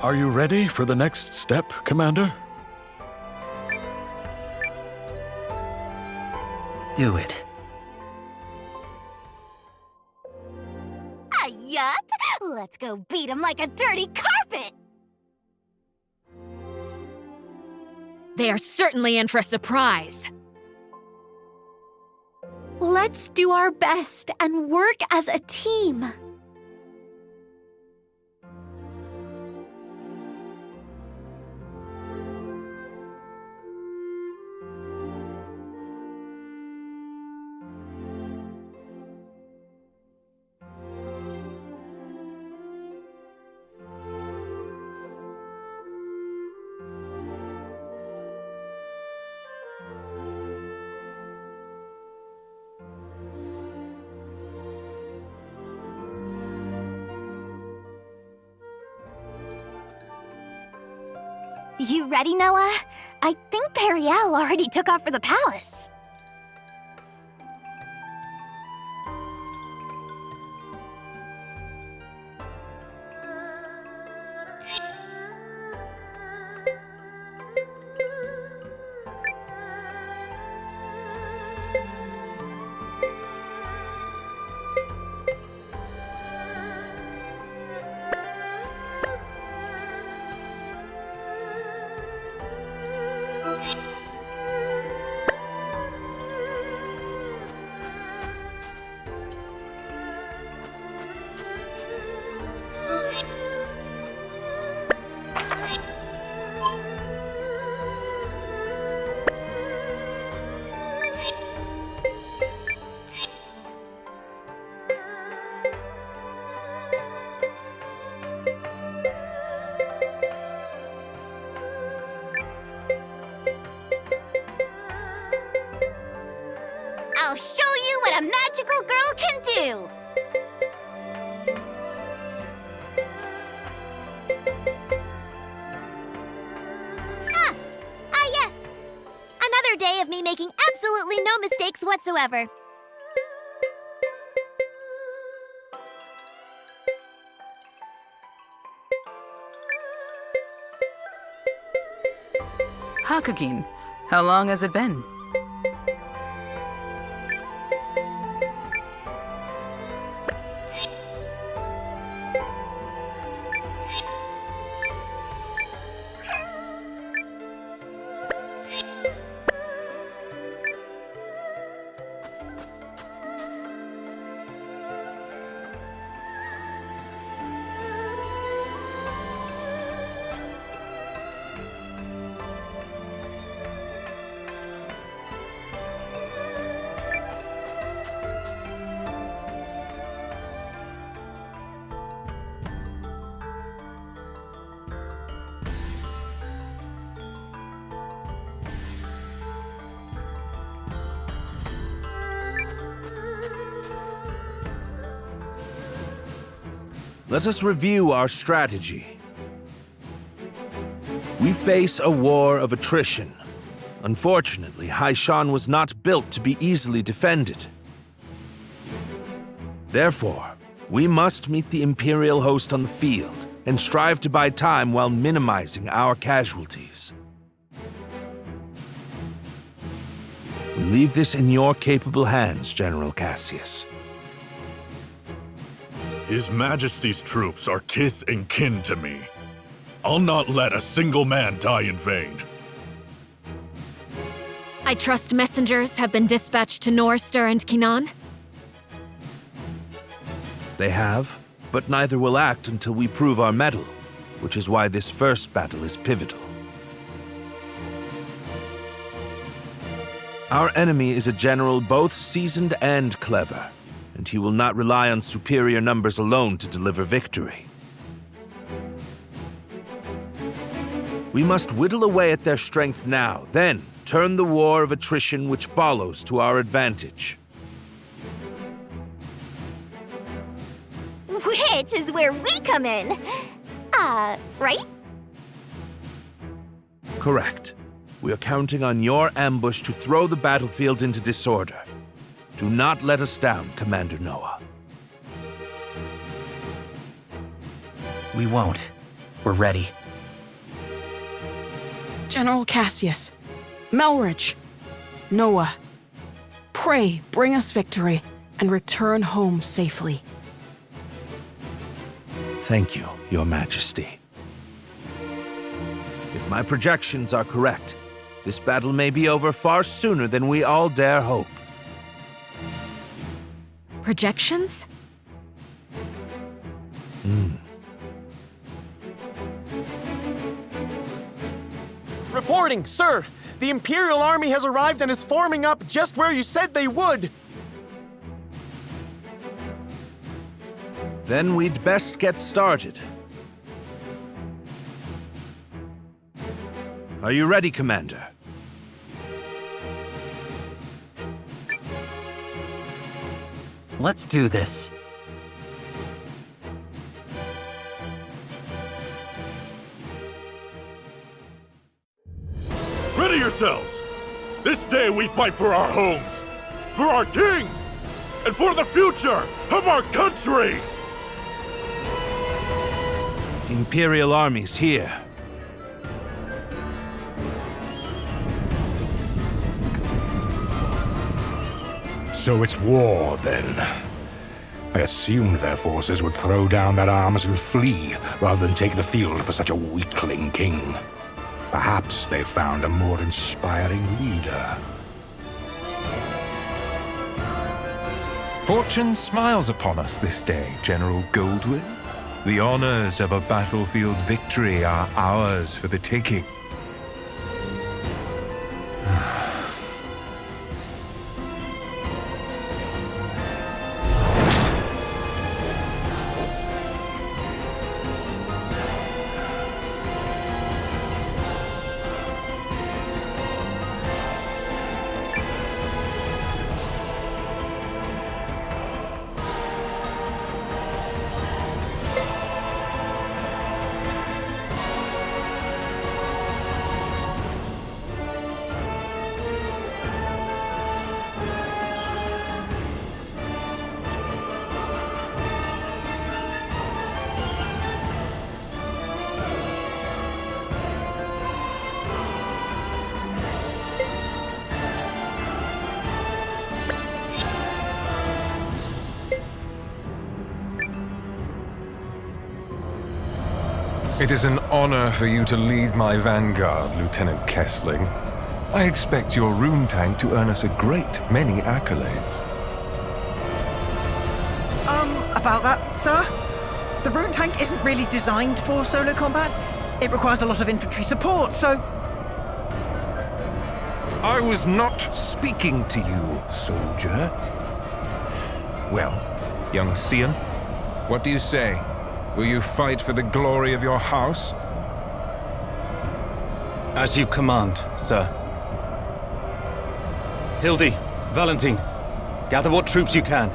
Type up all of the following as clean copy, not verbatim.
Are you ready for the next step, Commander? Do it. Yup! Let's go beat him like a dirty carpet! They are certainly in for a surprise. Let's do our best and work as a team. You ready, Noah? I think Periel already took off for the palace. I'll show you what a magical girl can do! Yes! Another day of me making absolutely no mistakes whatsoever. Hakukin, how long has it been? Let us review our strategy. We face a war of attrition. Unfortunately, Haishan was not built to be easily defended. Therefore, we must meet the Imperial host on the field and strive to buy time while minimizing our casualties. We leave this in your capable hands, General Cassius. His Majesty's troops are kith and kin to me. I'll not let a single man die in vain. I trust messengers have been dispatched to Norster and Kinan. They have, but neither will act until we prove our mettle, which is why this first battle is pivotal. Our enemy is a general both seasoned and clever, and he will not rely on superior numbers alone to deliver victory. We must whittle away at their strength now, then turn the war of attrition which follows to our advantage. Which is where we come in. Right? Correct. We are counting on your ambush to throw the battlefield into disorder. Do not let us down, Commander Noah. We won't. We're ready. General Cassius, Melridge, Noah, pray bring us victory and return home safely. Thank you, Your Majesty. If my projections are correct, this battle may be over far sooner than we all dare hope. Projections? Reporting, sir! The Imperial Army has arrived and is forming up just where you said they would! Then we'd best get started. Are you ready, Commander? Let's do this. Ready yourselves! This day we fight for our homes, for our king, and for the future of our country! The Imperial Army's here. So it's war, then. I assumed their forces would throw down their arms and flee, rather than take the field for such a weakling king. Perhaps they found a more inspiring leader. Fortune smiles upon us this day, General Goldwyn. The honors of a battlefield victory are ours for the taking. It is an honor for you to lead my vanguard, Lieutenant Kessling. I expect your rune tank to earn us a great many accolades. About that, sir? The rune tank isn't really designed for solo combat. It requires a lot of infantry support, so... I was not speaking to you, soldier. Well, young Cian, what do you say? Will you fight for the glory of your house? As you command, sir. Hildy, Valentine, gather what troops you can.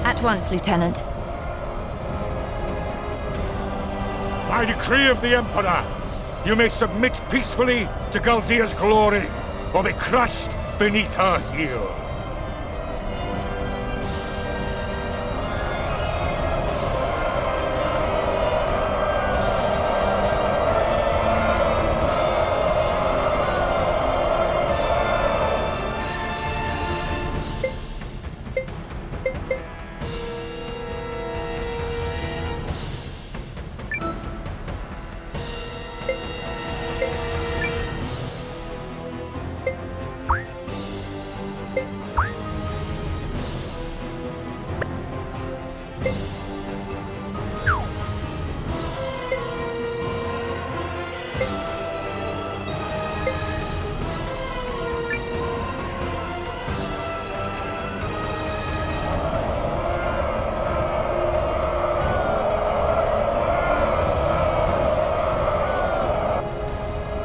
At once, Lieutenant. By decree of the Emperor, you may submit peacefully to Galdia's glory, or be crushed beneath her heel.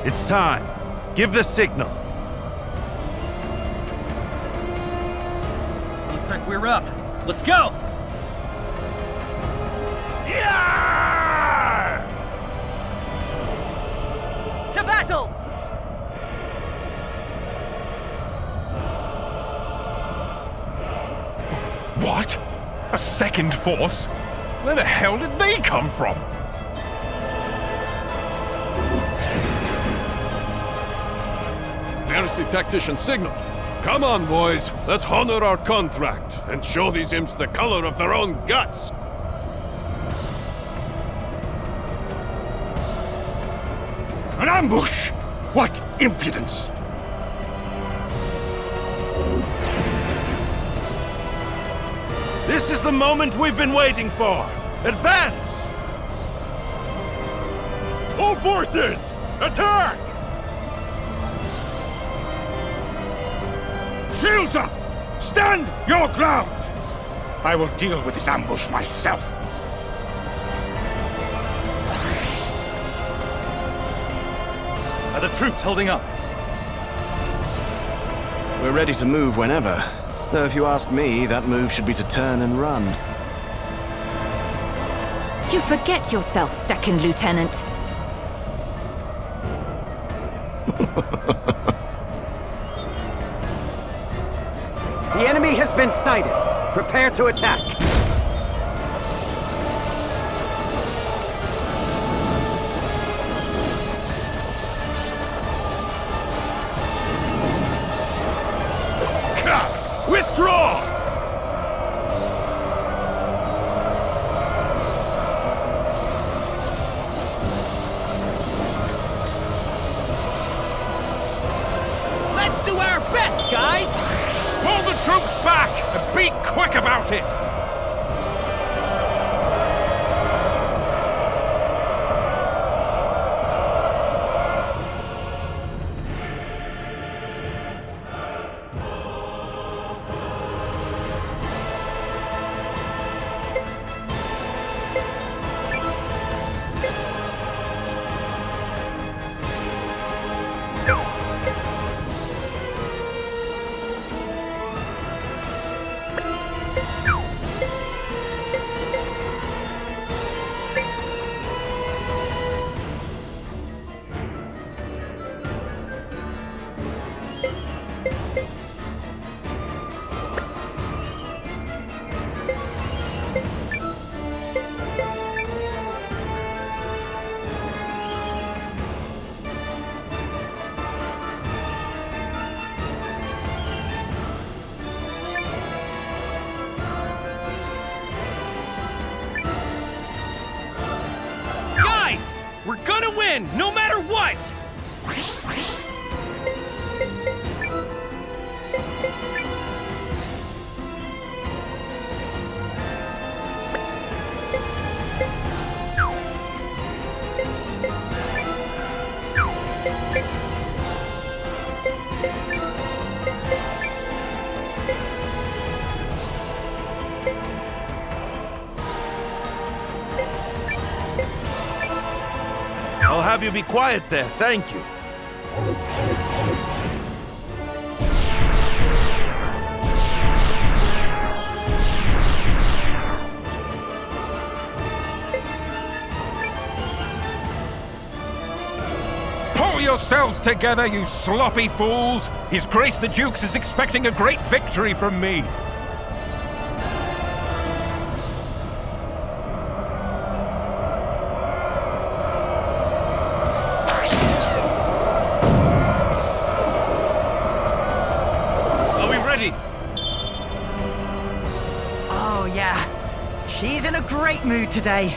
It's time. Give the signal. Looks like we're up. Let's go! Yeah! To battle! What? A second force? Where the hell did they come from? There's the tactician signal. Come on, boys. Let's honor our contract and show these imps the color of their own guts. An ambush! What impudence! This is the moment we've been waiting for! Advance! All forces! Attack! Shields up! Stand your ground! I will deal with this ambush myself. Are the troops holding up? We're ready to move whenever. Though if you ask me, that move should be to turn and run. You forget yourself, Second Lieutenant. The enemy has been sighted. Prepare to attack. Withdraw! Let's do our best, guys! Pull the troops back and be quick about it! We're gonna win, no matter what! I'll have you be quiet there, thank you. Pull yourselves together, you sloppy fools! His Grace the Dukes is expecting a great victory from me! Oh, yeah. She's in a great mood today.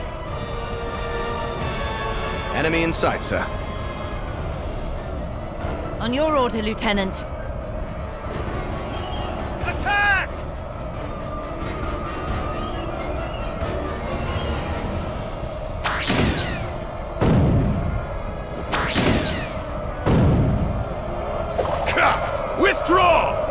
Enemy in sight, sir. On your order, Lieutenant. Attack! Withdraw!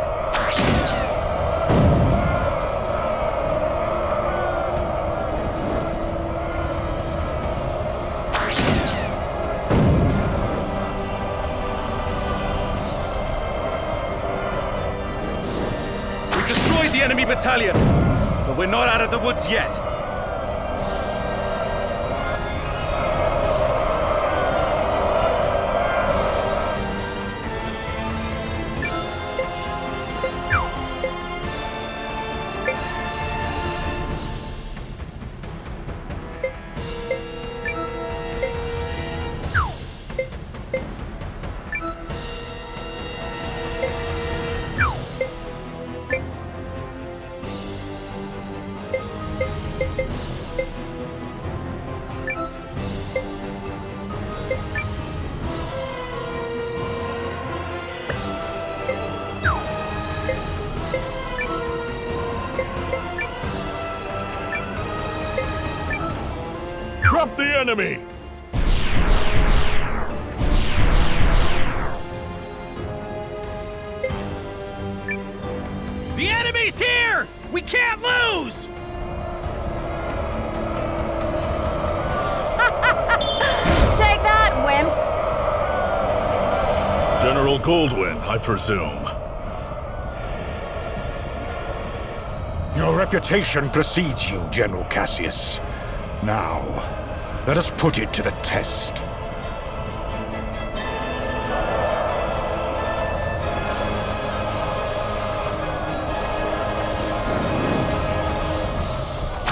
The enemy battalion, but we're not out of the woods yet. Drop the enemy! The enemy's here! We can't lose! Take that, wimps! General Goldwyn, I presume. Your reputation precedes you, General Cassius. Now, let us put it to the test.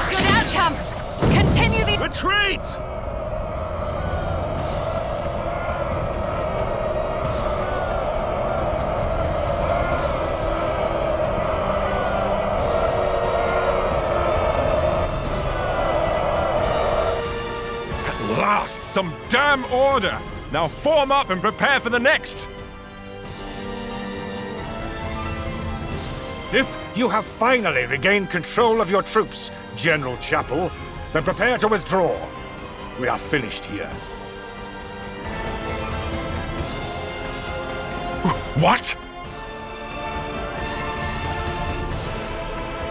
Good outcome! Continue the— Retreat! At last, some damn order! Now form up and prepare for the next! If you have finally regained control of your troops, General Chapel, then prepare to withdraw. We are finished here. What?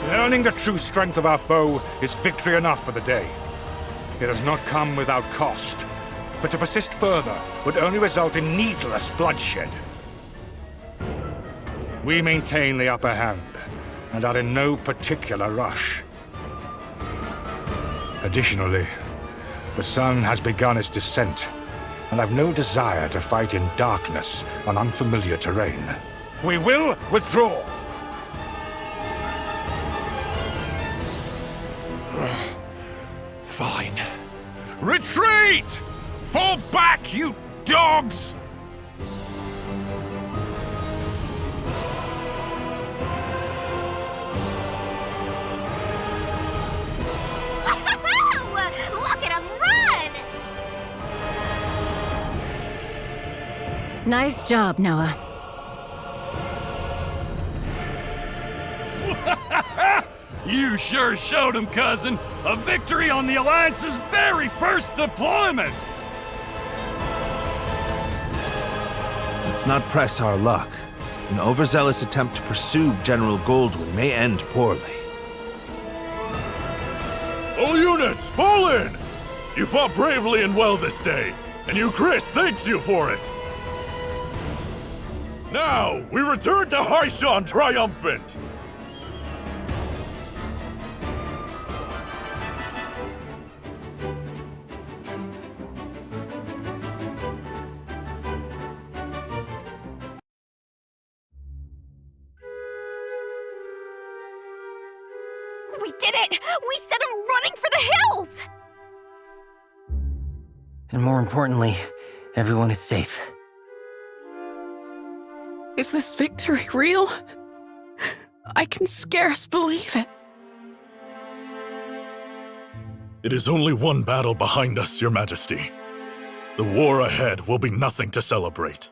Learning the true strength of our foe is victory enough for the day. It has not come without cost, but to persist further would only result in needless bloodshed. We maintain the upper hand, and are in no particular rush. Additionally, the sun has begun its descent, and I've no desire to fight in darkness on unfamiliar terrain. We will withdraw! Fine. Retreat! Fall back, you dogs! Look at him run! Nice job, Noah. You sure showed him, cousin. A victory on the Alliance's very first deployment! Let's not press our luck. An overzealous attempt to pursue General Goldwyn may end poorly. All units, fall in! You fought bravely and well this day, and you Chris thanks you for it! Now, we return to Haishan triumphant! We did it! We sent him running for the hills! And more importantly, everyone is safe. Is this victory real? I can scarce believe it. It is only one battle behind us, Your Majesty. The war ahead will be nothing to celebrate.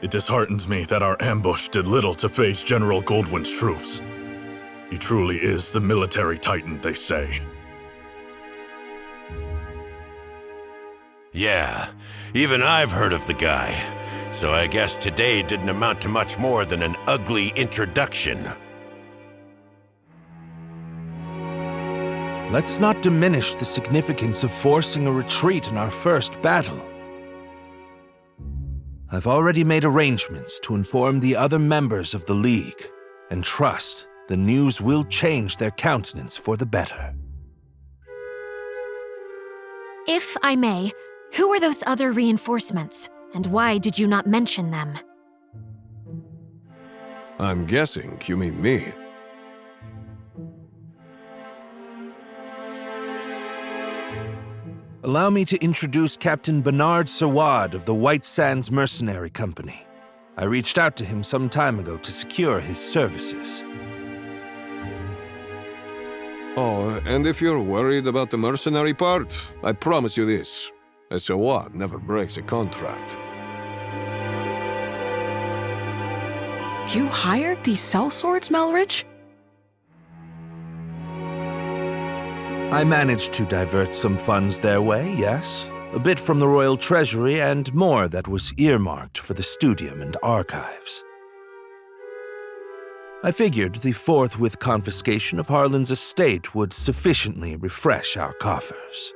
It disheartens me that our ambush did little to face General Goldwyn's troops. He truly is the military titan, they say. Yeah, even I've heard of the guy. So I guess today didn't amount to much more than an ugly introduction. Let's not diminish the significance of forcing a retreat in our first battle. I've already made arrangements to inform the other members of the League, and trust the news will change their countenance for the better. If I may, who are those other reinforcements, and why did you not mention them? I'm guessing you mean me. Allow me to introduce Captain Bernard Sawad of the White Sands Mercenary Company. I reached out to him some time ago to secure his services. Oh, and if you're worried about the mercenary part, I promise you this. A Sawad never breaks a contract. You hired these sellswords, Melridge? I managed to divert some funds their way, yes. A bit from the royal treasury and more that was earmarked for the studium and archives. I figured the forthwith confiscation of Harlan's estate would sufficiently refresh our coffers.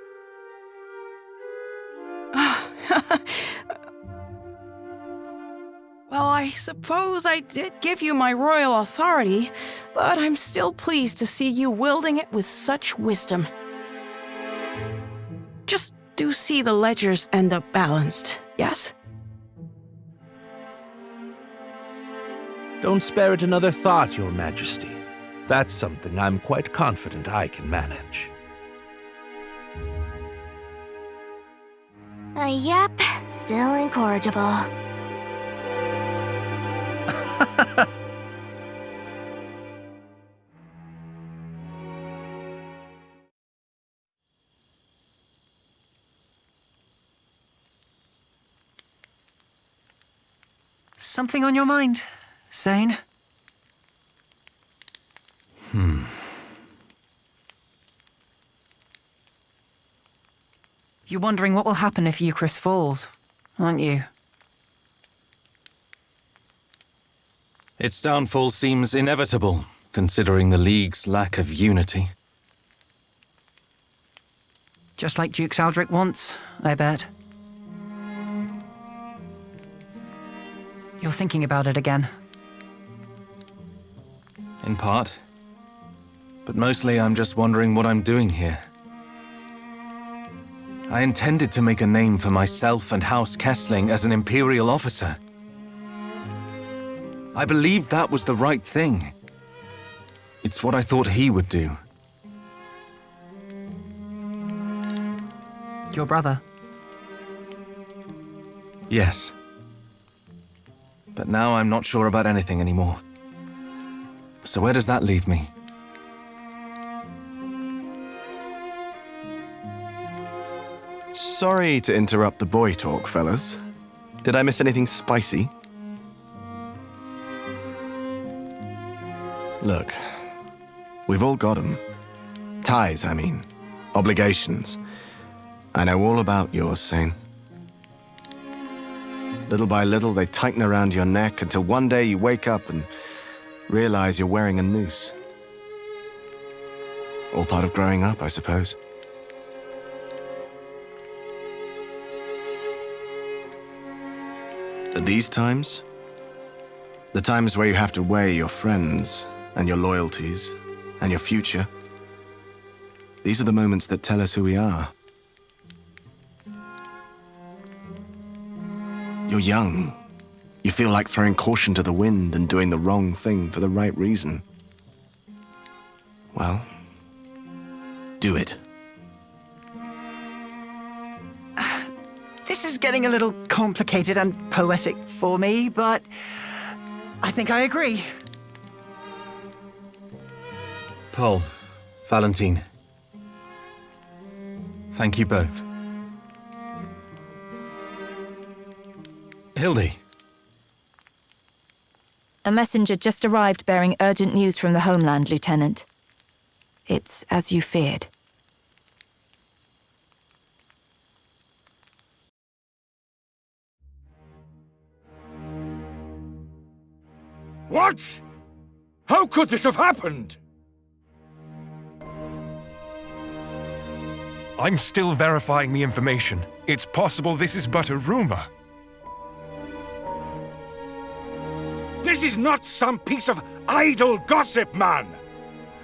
Well, I suppose I did give you my royal authority, but I'm still pleased to see you wielding it with such wisdom. Just do see the ledgers end up balanced, yes? Don't spare it another thought, Your Majesty. That's something I'm quite confident I can manage. Yep, still incorrigible. Something on your mind, Zane? You're wondering what will happen if Eucharist falls, aren't you? Its downfall seems inevitable, considering the League's lack of unity. Just like Duke Saldric wants, I bet. You're thinking about it again. In part. But mostly I'm just wondering what I'm doing here. I intended to make a name for myself and House Kessling as an Imperial officer. I believed that was the right thing. It's what I thought he would do. Your brother? Yes. But now I'm not sure about anything anymore. So where does that leave me? Sorry to interrupt the boy talk, fellas. Did I miss anything spicy? Look, we've all got 'em. Ties, I mean. Obligations. I know all about yours, Zane. Little by little, they tighten around your neck until one day you wake up and realize you're wearing a noose. All part of growing up, I suppose. At these times, the times where you have to weigh your friends and your loyalties and your future, these are the moments that tell us who we are. You're young. You feel like throwing caution to the wind and doing the wrong thing for the right reason. Well, do it. This is getting a little complicated and poetic for me, but I think I agree. Paul, Valentine. Thank you both. Hildy. A messenger just arrived bearing urgent news from the homeland, Lieutenant. It's as you feared. What? How could this have happened? I'm still verifying the information. It's possible this is but a rumor. This is not some piece of idle gossip, man!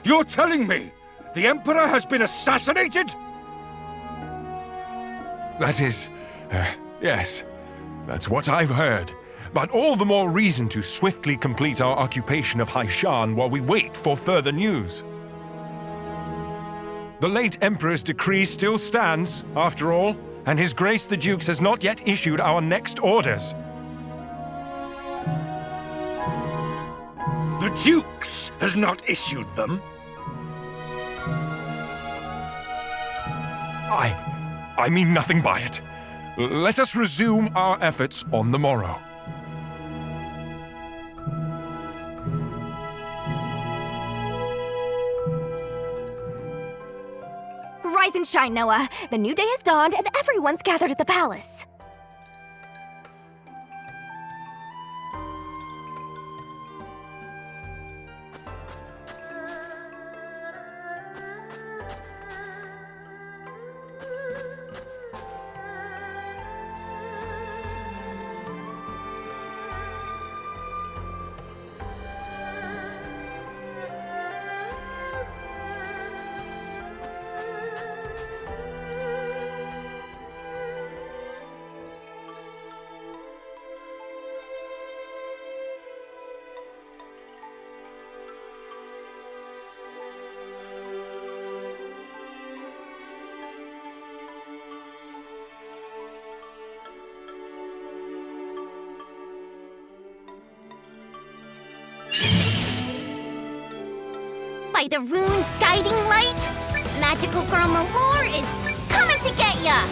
You're telling me the Emperor has been assassinated? That is... yes. That's what I've heard. But all the more reason to swiftly complete our occupation of Haishan while we wait for further news. The late Emperor's decree still stands, after all, and His Grace the Dukes has not yet issued our next orders. The Dukes has not issued them? I mean nothing by it. Let us resume our efforts on the morrow. Rise and shine, Noah. The new day has dawned and everyone's gathered at the palace. By the rune's guiding light, magical girl Malore is coming to get ya!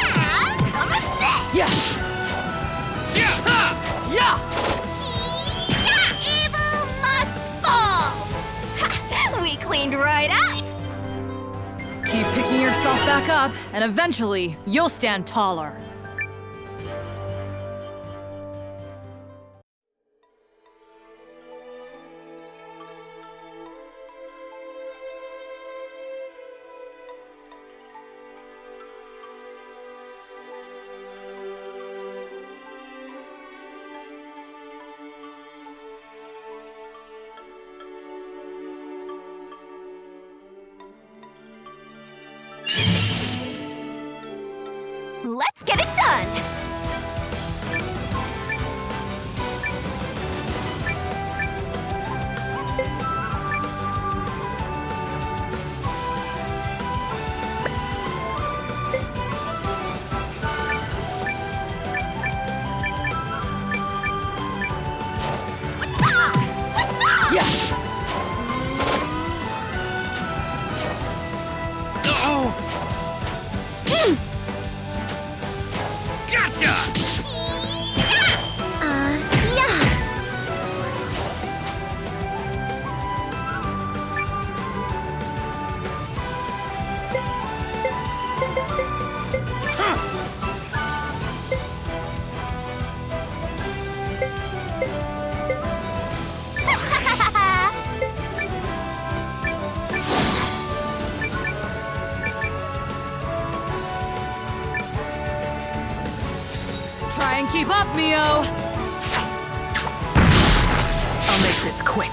Have some of this! Yeah! Yeah! Evil must fall! Ha! We cleaned right up! Keep picking yourself back up, and eventually, you'll stand taller. Let's get it done! Yes! Oh! Gotcha! Yeah! Try and keep up, Mio! I'll make this quick.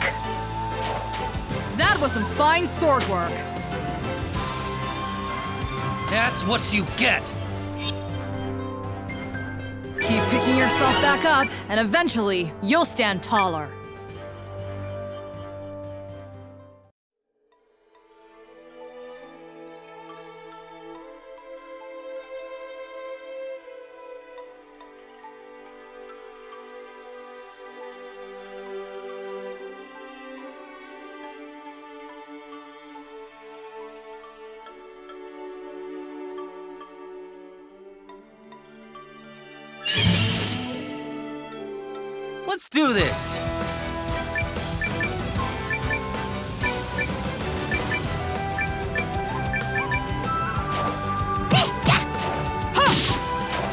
That was some fine sword work. That's what you get! Keep picking yourself back up, and eventually, you'll stand taller. Let's do this!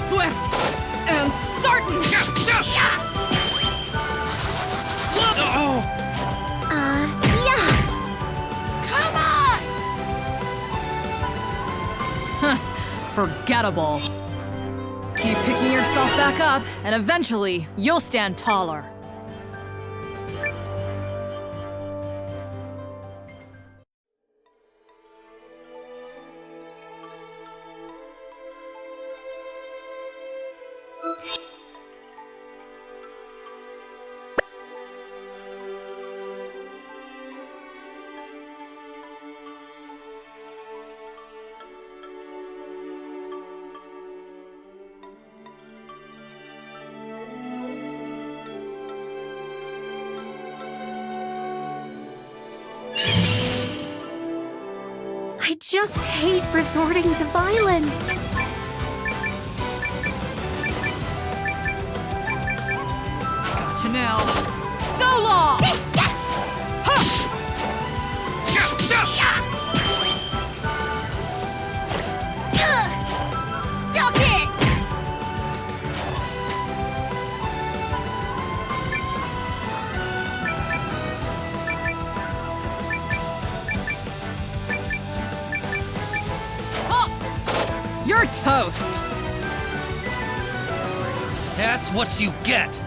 Swift and certain! Yeah! Come on! Forgettable. Keep picking yourself back up, and eventually, you'll stand taller. just hate resorting to violence. Gotcha now. So long! Suck it! You're toast! That's what you get!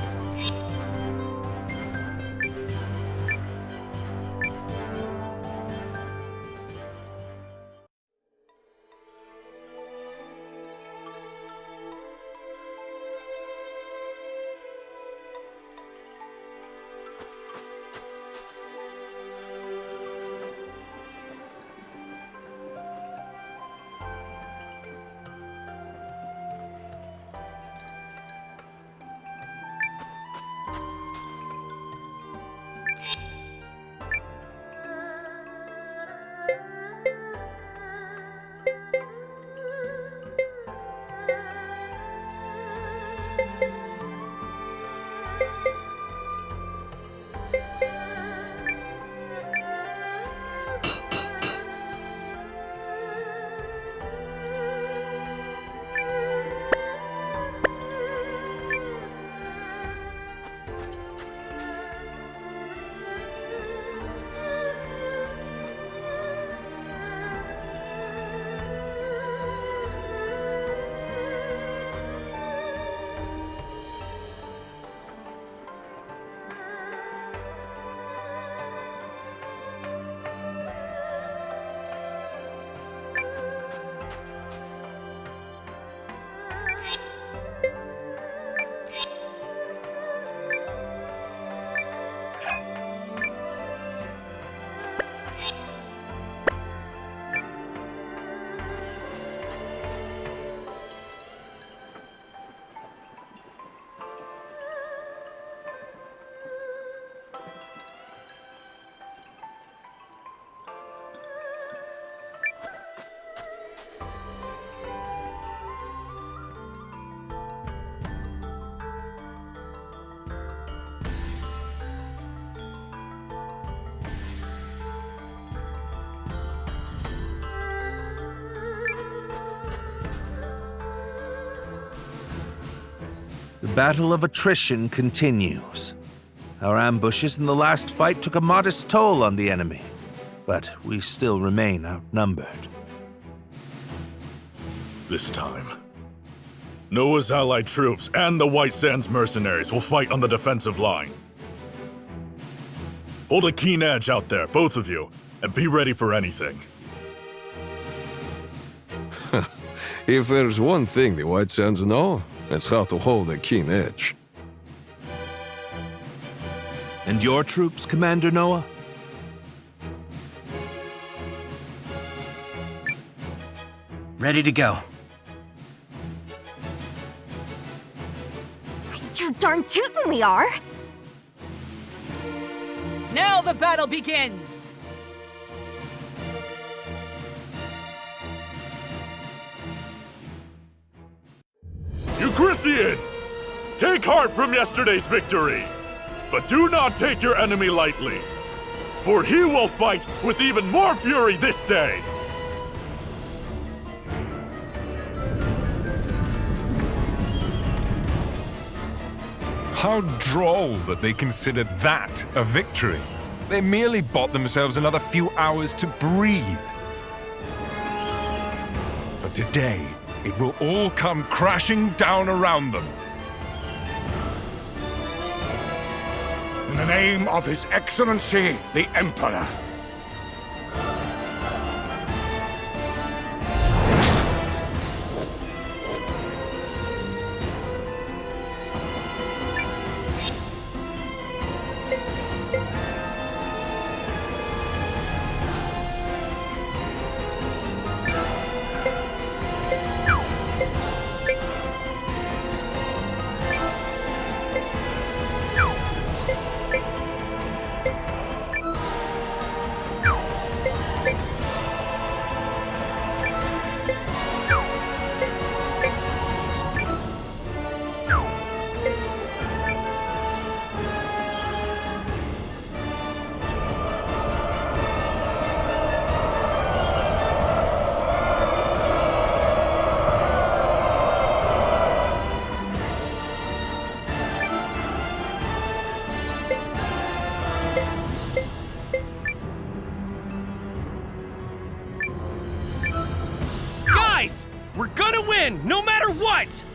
The battle of attrition continues. Our ambushes in the last fight took a modest toll on the enemy, but we still remain outnumbered. This time, Noah's allied troops and the White Sands mercenaries will fight on the defensive line. Hold a keen edge out there, both of you, and be ready for anything. If there's one thing the White Sands know, it's how to hold a keen edge. And your troops, Commander Noah? Ready to go. You darn tootin' we are! Now the battle begins! Eucrisians! Take heart from yesterday's victory! But do not take your enemy lightly, for he will fight with even more fury this day! How droll that they considered that a victory. They merely bought themselves another few hours to breathe. For today, it will all come crashing down around them. In the name of His Excellency, the Emperor. We're gonna win, no matter what!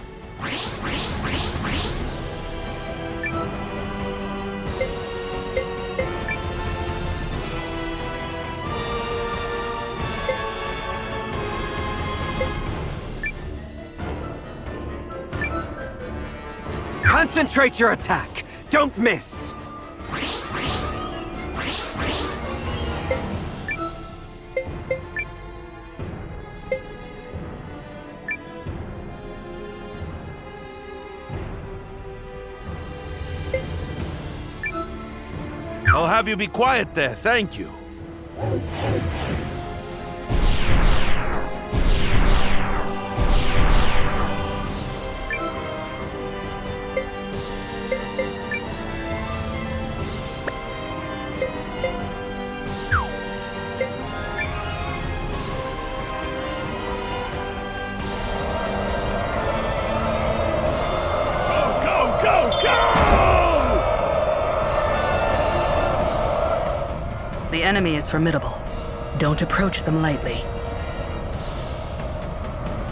Concentrate your attack! Don't miss! I'll have you be quiet there, thank you. The enemy is formidable. Don't approach them lightly.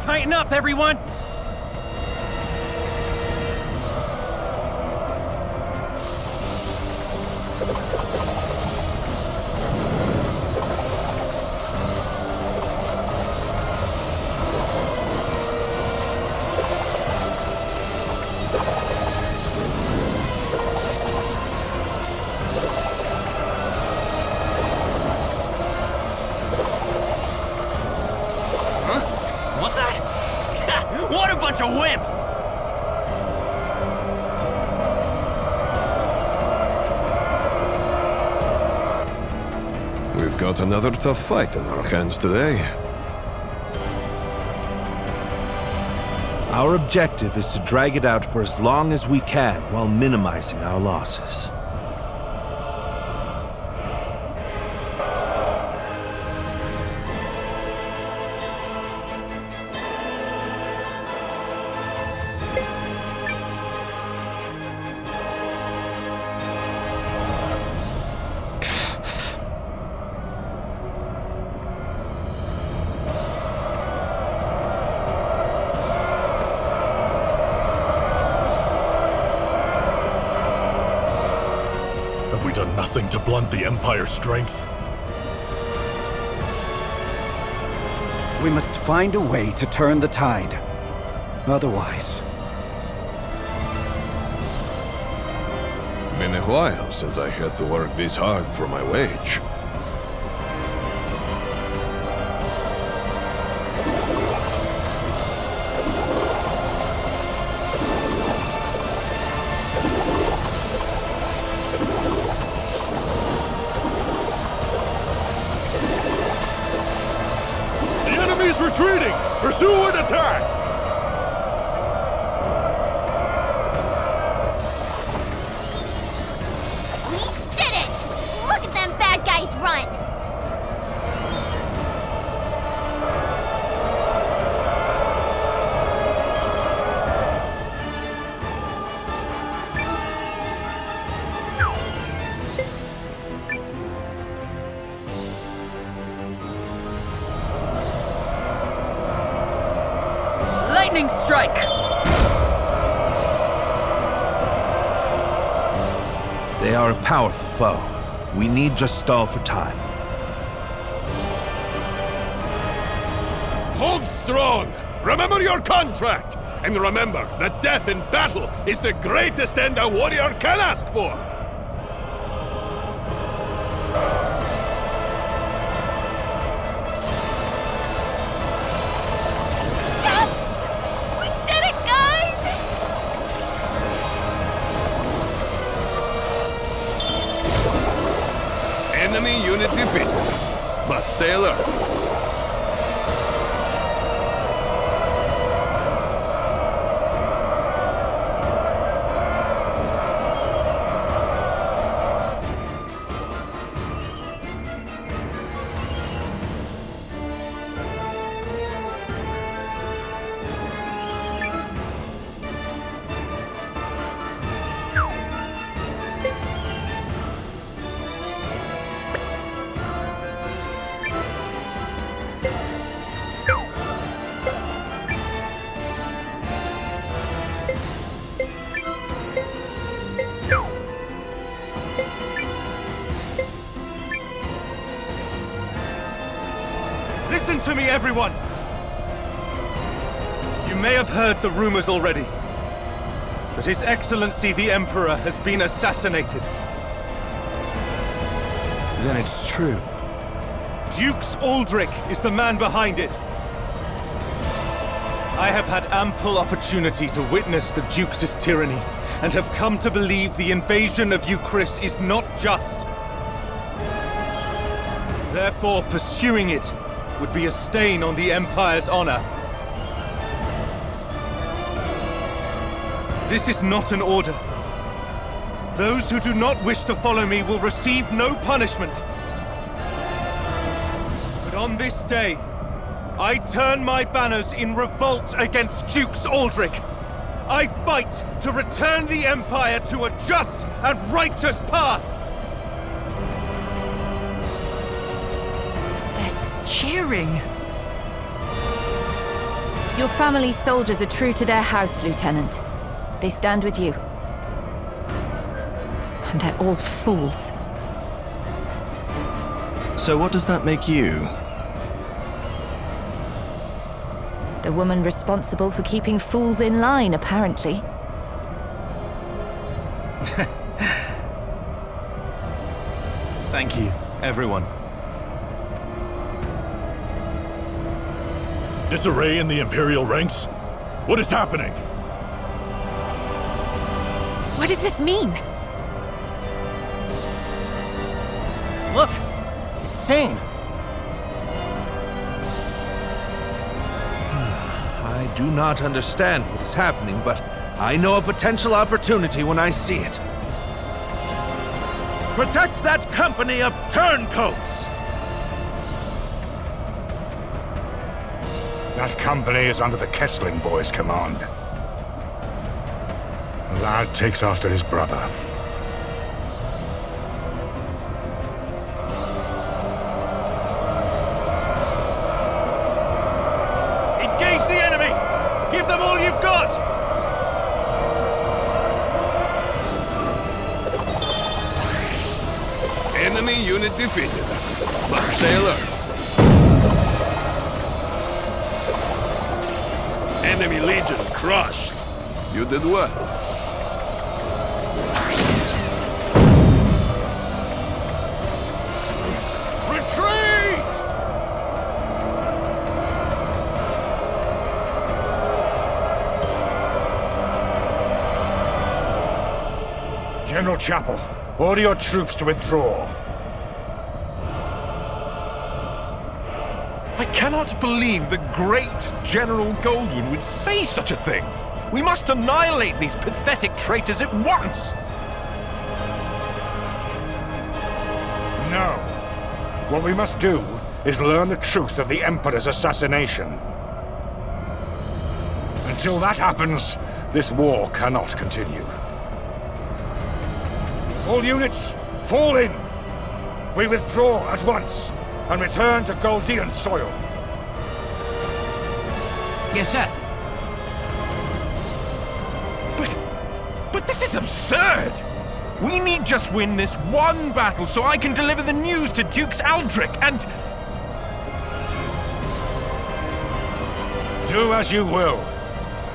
Tighten up, everyone! What's that? What a bunch of wimps! We've got another tough fight in our hands today. Our objective is to drag it out for as long as we can while minimizing our losses. Have we done nothing to blunt the Empire's strength? We must find a way to turn the tide. Otherwise... Been a while since I had to work this hard for my wage. Enemy's retreating! Pursue and attack! We did it! Look at them bad guys run! Lightning strike! They are a powerful foe. We need just stall for time. Hold strong! Remember your contract! And remember that death in battle is the greatest end a warrior can ask for! We did it, guys! Enemy unit defeated. But stay alert. to me, everyone! You may have heard the rumors already, but His Excellency the Emperor has been assassinated. Then it's true. Dukes Aldrich is the man behind it. I have had ample opportunity to witness the Duke's tyranny, and have come to believe the invasion of Euchris is not just. Therefore, pursuing it would be a stain on the Empire's honor. This is not an order. Those who do not wish to follow me will receive no punishment. But on this day, I turn my banners in revolt against Dukes Aldrich. I fight to return the Empire to a just and righteous path. They're cheering. Your family's soldiers are true to their house, Lieutenant. They stand with you. And they're all fools. So what does that make you? The woman responsible for keeping fools in line, apparently. Thank you, everyone. Disarray in the Imperial ranks? What is happening? What does this mean? Look! It's Sane! I do not understand what is happening, but I know a potential opportunity when I see it. Protect that company of turncoats! That company is under the Kessling boys' command. The lad takes after his brother. Engage the enemy! Give them all you've got! Enemy unit defeated. But stay alert. Enemy legion crushed. You did well. Retreat! General Chapel, order your troops to withdraw. I cannot believe the great General Goldwyn would say such a thing. We must annihilate these pathetic traitors at once! No. What we must do is learn the truth of the Emperor's assassination. Until that happens, this war cannot continue. All units, fall in! We withdraw at once and return to Goldean soil. Yes, sir. But this is absurd! We need just win this one battle so I can deliver the news to Dukes Aldrich and... Do as you will,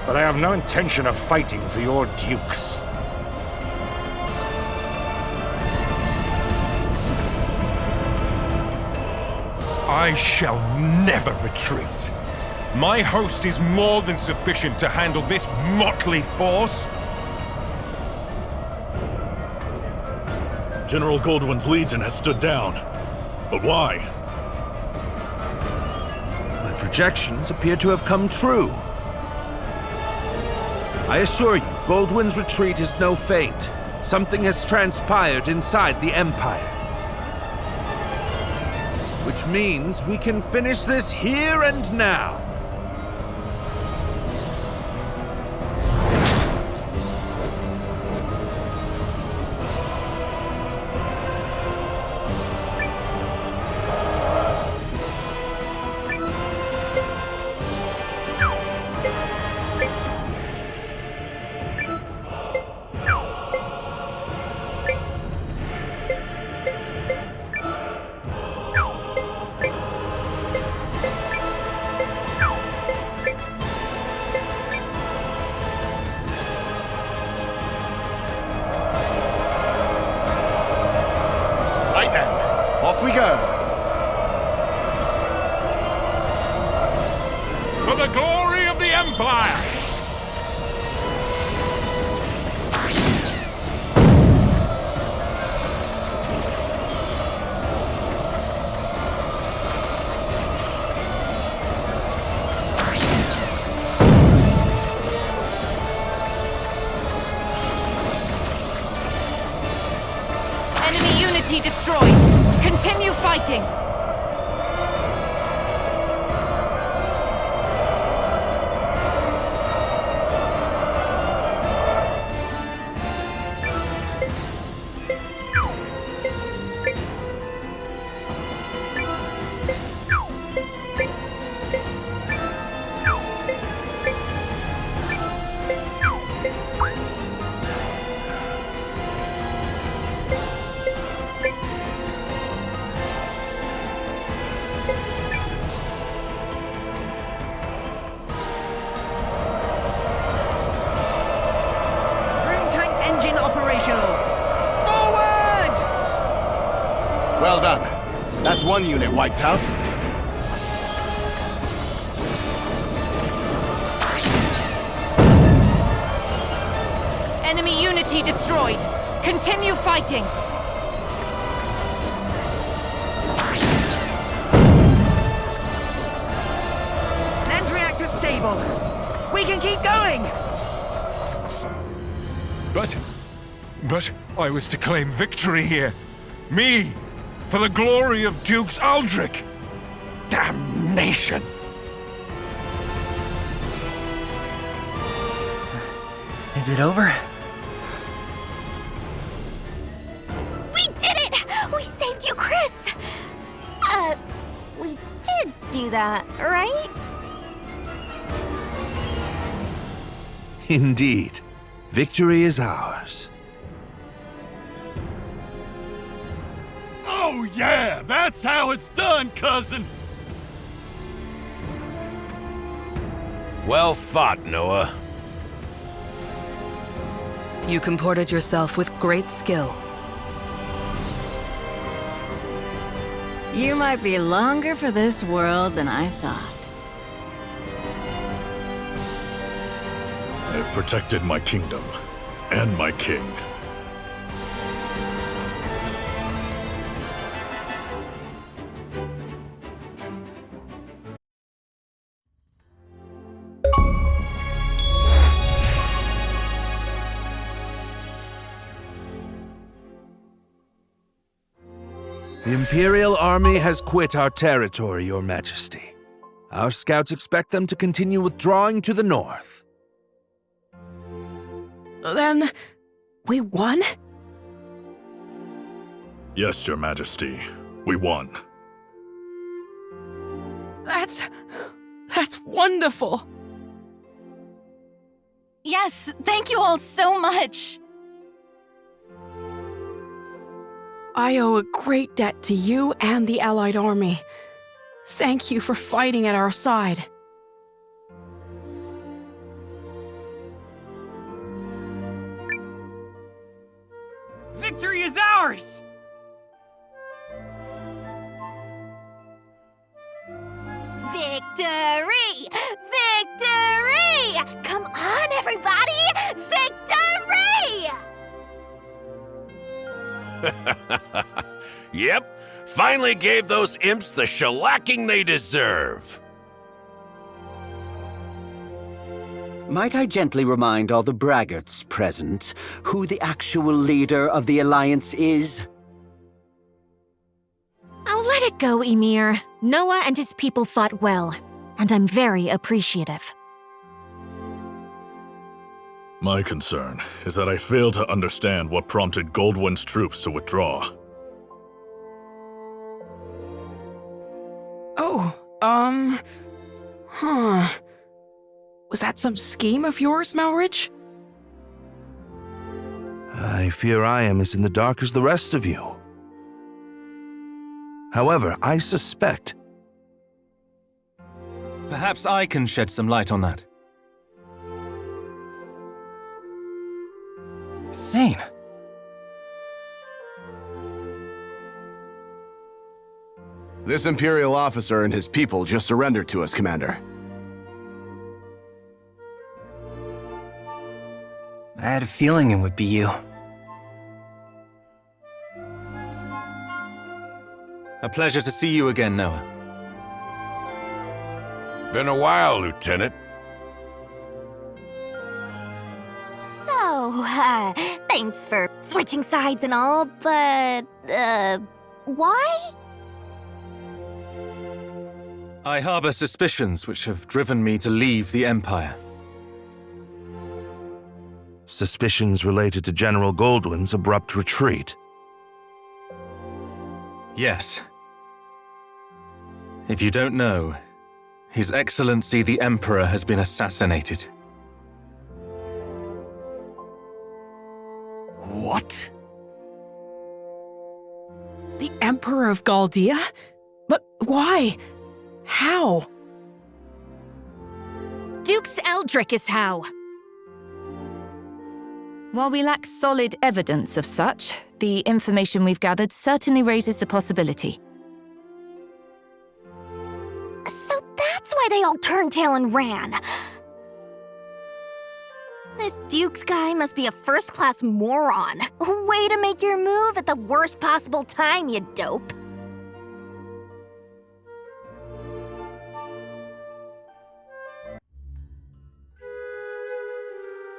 but I have no intention of fighting for your dukes. I shall never retreat. My host is more than sufficient to handle this motley force. General Goldwyn's legion has stood down. But why? My projections appear to have come true. I assure you, Goldwyn's retreat is no feint. Something has transpired inside the Empire. Which means we can finish this here and now. Right then, off we go. For the glory of the Empire! Enemy unity destroyed. Continue fighting. Rune tank engine operational. Forward! Well done. That's one unit wiped out. Enemy unity destroyed. Continue fighting. Land reactor stable. We can keep going. But I was to claim victory here. Me! For the glory of Dukes Aldrich! Damnation! Is it over? We did it! We saved you, Chris! We did do that, right? Indeed. Victory is ours. Oh yeah, that's how it's done, cousin! Well fought, Noah. You comported yourself with great skill. You might be longer for this world than I thought. I have protected my kingdom and my king. The Imperial Army has quit our territory, Your Majesty. Our scouts expect them to continue withdrawing to the north. Then, we won? Yes, Your Majesty. We won. That's wonderful. Yes, thank you all so much. I owe a great debt to you and the Allied army. Thank you for fighting at our side. Victory is ours! Victory! Victory! Come on, everybody! Victory! Yep, finally gave those imps the shellacking they deserve. Might I gently remind all the braggarts present who the actual leader of the Alliance is? Oh, let it go, Emir. Noah and his people fought well, and I'm very appreciative. My concern is that I fail to understand what prompted Goldwyn's troops to withdraw. Was that some scheme of yours, Malrich? I fear I am as in the dark as the rest of you. However, I suspect... Perhaps I can shed some light on that. Sane. This Imperial officer and his people just surrendered to us, Commander. I had a feeling it would be you. A pleasure to see you again, Noah. Been a while, Lieutenant. So, thanks for switching sides and all, but, why? I harbor suspicions which have driven me to leave the Empire. Suspicions related to General Goldwyn's abrupt retreat. Yes. If you don't know, His Excellency the Emperor has been assassinated. What? The Emperor of Galdia? But why? How? Dukes Eldrick is how. While we lack solid evidence of such, the information we've gathered certainly raises the possibility. So that's why they all turned tail and ran. This Dukes guy must be a first-class moron. Way to make your move at the worst possible time, you dope.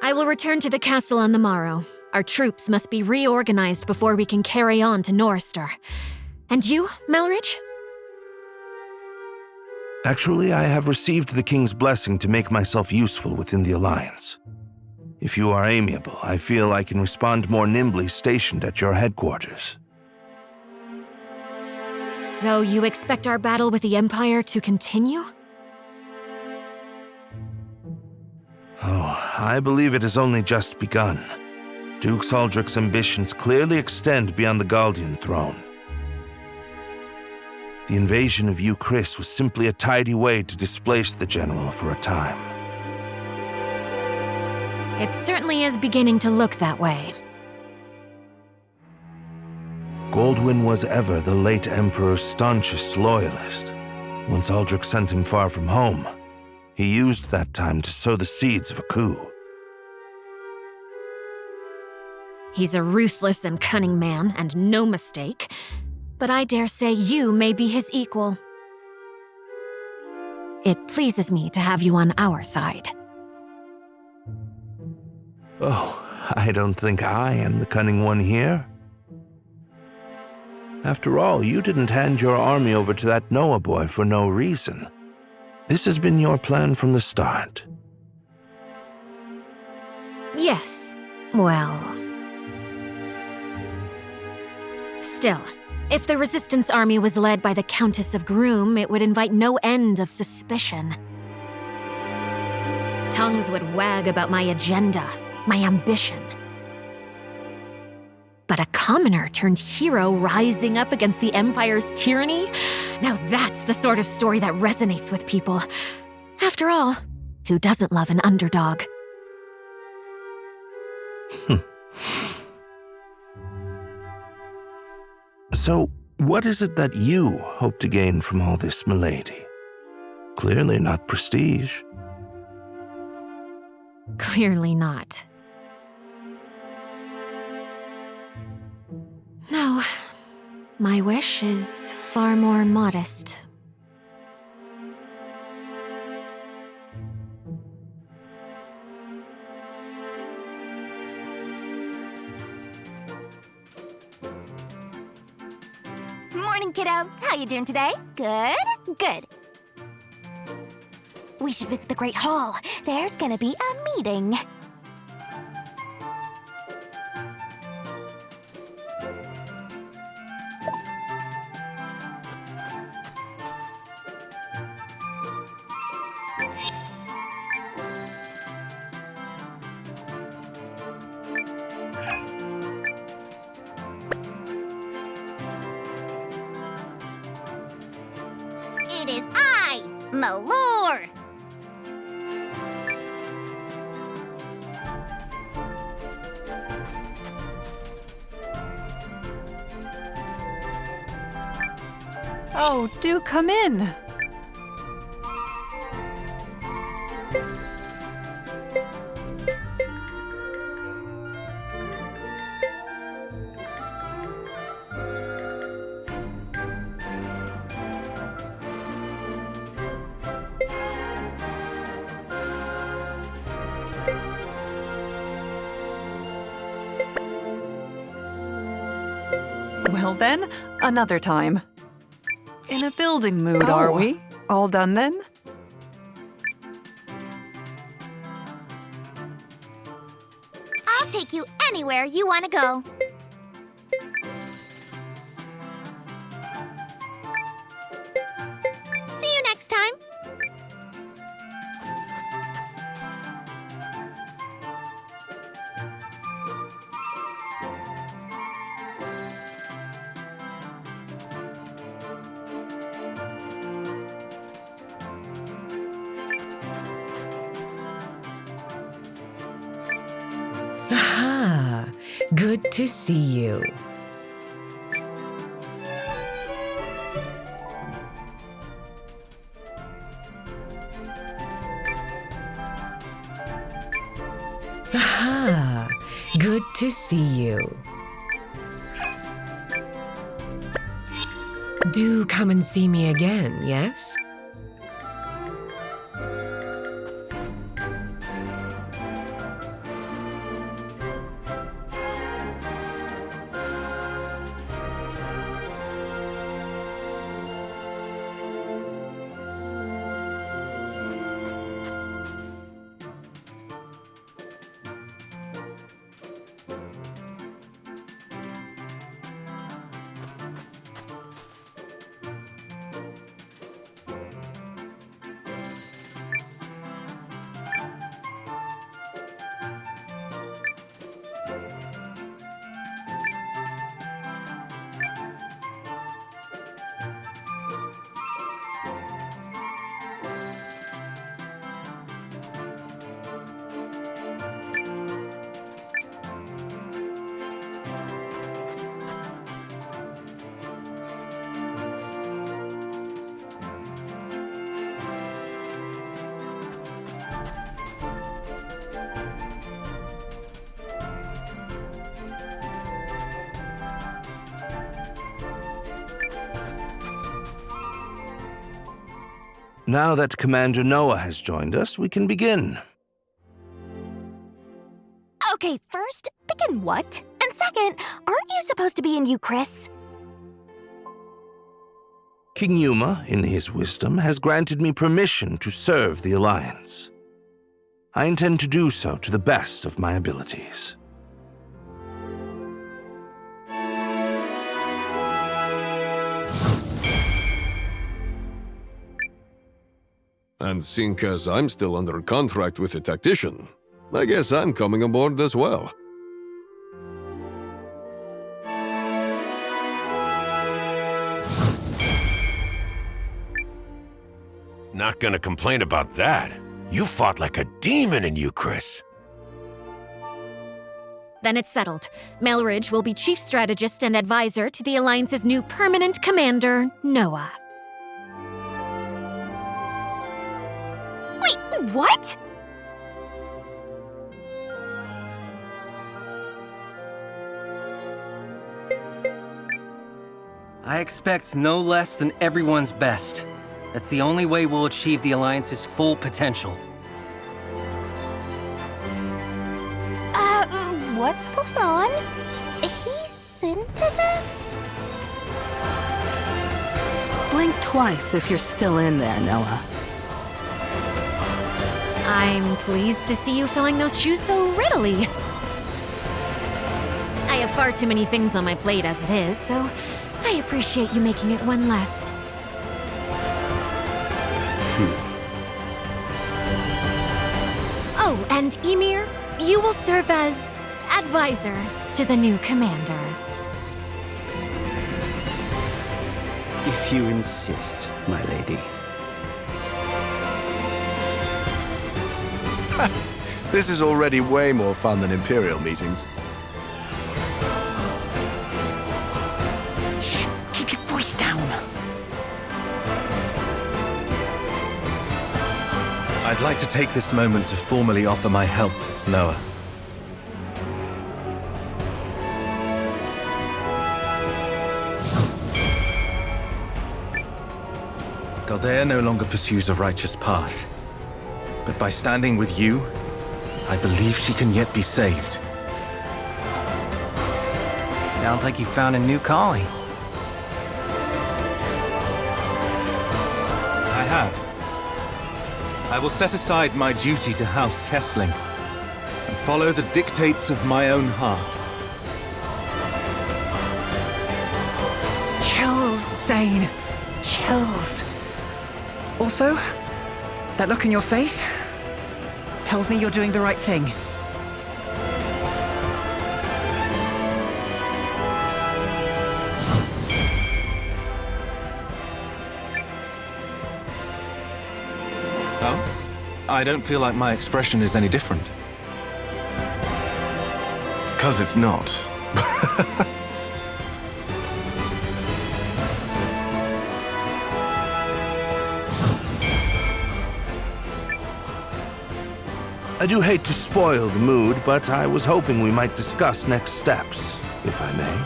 I will return to the castle on the morrow. Our troops must be reorganized before we can carry on to Norrister. And you, Melridge? Actually, I have received the King's blessing to make myself useful within the Alliance. If you are amiable, I feel I can respond more nimbly stationed at your headquarters. So you expect our battle with the Empire to continue? Oh, I believe it has only just begun. Duke Aldrich's ambitions clearly extend beyond the Galdian throne. The invasion of Chris was simply a tidy way to displace the general for a time. It certainly is beginning to look that way. Goldwyn was ever the late Emperor's staunchest loyalist. Once Aldrich sent him far from home, he used that time to sow the seeds of a coup. He's a ruthless and cunning man, and no mistake. But I dare say you may be his equal. It pleases me to have you on our side. Oh, I don't think I am the cunning one here. After all, you didn't hand your army over to that Noah boy for no reason. This has been your plan from the start. Yes, well... Still, if the Resistance army was led by the Countess of Groom, it would invite no end of suspicion. Tongues would wag about my agenda, my ambition. But a commoner turned hero rising up against the Empire's tyranny? Now that's the sort of story that resonates with people. After all, who doesn't love an underdog? So, what is it that you hope to gain from all this, milady? Clearly not prestige. Clearly not. No, my wish is far more modest. Morning, kiddo. How you doing today? Good? Good. We should visit the Great Hall. There's gonna be a meeting. It is I, Malor! Oh, do come in. Well then, another time. In a building mood, are we? All done then? I'll take you anywhere you want to go. See you next time. Aha! Good to see you. Aha! Good to see you. Do come and see me again, yes? Now that Commander Noah has joined us, we can begin. Okay, first, begin what? And second, aren't you supposed to be in Euchris? King Yuma, in his wisdom, has granted me permission to serve the Alliance. I intend to do so to the best of my abilities. And seeing as I'm still under contract with the tactician, I guess I'm coming aboard as well. Not gonna complain about that. You fought like a demon in Euchris. Then it's settled. Melridge will be chief strategist and advisor to the Alliance's new permanent commander, Noah. Wait, what? I expect no less than everyone's best. That's the only way we'll achieve the Alliance's full potential. What's going on? He's into this? Blink twice if you're still in there, Noah. I'm pleased to see you filling those shoes so readily. I have far too many things on my plate as it is, so I appreciate you making it one less. Oh, and Emir, you will serve as advisor to the new commander. If you insist, my lady. This is already way more fun than Imperial meetings. Shh! Keep your voice down. I'd like to take this moment to formally offer my help, Noah. Galdea no longer pursues a righteous path. But by standing with you, I believe she can yet be saved. Sounds like you found a new calling. I have. I will set aside my duty to House Kessling and follow the dictates of my own heart. Chills, Zane. Chills. Also, that look in your face tells me you're doing the right thing. Oh? I don't feel like my expression is any different. 'Cause it's not. I do hate to spoil the mood, but I was hoping we might discuss next steps, if I may.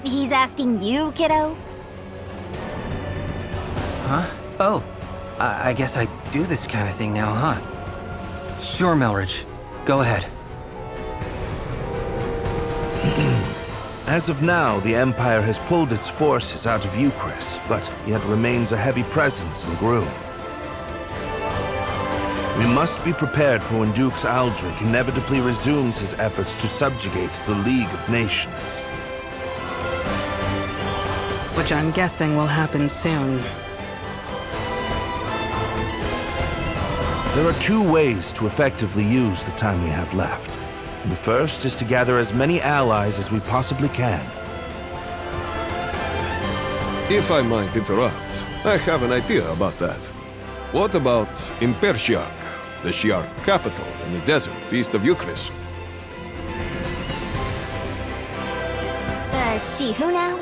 He's asking you, kiddo? Huh? Oh, I guess I do this kind of thing now, huh? Sure, Melridge. Go ahead. As of now, the Empire has pulled its forces out of Euchris, but yet remains a heavy presence in Groom. We must be prepared for when Dux Aldrich inevitably resumes his efforts to subjugate the League of Nations. Which I'm guessing will happen soon. There are two ways to effectively use the time we have left. The first is to gather as many allies as we possibly can. If I might interrupt, I have an idea about that. What about Impershiak, the Shi'ar capital in the desert east of Euchris? She who now?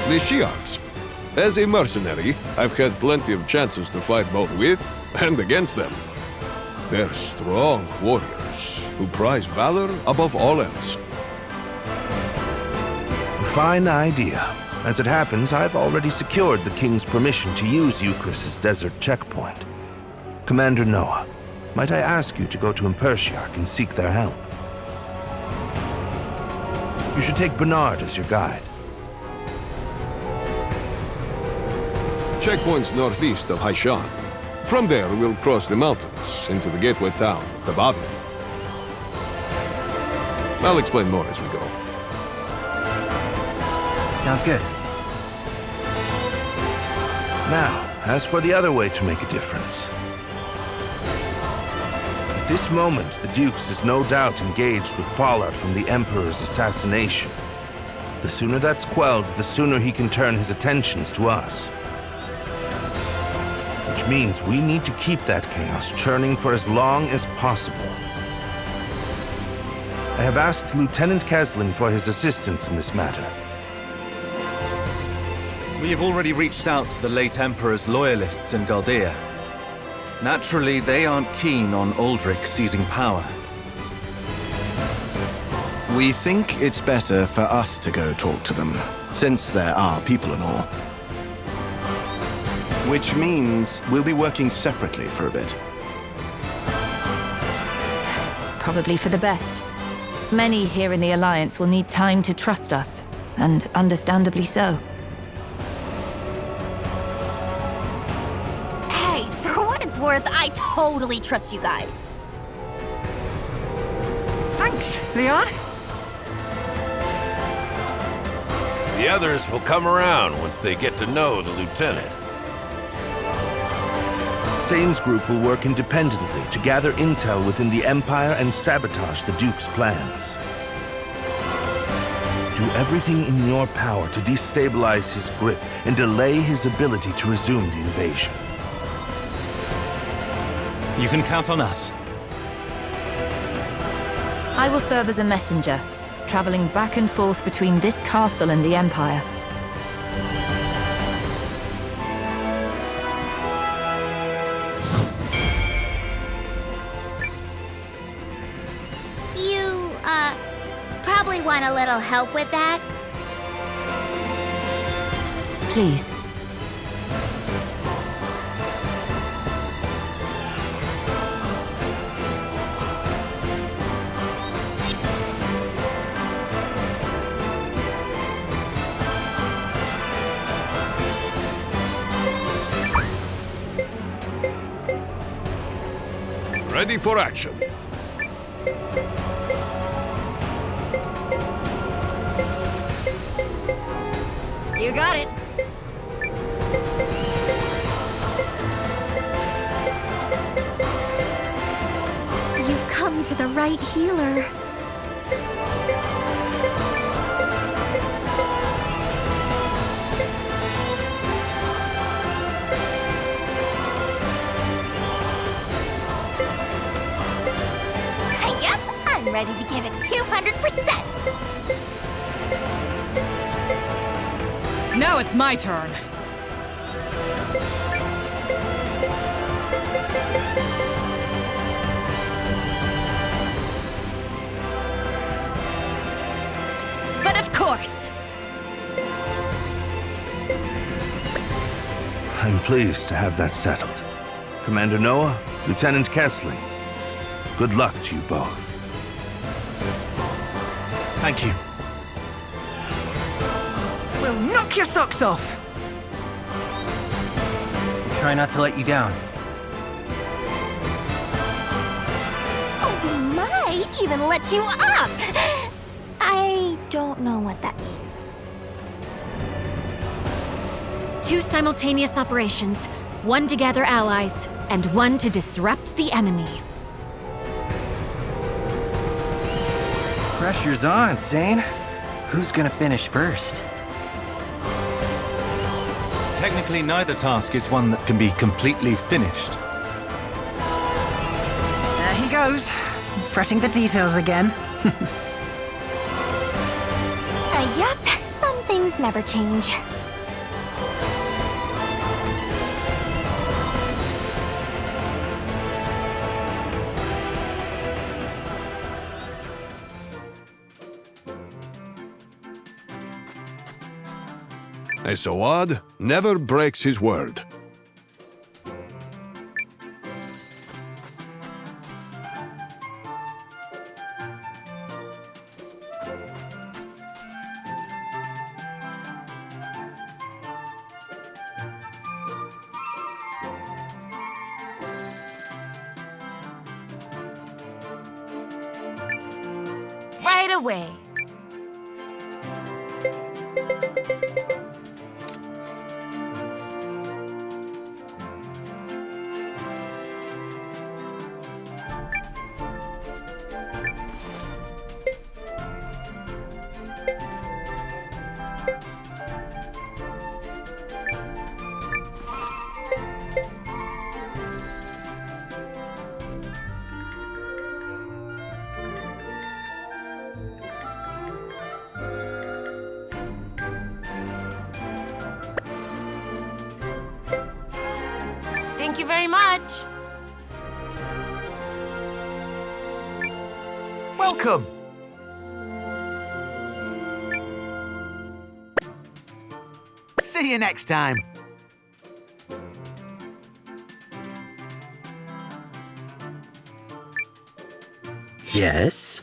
The Shi'ars. As a mercenary, I've had plenty of chances to fight both with and against them. They're strong warriors who prize valor above all else. Fine idea. As it happens, I've already secured the King's permission to use Euchris' desert checkpoint. Commander Noah, might I ask you to go to Impershiak and seek their help? You should take Bernard as your guide. Checkpoint's northeast of Haishan. From there, we'll cross the mountains into the gateway town, Tabavia. I'll explain more as we go. Sounds good. Now, as for the other way to make a difference. At this moment, the Dukes is no doubt engaged with fallout from the Emperor's assassination. The sooner that's quelled, the sooner he can turn his attentions to us. Which means we need to keep that chaos churning for as long as possible. I have asked Lieutenant Kesling for his assistance in this matter. We have already reached out to the late Emperor's loyalists in Galdea. Naturally, they aren't keen on Aldrich seizing power. We think it's better for us to go talk to them, since they're our people and all. Which means we'll be working separately for a bit. Probably for the best. Many here in the Alliance will need time to trust us, and understandably so. Hey, for what it's worth, I totally trust you guys. Thanks, Leon. The others will come around once they get to know the lieutenant. Sane's group will work independently to gather intel within the Empire and sabotage the Duke's plans. Do everything in your power to destabilize his grip and delay his ability to resume the invasion. You can count on us. I will serve as a messenger, traveling back and forth between this castle and the Empire. Probably want a little help with that? Please. Ready for action. You got it. You've come to the right healer. Yup, I'm ready to give it 200%. Now it's my turn. But of course. I'm pleased to have that settled. Commander Noah, Lieutenant Kessling, good luck to you both. Thank you. We'll knock your socks off! Try not to let you down. Oh, we might even let you up! I don't know what that means. 2 simultaneous operations, 1 to gather allies, and 1 to disrupt the enemy. Pressure's on, Sane. Who's gonna finish first? Technically, neither task is one that can be completely finished. There he goes, fretting the details again. Yup, some things never change. A Sawad never breaks his word. Right away. Thank you very much. Welcome! See you next time. Yes?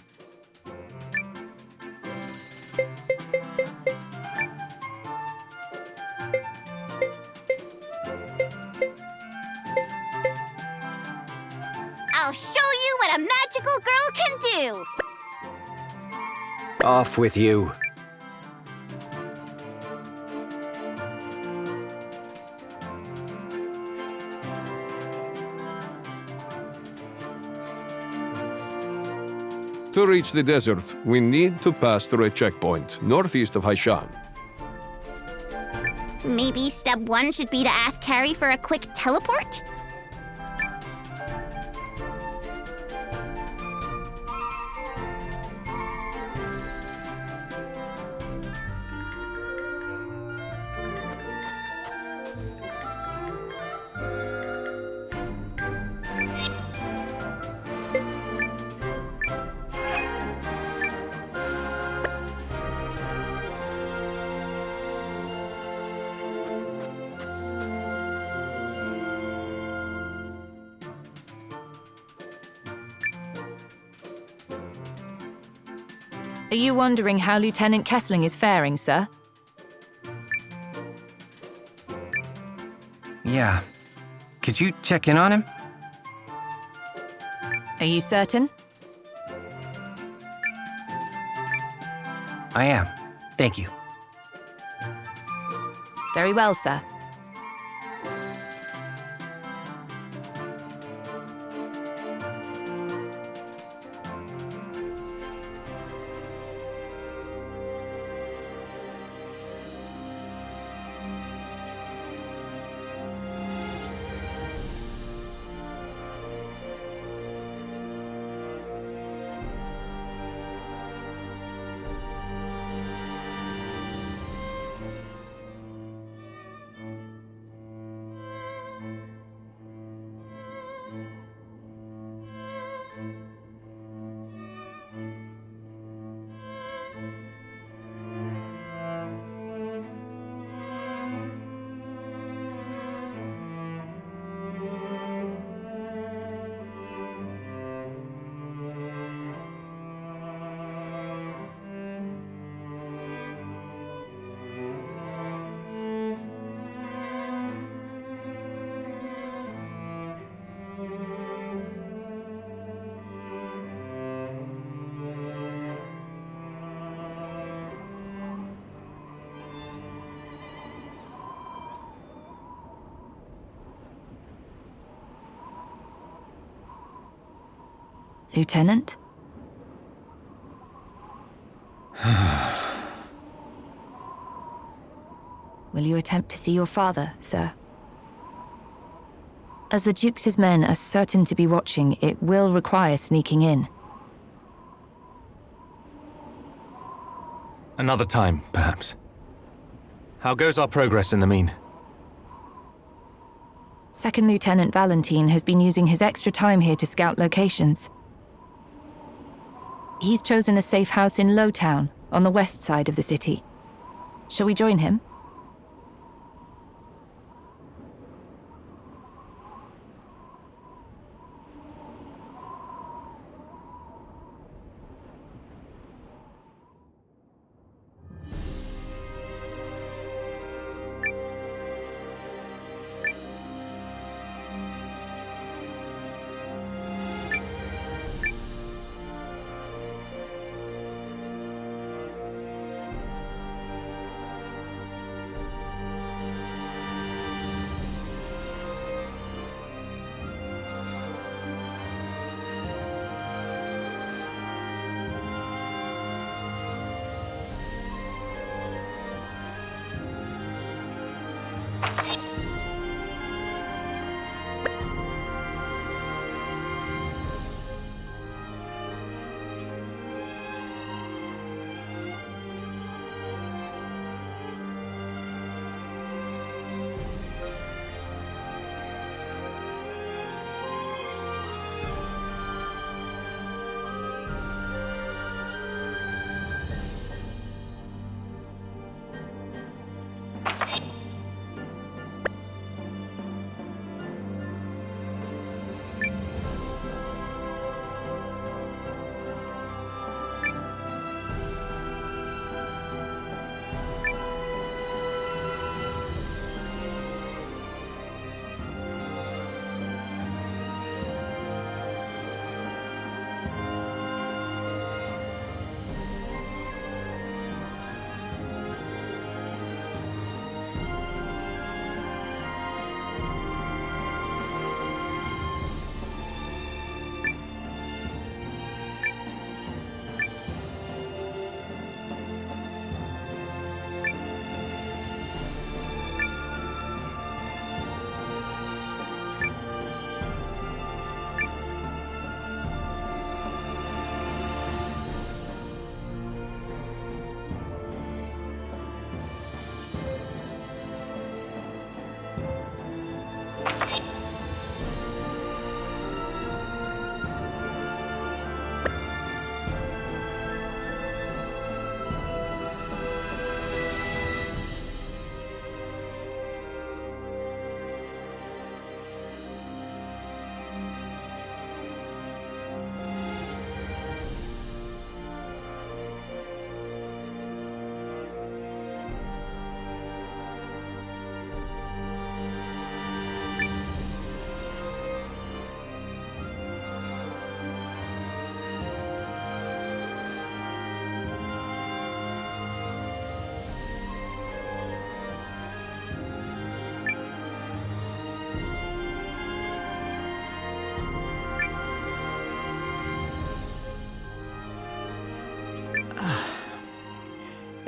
I'll show you what a magical girl can do! Off with you. To reach the desert, we need to pass through a checkpoint northeast of Haishan. Maybe step 1 should be to ask Carrie for a quick teleport? Are you wondering how Lieutenant Kessling is faring, sir? Yeah. Could you check in on him? Are you certain? I am. Thank you. Very well, sir. Lieutenant? Will you attempt to see your father, sir? As the Duke's men are certain to be watching, it will require sneaking in. Another time, perhaps. How goes our progress in the mean? Second Lieutenant Valentine has been using his extra time here to scout locations. He's chosen a safe house in Lowtown, on the west side of the city. Shall we join him?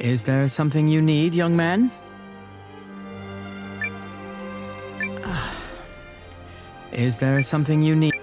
Is there something you need, young man? Is there something you need?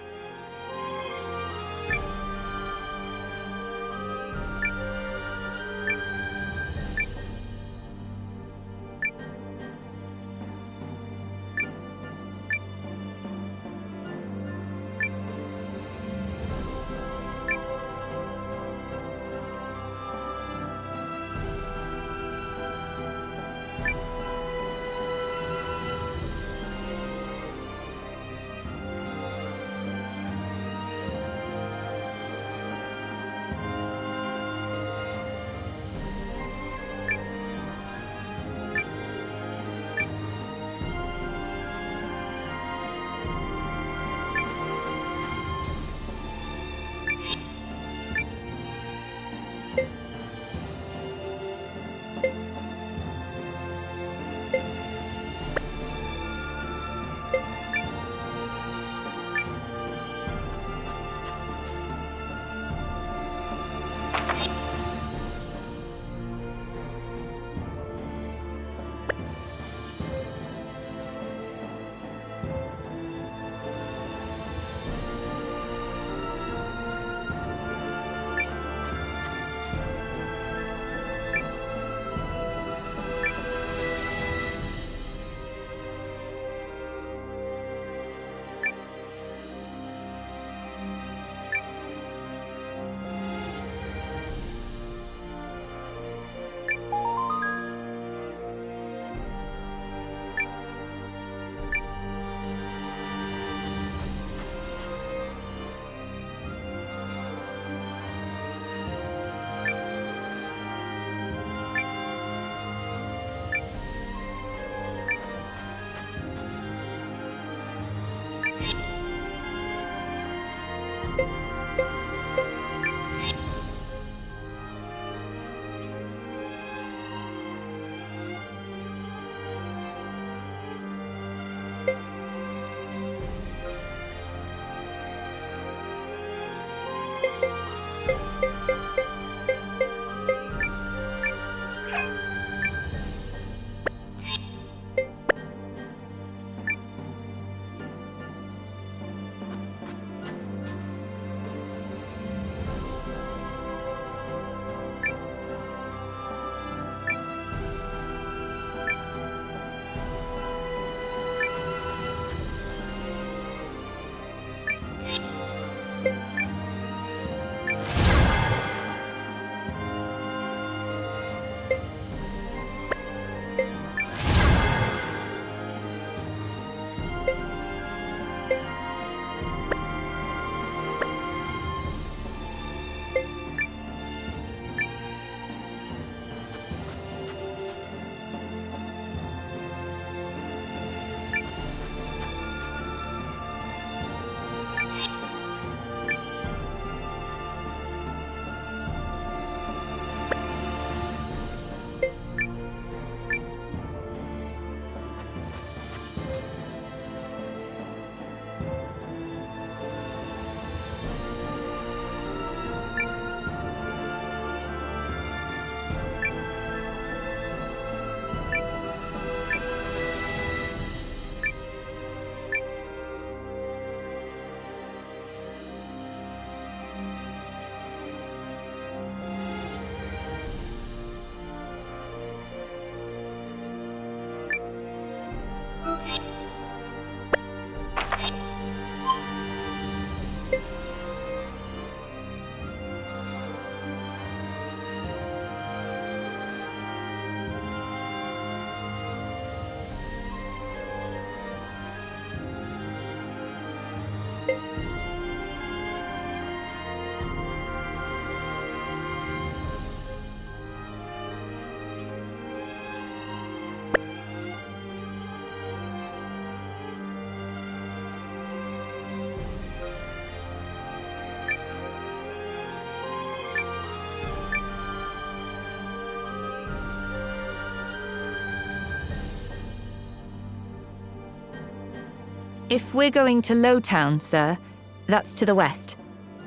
If we're going to Lowtown, sir, that's to the west.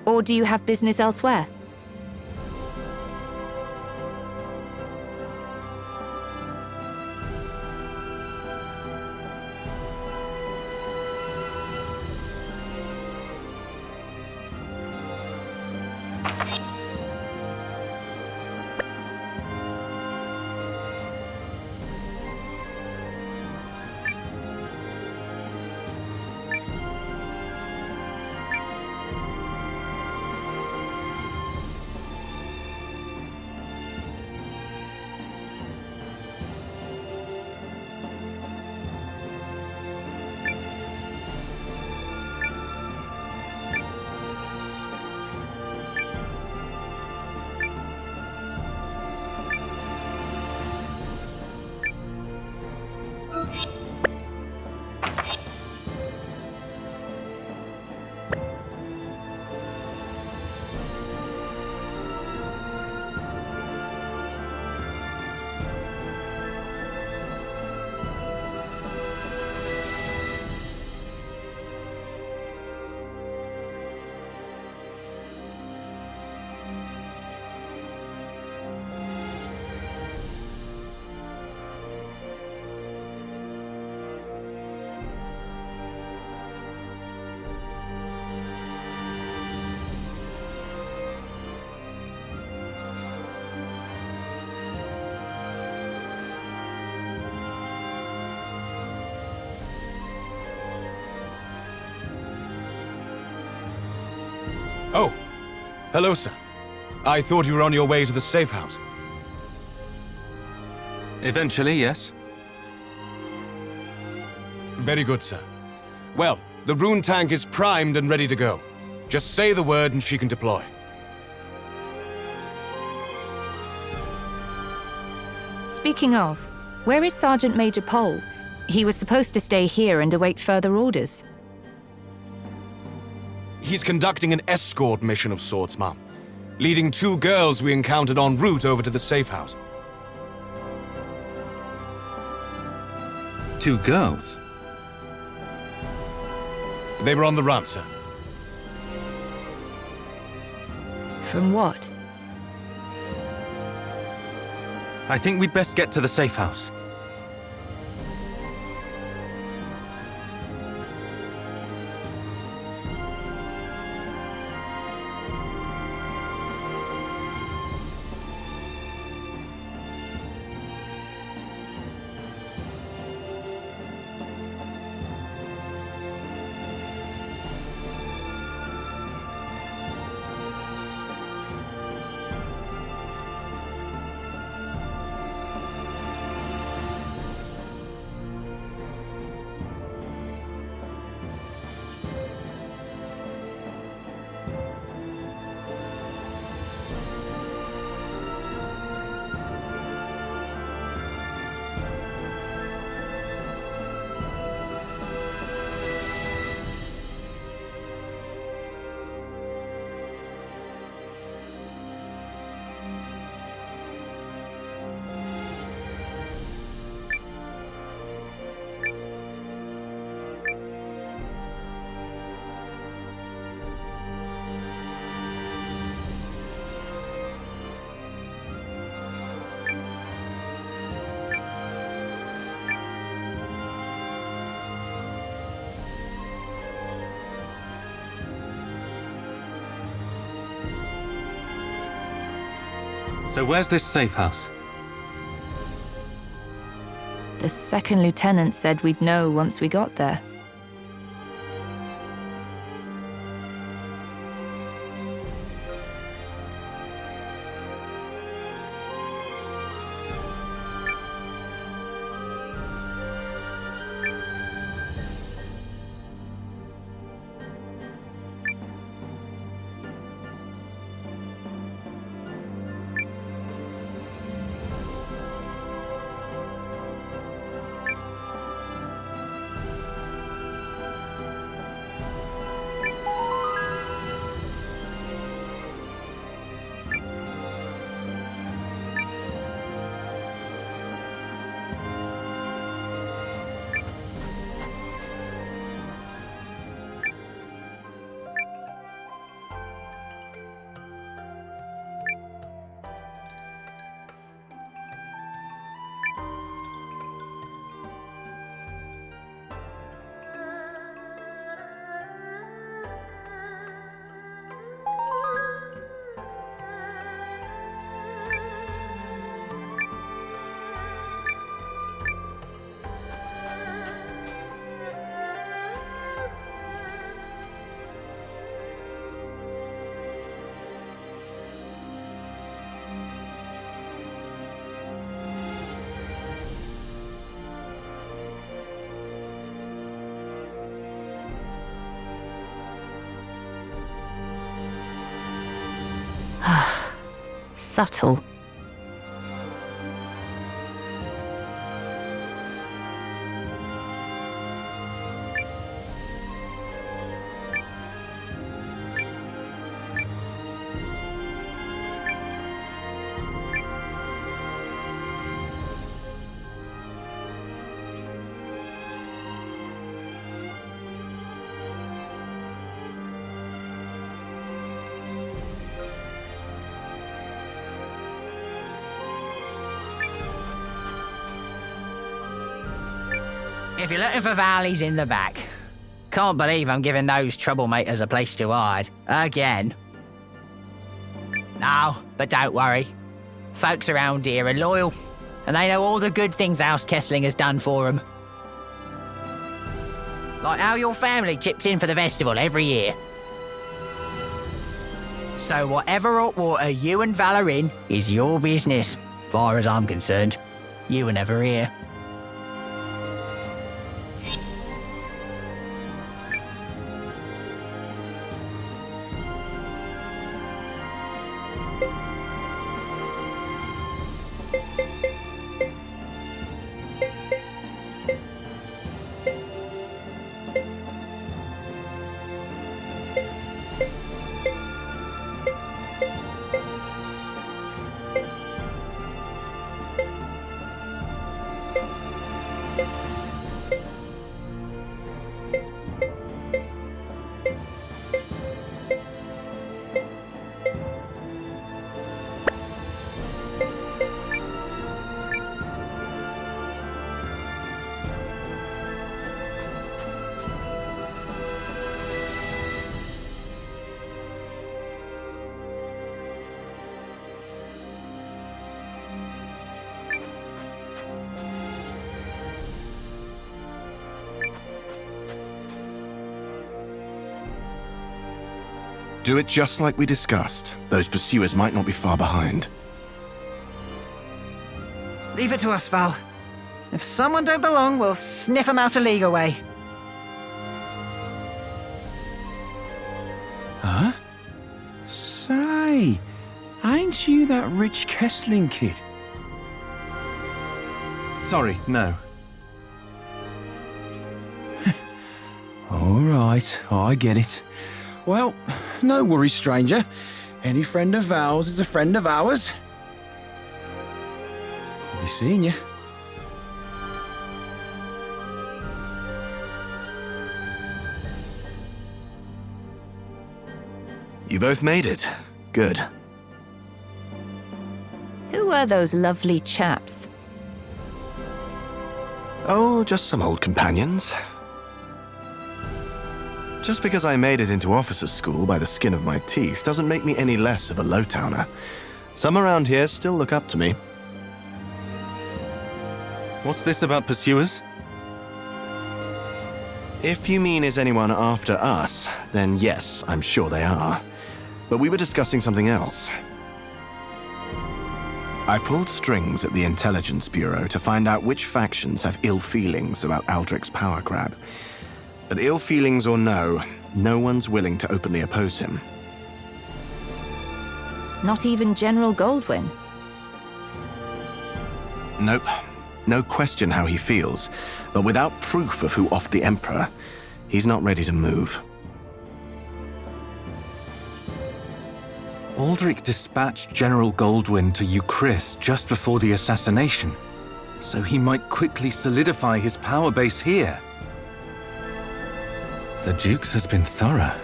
Or do you have business elsewhere? Hello, sir. I thought you were on your way to the safe house. Eventually, yes. Very good, sir. Well, the rune tank is primed and ready to go. Just say the word and she can deploy. Speaking of, where is Sergeant Major Pole? He was supposed to stay here and await further orders. He's conducting an escort mission of sorts, Mom. Leading 2 girls we encountered en route over to the safe house. 2 girls? They were on the run, sir. From what? I think we'd best get to the safe house. So where's this safe house? The second lieutenant said we'd know once we got there. Subtle. If you're looking for Valley's in the back. Can't believe I'm giving those troublemakers a place to hide. Again. No, but don't worry. Folks around here are loyal, and they know all the good things House Kessling has done for them. Like how your family chips in for the festival every year. So whatever hot water you and Val are in is your business, far as I'm concerned. You were never here. Do it just like we discussed. Those pursuers might not be far behind. Leave it to us, Val. If someone don't belong, we'll sniff them out a league away. Huh? Say, ain't you that rich Kessling kid? Sorry, no. All right, I get it. Well, no worries, stranger. Any friend of Val's is a friend of ours. I'll be seeing you. You both made it. Good. Who were those lovely chaps? Oh, just some old companions. Just because I made it into officer's school by the skin of my teeth doesn't make me any less of a low-towner. Some around here still look up to me. What's this about pursuers? If you mean is anyone after us, then yes, I'm sure they are. But we were discussing something else. I pulled strings at the Intelligence Bureau to find out which factions have ill feelings about Aldrich's power grab. But ill feelings or no, no one's willing to openly oppose him. Not even General Goldwyn? Nope. No question how he feels, but without proof of who offed the Emperor, he's not ready to move. Aldrich dispatched General Goldwyn to Euchris just before the assassination, so he might quickly solidify his power base here. The Duke's has been thorough.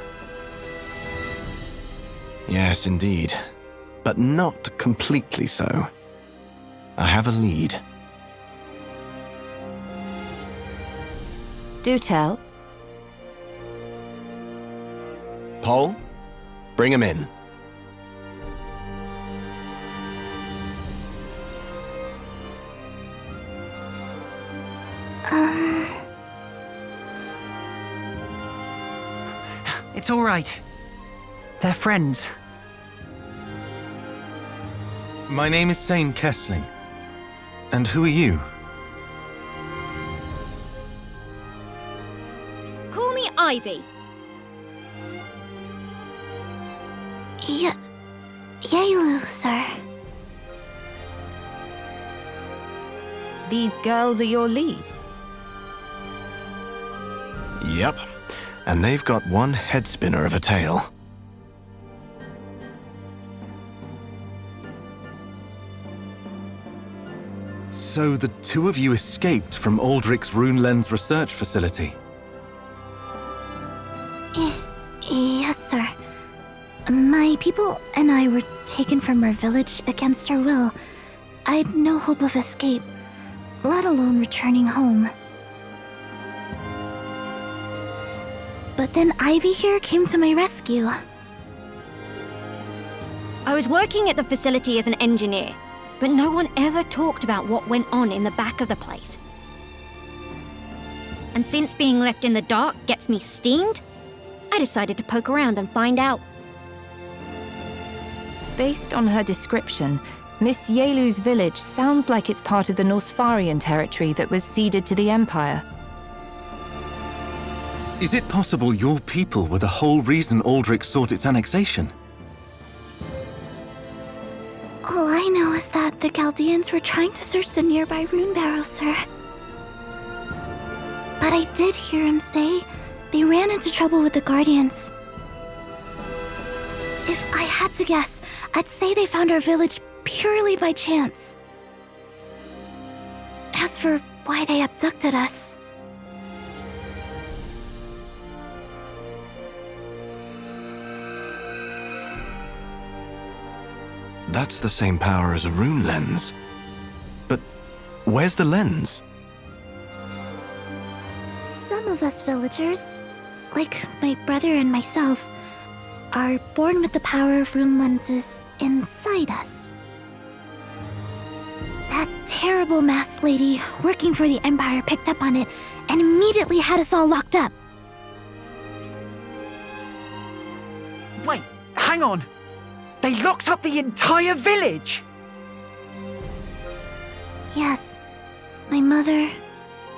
Yes, indeed. But not completely so. I have a lead. Do tell. Paul, bring him in. It's all right. They're friends. My name is Sane Kessling. And who are you? Call me Ivy. Yaelu, sir. These girls are your lead? Yep. And they've got one head spinner of a tale. So the two of you escaped from Aldrich's Rune Lens research facility? Yes, sir. My people and I were taken from our village against our will. I'd no hope of escape, let alone returning home. But then Ivy here came to my rescue. I was working at the facility as an engineer, but no one ever talked about what went on in the back of the place. And since being left in the dark gets me steamed, I decided to poke around and find out. Based on her description, Miss Yelu's village sounds like it's part of the Norsfarian territory that was ceded to the Empire. Is it possible your people were the whole reason Aldrich sought its annexation? All I know is that the Chaldeans were trying to search the nearby rune barrow, sir. But I did hear him say they ran into trouble with the Guardians. If I had to guess, I'd say they found our village purely by chance. As for why they abducted us... That's the same power as a rune lens. But where's the lens? Some of us villagers, like my brother and myself, are born with the power of rune lenses inside us. That terrible masked lady working for the Empire picked up on it and immediately had us all locked up. Wait, hang on! They locked up the entire village! Yes, my mother,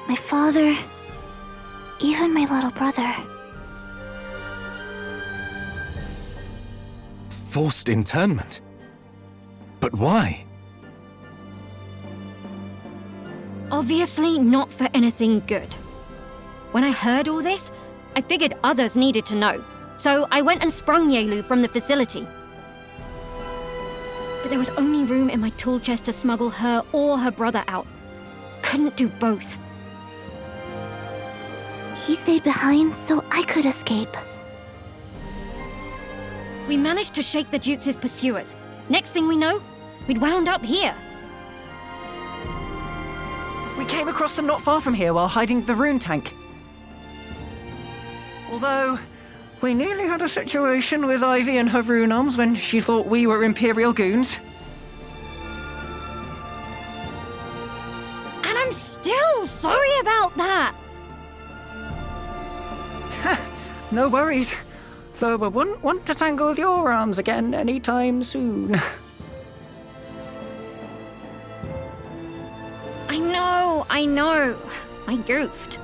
my father, even my little brother. Forced internment? But why? Obviously not for anything good. When I heard all this, I figured others needed to know, so I went and sprung Yelu from the facility. But there was only room in my tool chest to smuggle her or her brother out. Couldn't do both. He stayed behind so I could escape. We managed to shake the Duke's pursuers. Next thing we know, we'd wound up here. We came across them not far from here while hiding the rune tank. Although, we nearly had a situation with Ivy and her rune arms when she thought we were Imperial goons. And I'm still sorry about that. No worries. Though I wouldn't want to tangle your arms again anytime soon. I know. I goofed.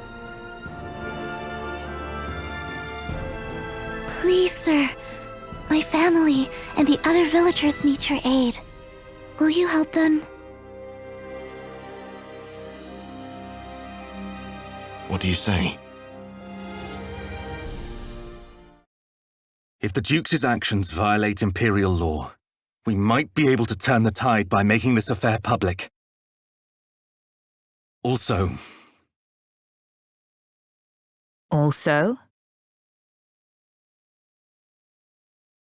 Please, sir. My family and the other villagers need your aid. Will you help them? What do you say? If the Duke's actions violate Imperial law, we might be able to turn the tide by making this affair public. Also...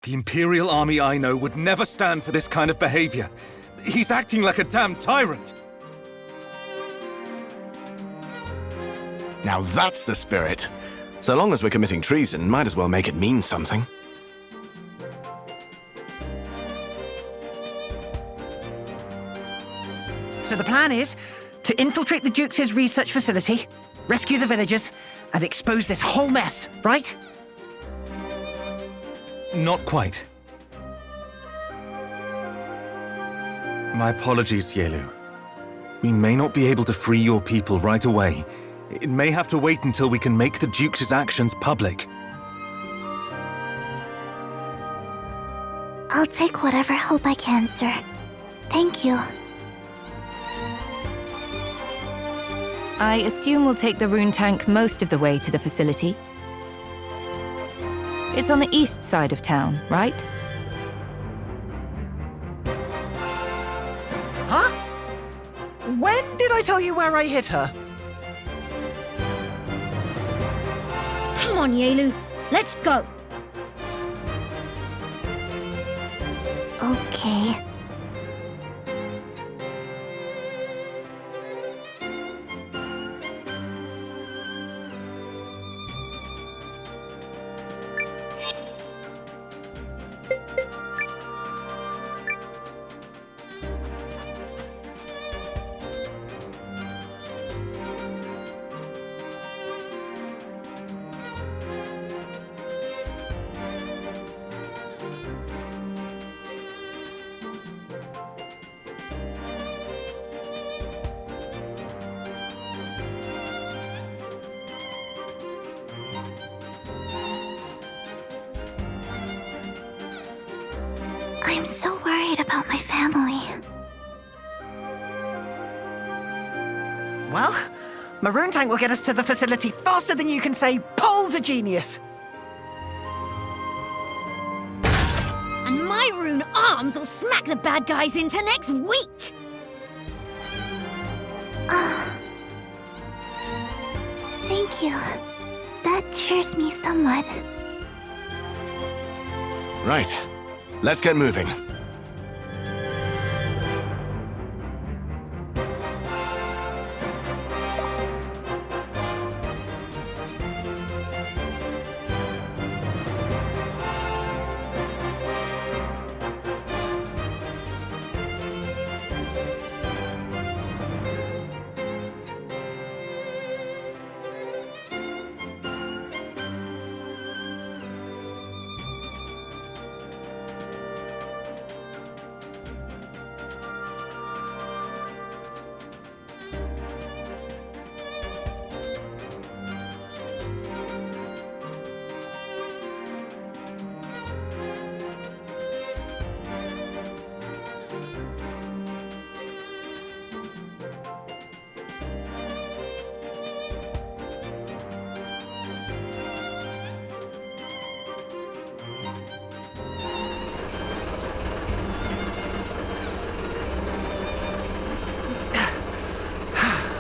The Imperial army I know would never stand for this kind of behavior. He's acting like a damn tyrant. Now that's the spirit. So long as we're committing treason, might as well make it mean something. So the plan is to infiltrate the Duke's research facility, rescue the villagers, and expose this whole mess, right? Not quite. My apologies, Yelu. We may not be able to free your people right away. It may have to wait until we can make the Duke's actions public. I'll take whatever help I can, sir. Thank you. I assume we'll take the rune tank most of the way to the facility. It's on the east side of town, right? Huh? When did I tell you where I hid her? Come on, Yelu. Let's go. Okay. I'm so worried about my family. Well, Maroon Tank will get us to the facility faster than you can say Paul's a genius. And my rune arms will smack the bad guys into next week! Thank you. That cheers me somewhat. Right. Let's get moving.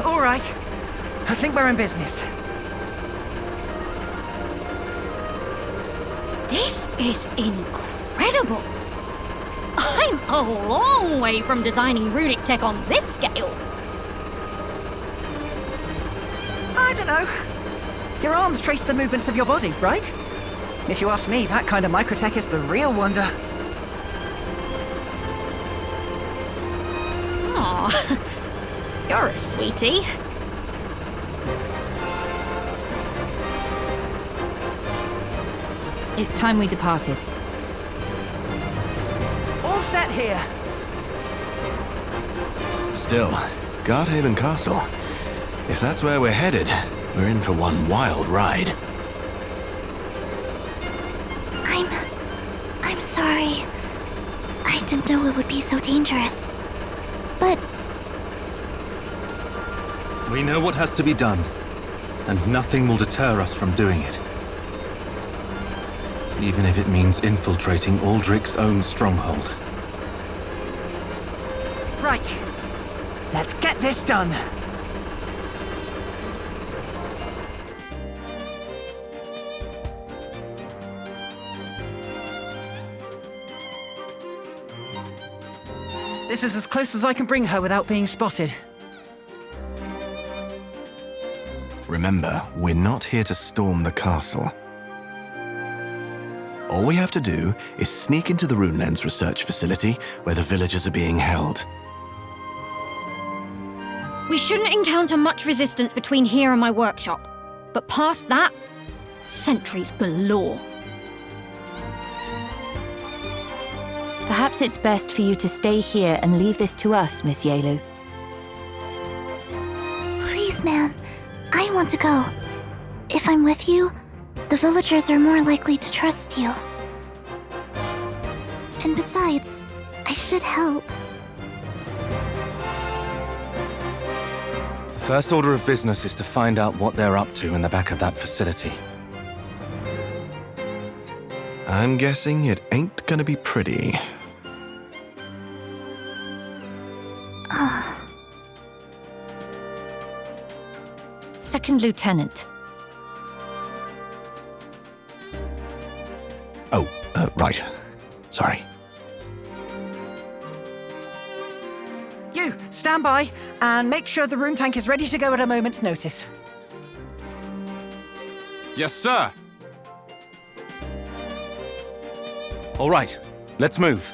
All right. I think we're in business. This is incredible! I'm a long way from designing runic tech on this scale. I don't know. Your arms trace the movements of your body, right? If you ask me, that kind of microtech is the real wonder. Aw, you're a sweetie. It's time we departed. All set here. Still, Guardhaven Castle. If that's where we're headed, we're in for one wild ride. I'm sorry. I didn't know it would be so dangerous. But We know what has to be done, and nothing will deter us from doing it. Even if it means infiltrating Aldrich's own stronghold. Right. Let's get this done. This is as close as I can bring her without being spotted. Remember, we're not here to storm the castle. All we have to do is sneak into the Rune Lens research facility where the villagers are being held. We shouldn't encounter much resistance between here and my workshop. But past that, sentries galore. Perhaps it's best for you to stay here and leave this to us, Miss Yelu. please, ma'am, I want to go. If I'm with you, the villagers are more likely to trust you. And besides, I should help. The first order of business is to find out what they're up to in the back of that facility. I'm guessing it ain't gonna be pretty. Second Lieutenant. Oh, right. Sorry. You, stand by and make sure the rune tank is ready to go at a moment's notice. Yes, sir. All right, let's move.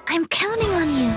I'm counting on you.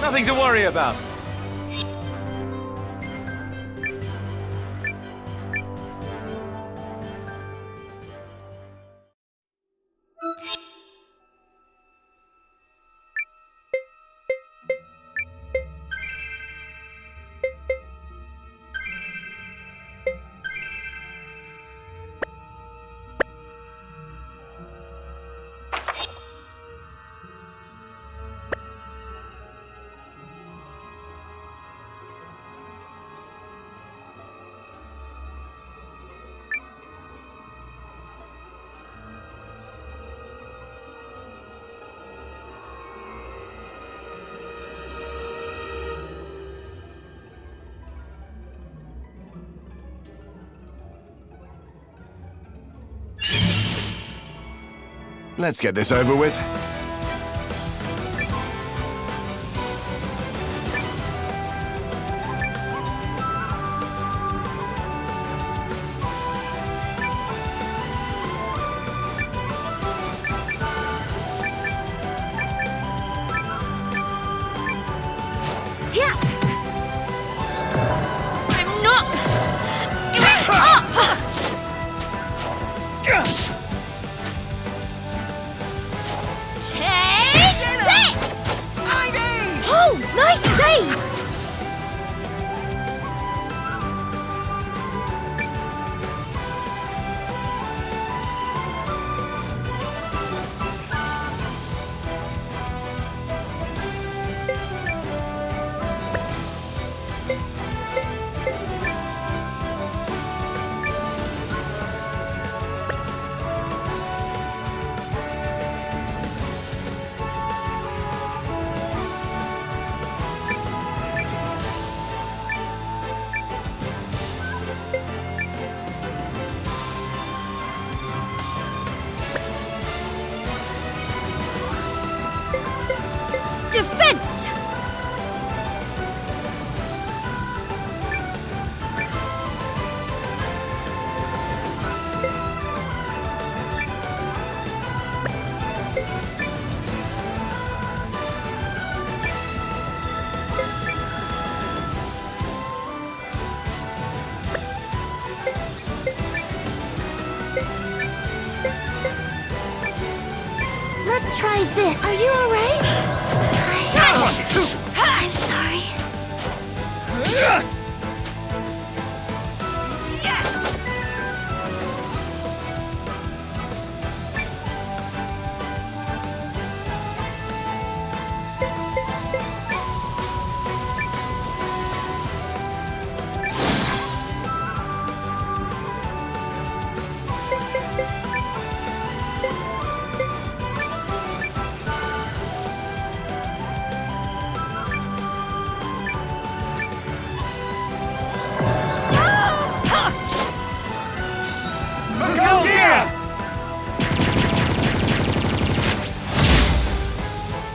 Nothing to worry about. Let's get this over with. I'm not giving up! Take this! Oh, nice save! Let's try this. Are you alright? I'm sorry. Yes!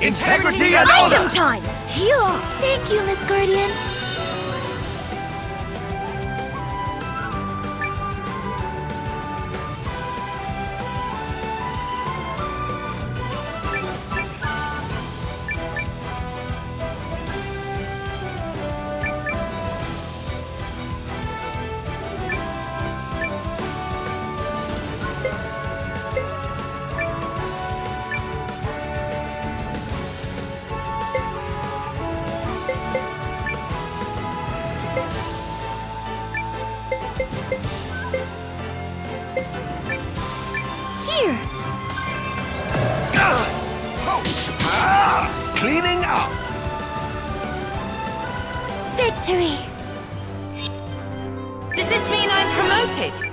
Integrity and Item honor! time! Heal! Thank you, Miss Guardian. Here. Cleaning up! Victory. Does this mean I'm promoted?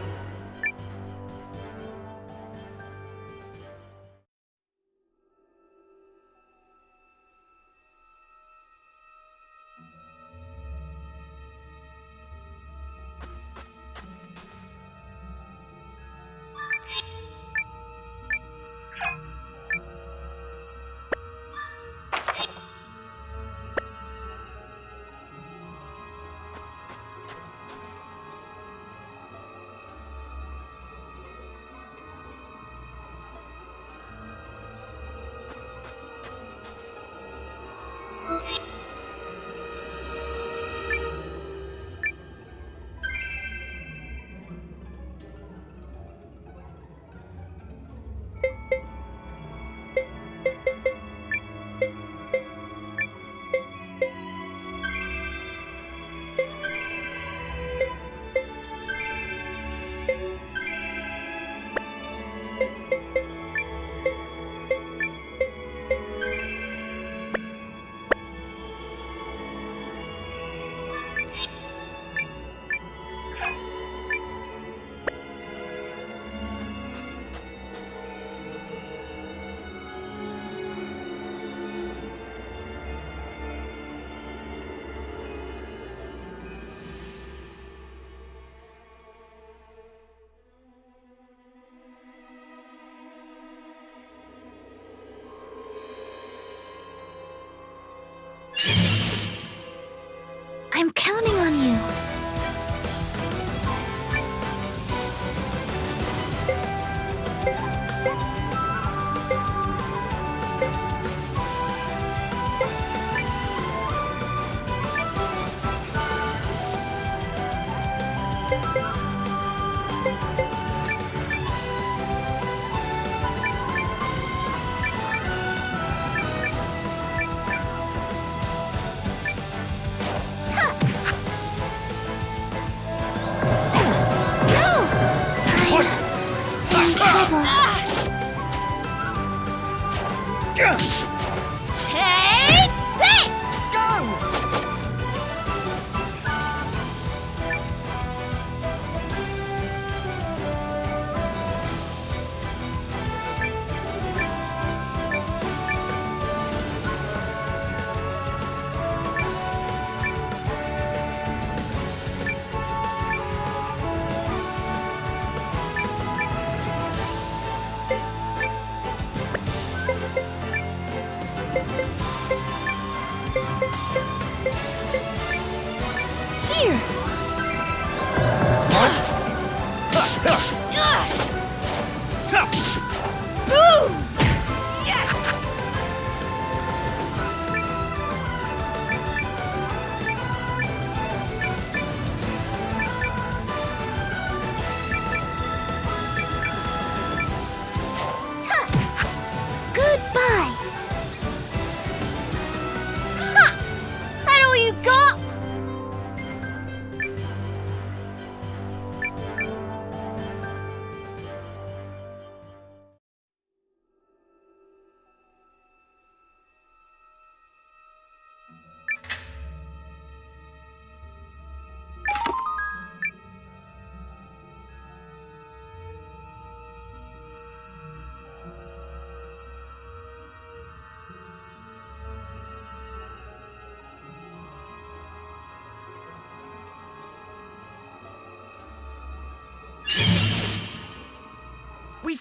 I'm counting on you. Take this! Go!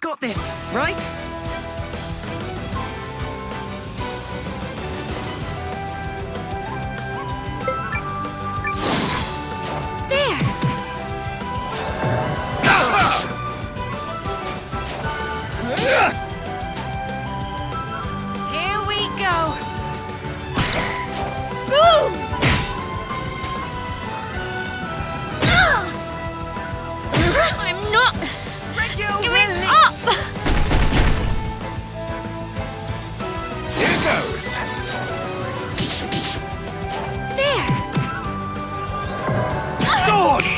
got this, right? Here we go. Boom! I'm not giving up! Here goes! There! Swords!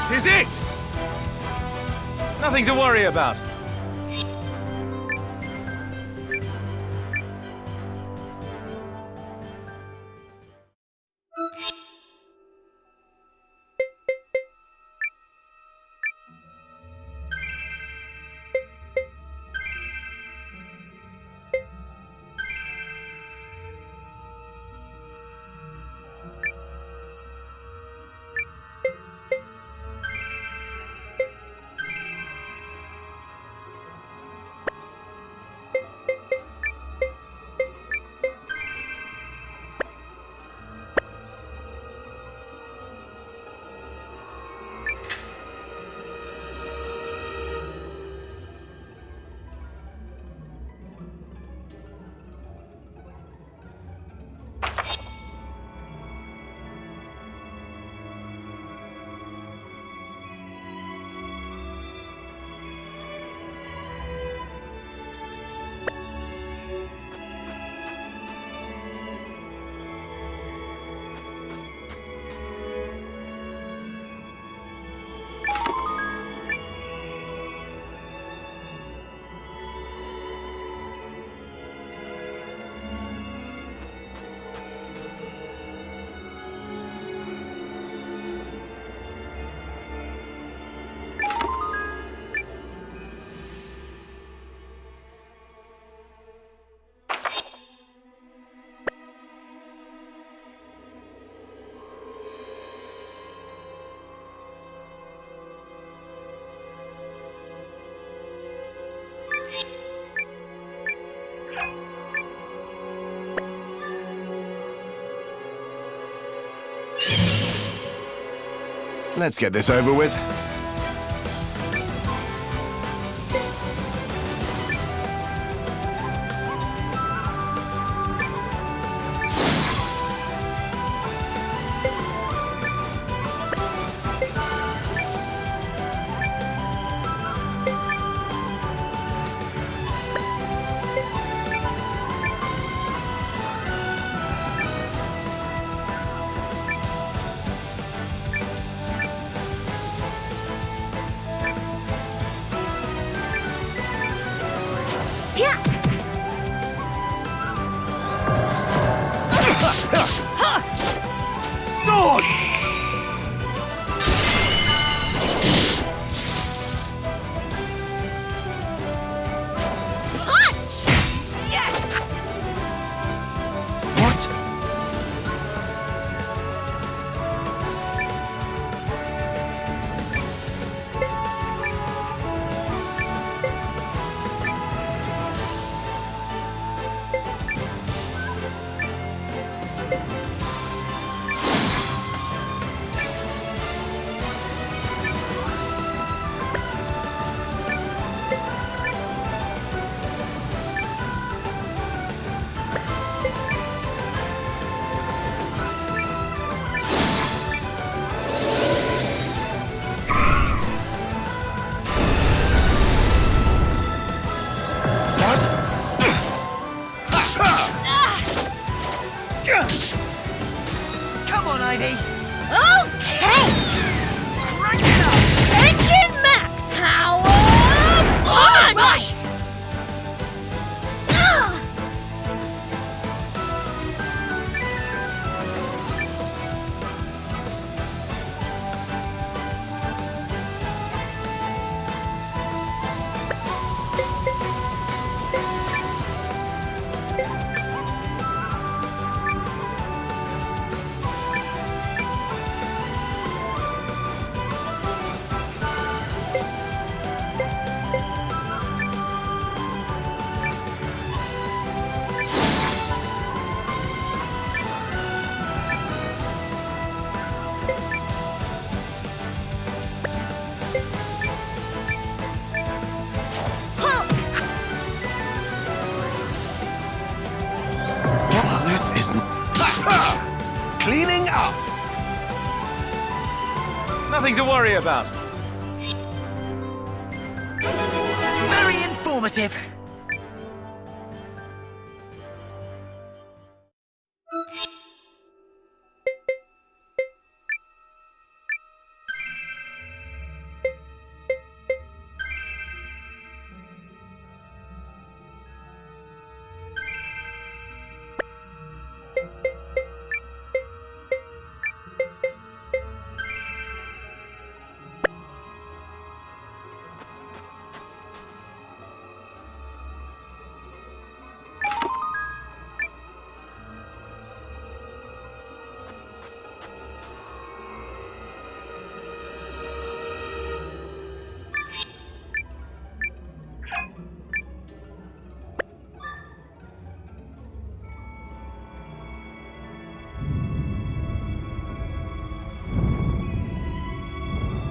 This is it! Nothing to worry about. Let's get this over with. Nothing to worry about. Very informative.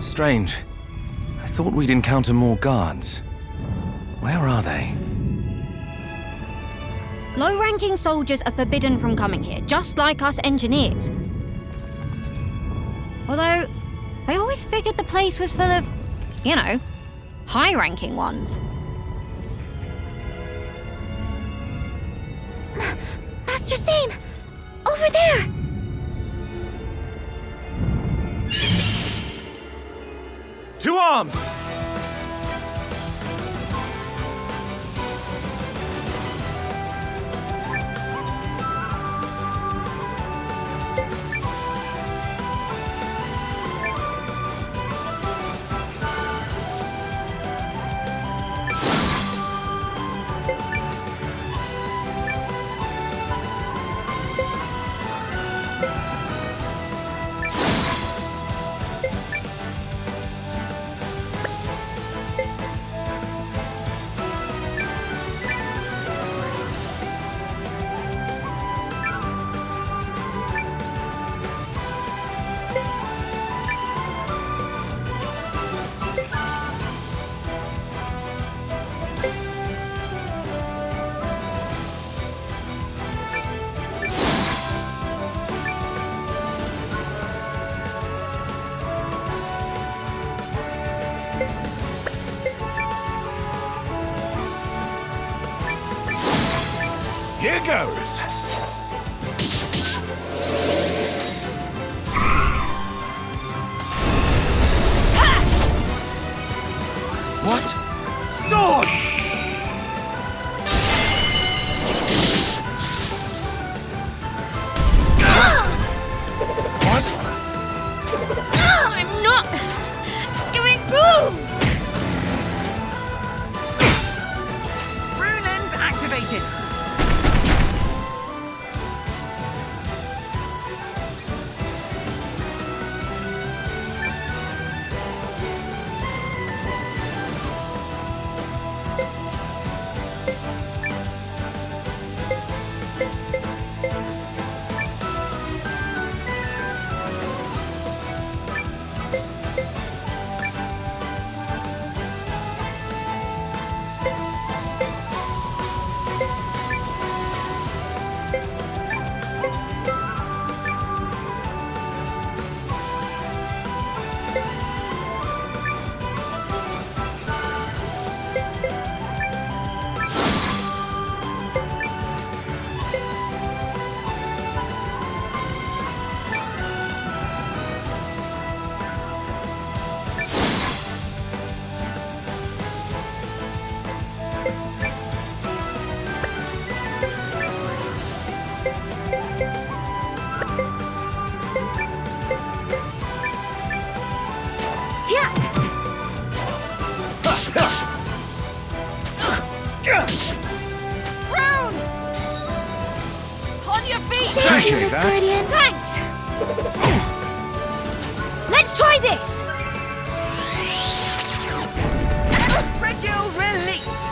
Strange. I thought we'd encounter more guards. Where are they? Low-ranking soldiers are forbidden from coming here, just like us engineers. Although, I always figured the place was full of, you know, high-ranking ones. Master Zane! Over there! To arms! Here goes! What? Swords! What? I'm not giving boom! Rune lens activated. Rune! On your feet! Appreciate that. Guardian. Thanks! Let's try this! Regule released!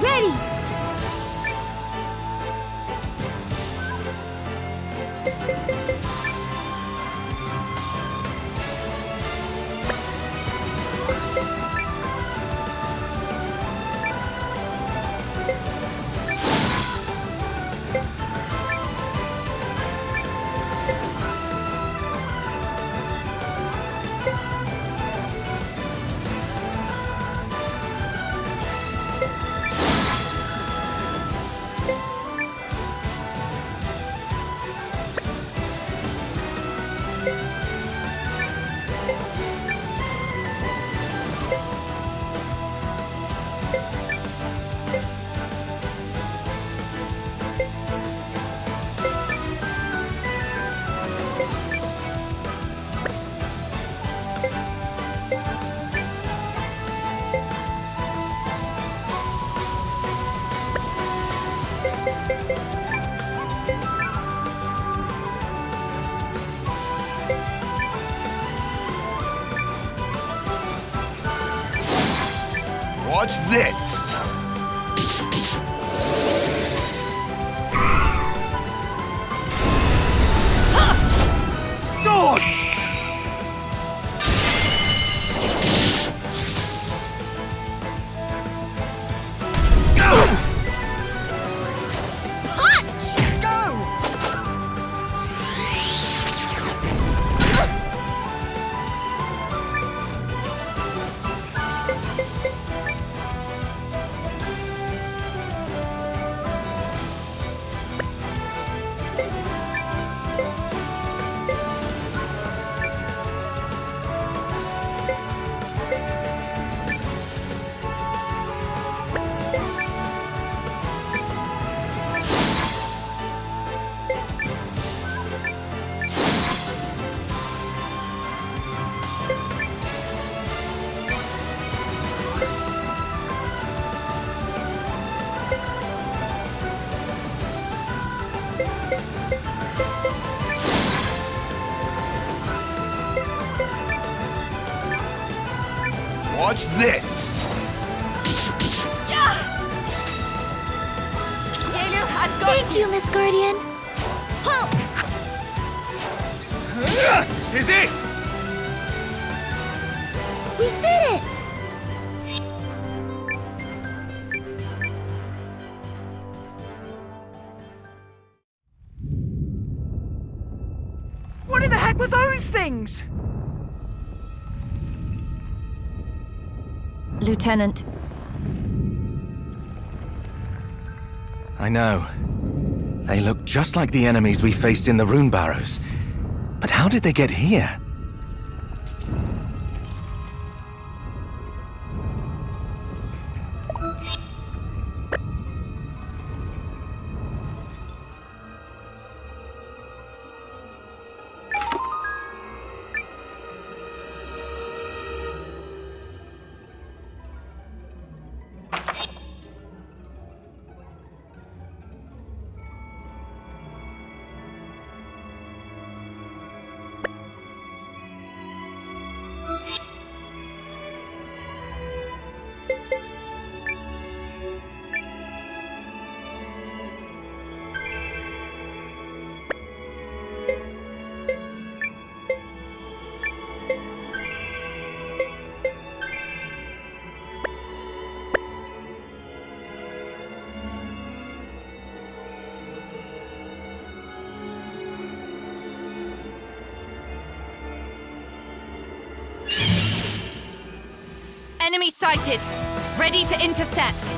Ready! Watch this! Swords! Watch this! Yelu, I've got Thank you, Miss Guardian. Halt! This is it! We did it! What in the heck were those things? Lieutenant. I know. They look just like the enemies we faced in the rune barrows. But how did they get here? Enemy sighted. Ready to intercept.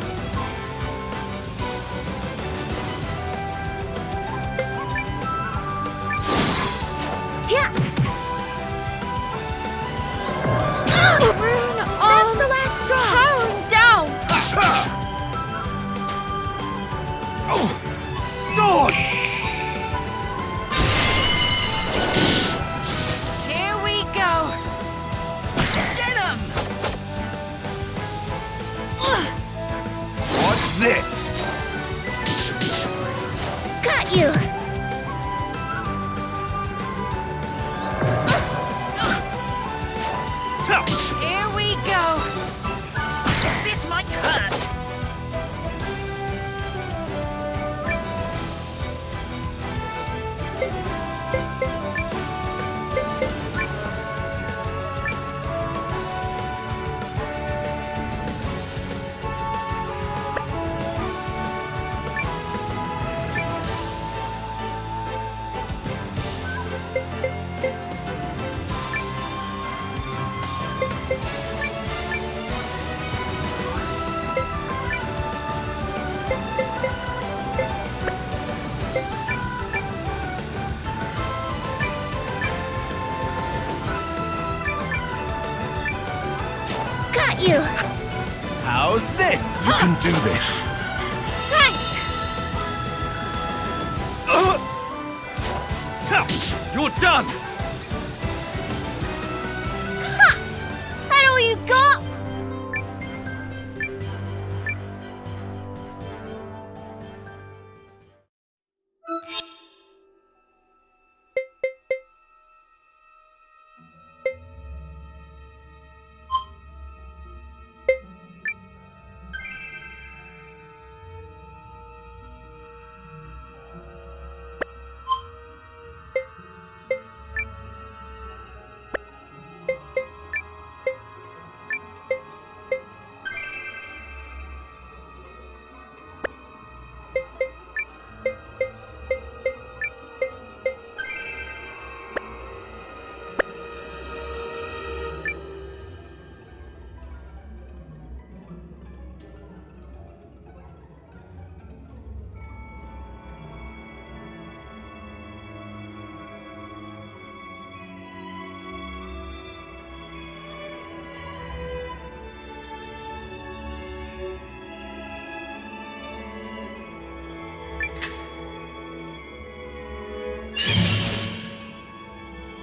Rune, that's the last straw. Powering down. Swords! Here we go. Get him! Got you! How's this? You can do this. Thanks! You're done! Ha! That all you got?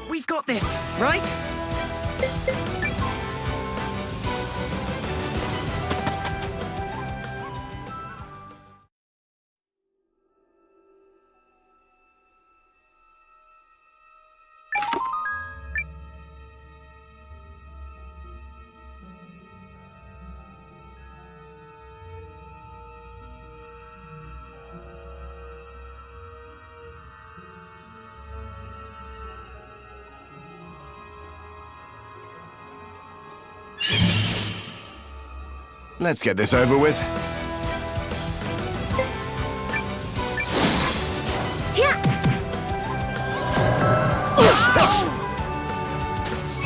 We've got this, right? Let's get this over with.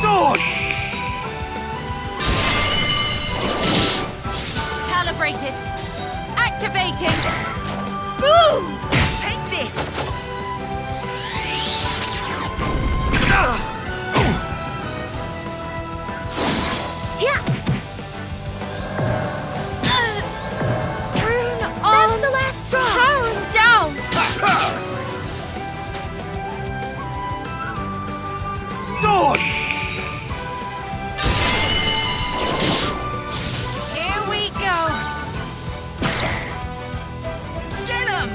Swords! Calibrated. Activating. Boom! Take this! That's the last straw. Powering down. Swords! Here we go. Get him!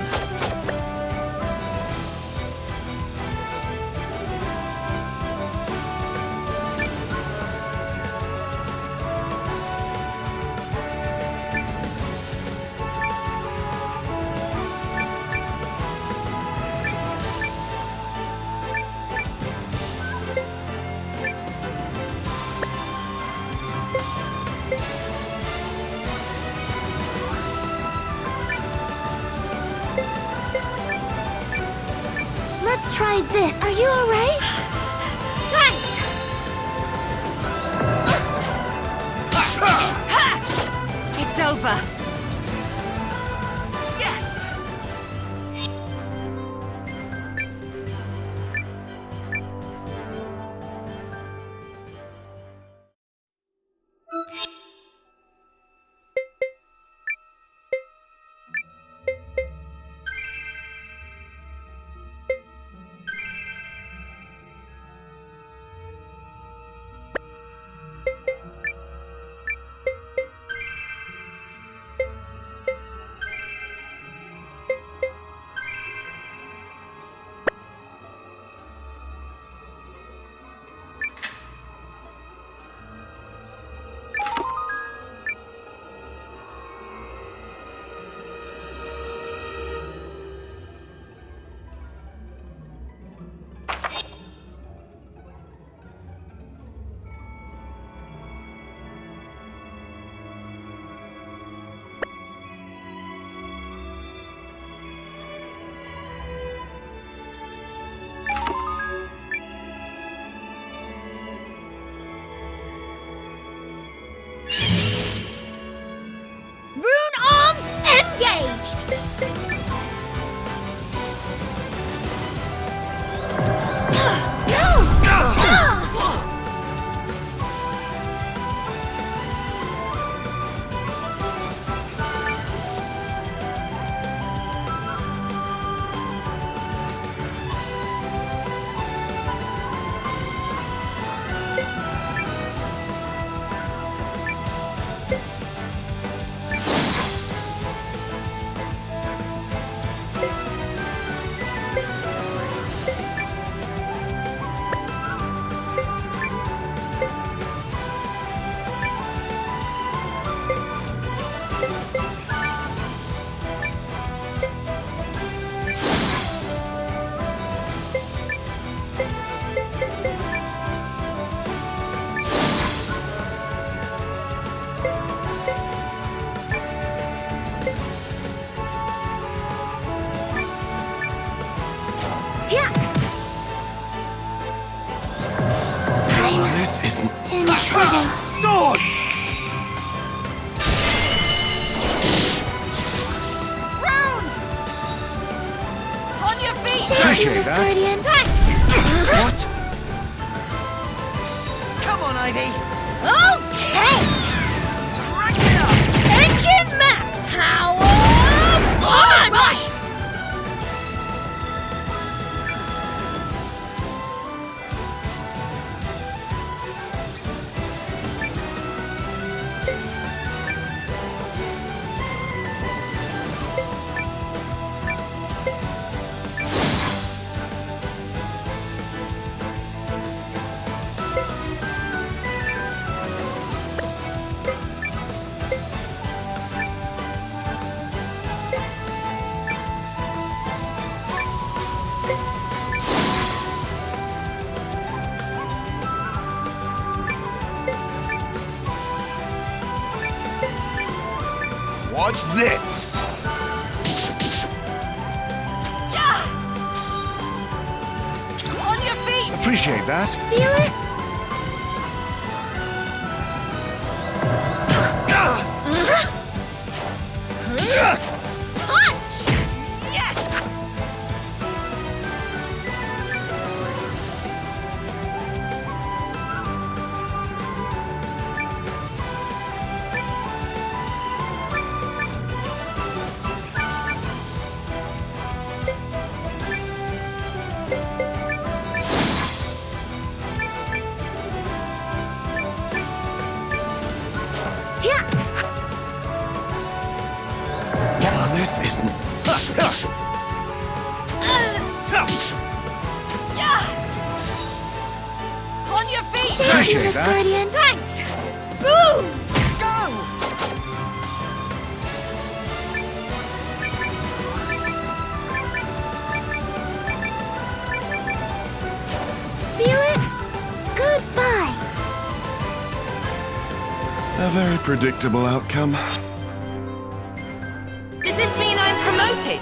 Let's try this. Are you alright? Thanks! It's over. Yes! Swords! Rune! On your feet! Appreciate that. Guardian. Thanks! What? Come on, Ivy! Okay! Crank it up! Engine max power! On! Right! Watch this! Yeah! On your feet! Appreciate that. Feel it? Punch! Yes! Oh, this isn't... Yeah! On your feet! Appreciate that. Guardian. Thanks! Boom! Go! Feel it? Goodbye. A very predictable outcome. Does this mean I'm promoted?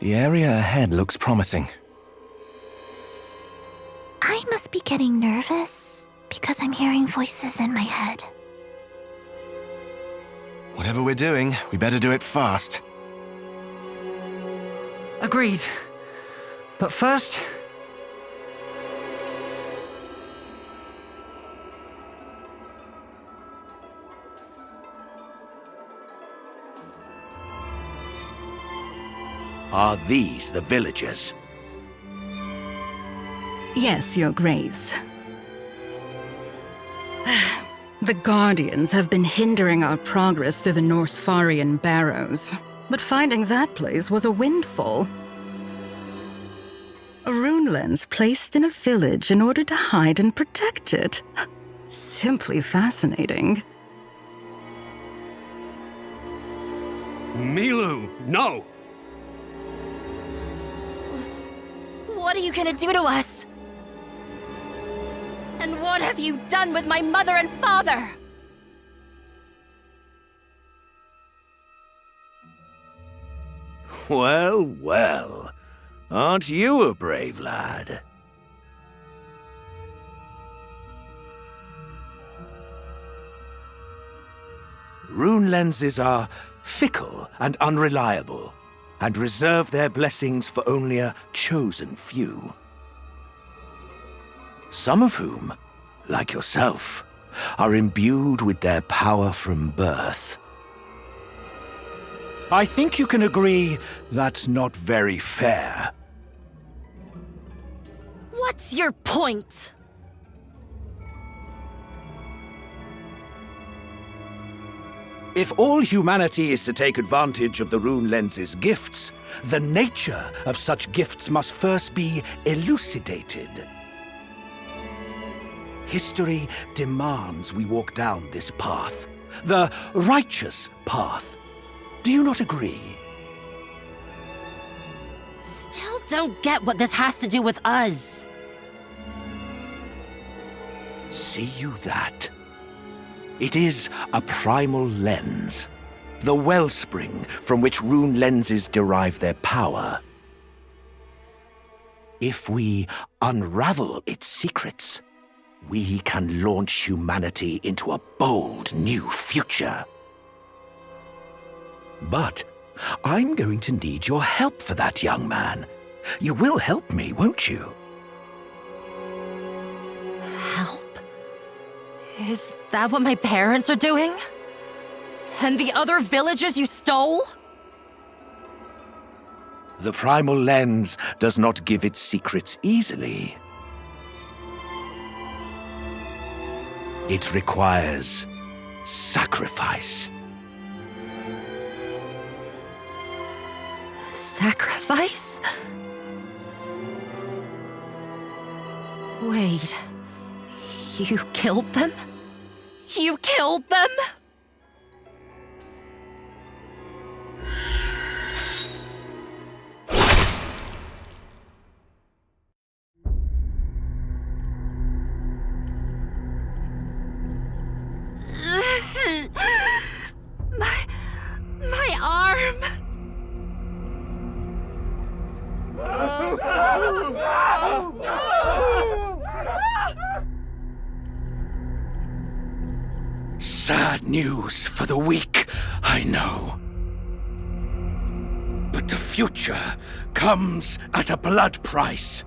The area ahead looks promising. I must be getting nervous because I'm hearing voices in my head. Whatever we're doing, we better do it fast. Agreed. But first... Are these the villagers? Yes, Your Grace. The Guardians have been hindering our progress through the Norsfarian Barrows, but finding that place was a windfall. A rune lens placed in a village in order to hide and protect it. Simply fascinating. Milu, no! What are you gonna do to us? And what have you done with my mother and father? Well, well. Aren't you a brave lad? Rune lenses are fickle and unreliable, and reserve their blessings for only a chosen few. Some of whom, like yourself, are imbued with their power from birth. I think you can agree that's not very fair. What's your point? If all humanity is to take advantage of the Rune Lens's gifts, the nature of such gifts must first be elucidated. History demands we walk down this path, the righteous path. Do you not agree? Still don't get what this has to do with us. See you that? It is a primal lens, the wellspring from which Rune Lenses derive their power. If we unravel its secrets, we can launch humanity into a bold new future. But I'm going to need your help for that, young man. You will help me, won't you? Help? Is that what my parents are doing? And the other villages you stole? The primal lens does not give its secrets easily. It requires sacrifice. Sacrifice? Wait. You killed them? You killed them? My arm. Sad news for the weak, I know. But the future comes at a blood price.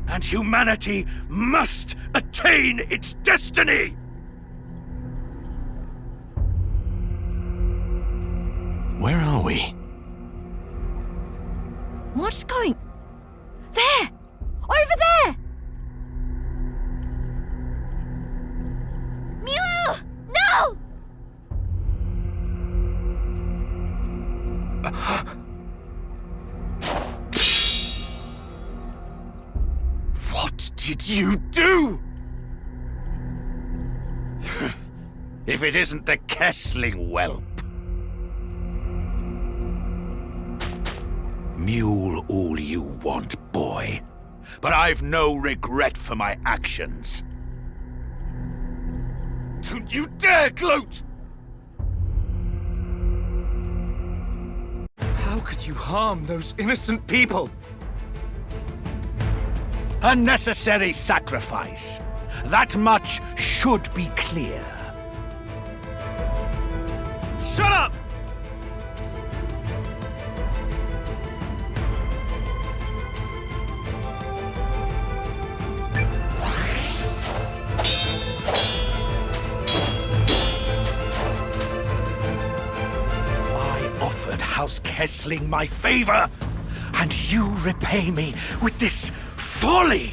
And humanity must attain its destiny! Where are we? What's going... There! Over there! Milu! No! What did you do? If it isn't the Kessling whelp. Mule all you want, boy. But I've no regret for my actions. Don't you dare gloat! How could you harm those innocent people? A necessary sacrifice. That much should be clear. Shut up! House Kessling my favor, and you repay me with this folly!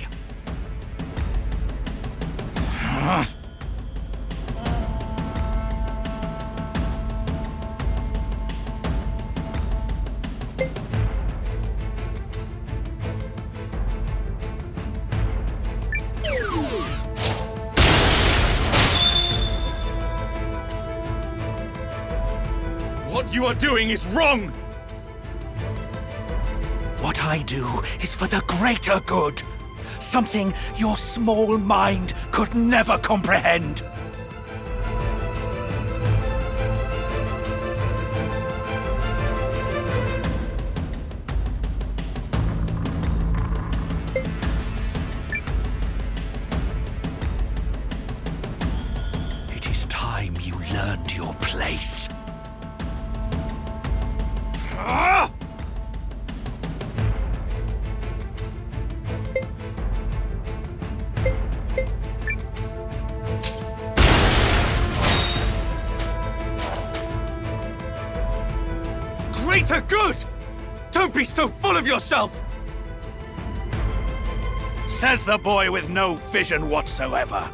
What you are doing is wrong! What I do is for the greater good. something your small mind could never comprehend. It is time you learned your place. Ah! Greater good! Don't be so full of yourself! Says the boy with no vision whatsoever.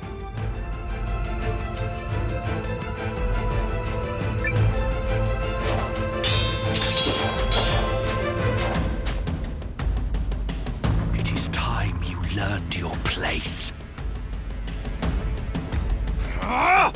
It is time you learned your place. Ah!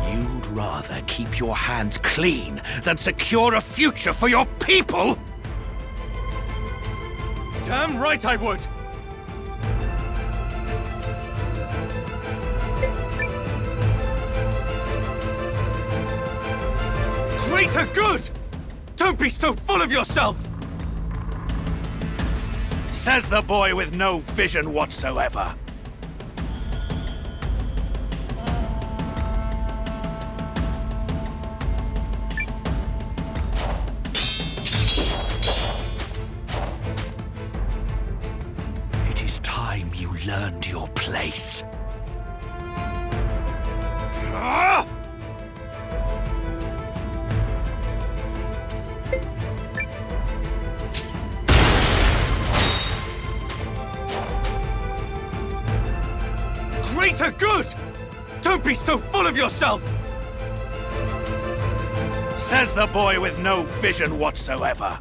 You'd rather keep your hands clean than secure a future for your people? Damn right I would! Greater good! Don't be so full of yourself! Says the boy with no vision whatsoever. It is time you learned your place. Ah! Greater good! Don't be so full of yourself! Says the boy with no vision whatsoever.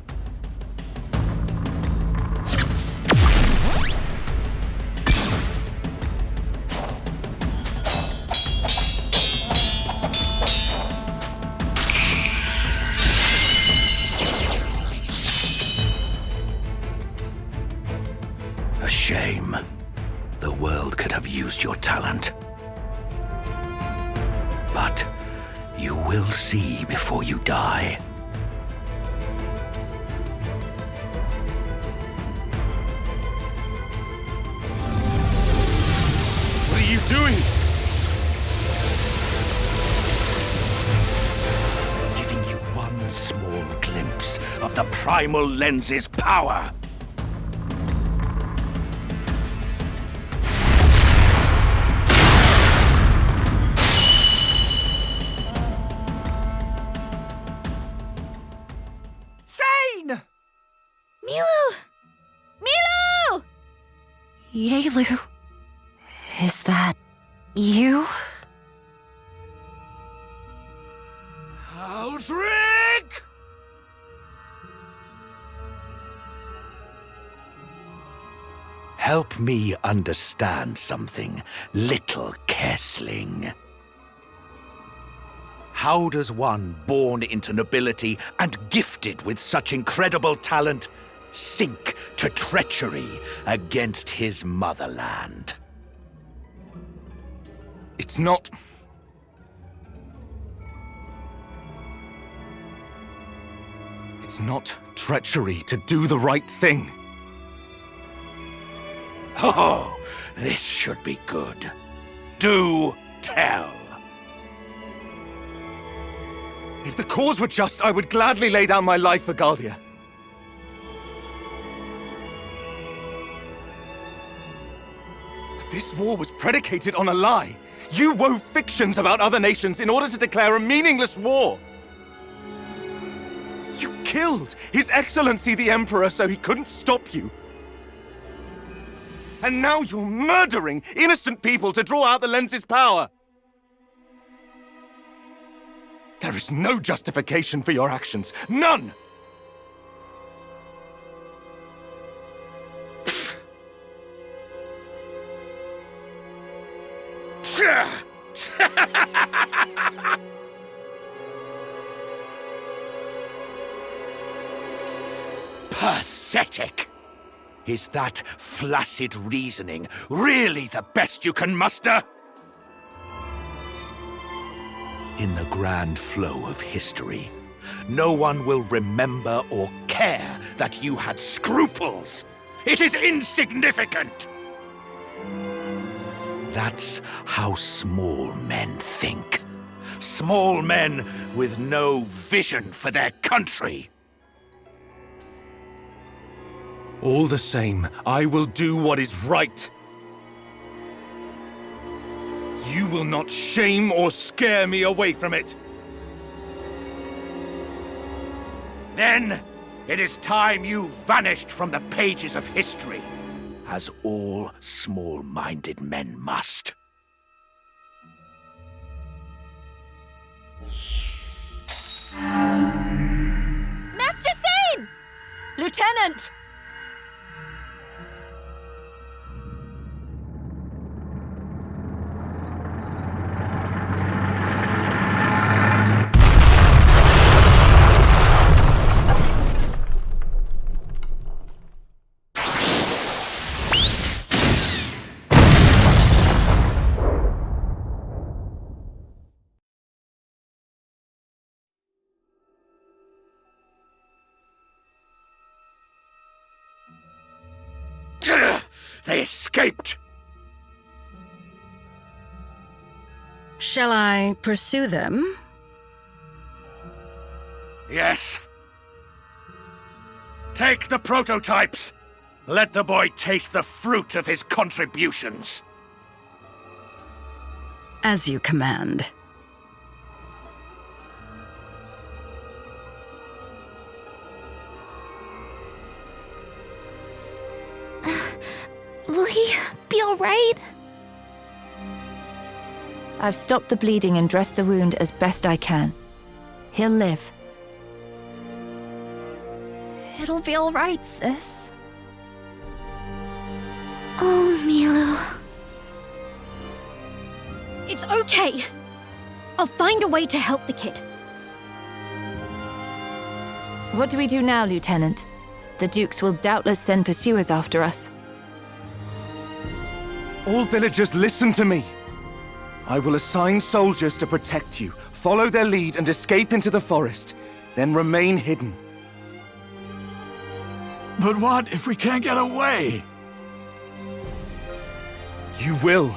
A shame. The world could have used your talent. But you will see before you die. What are you doing? Giving you one small glimpse of the primal lens's power. Milu! Milu! Yaelu, is that you? Aldrich! Help me understand something, little Kessling. How does one born into nobility and gifted with such incredible talent sink to treachery against his motherland? It's not... It's not treachery to do the right thing. Oh, this should be good. Do tell. If the cause were just, I would gladly lay down my life for Galdia. But this war was predicated on a lie. You wove fictions about other nations in order to declare a meaningless war. You killed His Excellency the Emperor so he couldn't stop you. And now you're murdering innocent people to draw out the lens's power. There is no justification for your actions. None! Pathetic! Is that flaccid reasoning really the best you can muster? In the grand flow of history, no one will remember or care that you had scruples. It is insignificant. That's how small men think. Small men with no vision for their country. All the same, I will do what is right. You will not shame or scare me away from it. Then, it is time you vanished from the pages of history, as all small-minded men must. Master Sane! Lieutenant! They escaped! Shall I pursue them? Yes. Take the prototypes. Let the boy taste the fruit of his contributions. As you command. Will he be alright? I've stopped the bleeding and dressed the wound as best I can. He'll live. It'll be alright, sis. Oh, Milu. It's okay. I'll find a way to help the kid. What do we do now, Lieutenant? The Dukes will doubtless send pursuers after us. All villagers, listen to me. I will assign soldiers to protect you, follow their lead and escape into the forest, then remain hidden. But what if we can't get away? You will,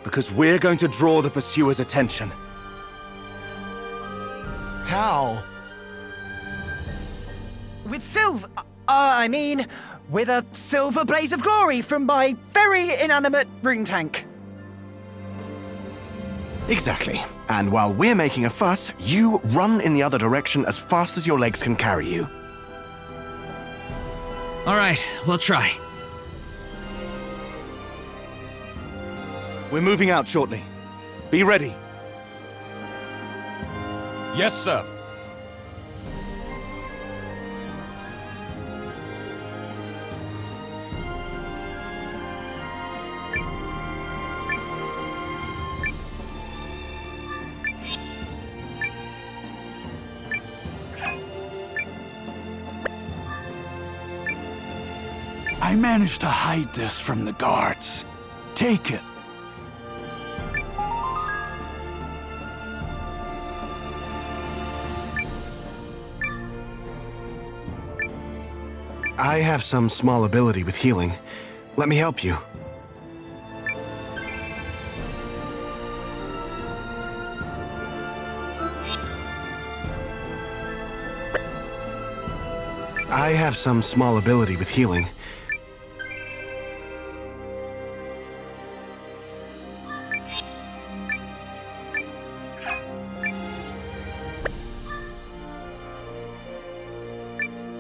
because we're going to draw the pursuers' attention. How? With with a silver blaze of glory from my very inanimate rune tank. Exactly. And while we're making a fuss, you run in the other direction as fast as your legs can carry you. All right, we'll try. We're moving out shortly. Be ready. Yes, sir. I managed to hide this from the guards. Take it. I have some small ability with healing. Let me help you. I have some small ability with healing.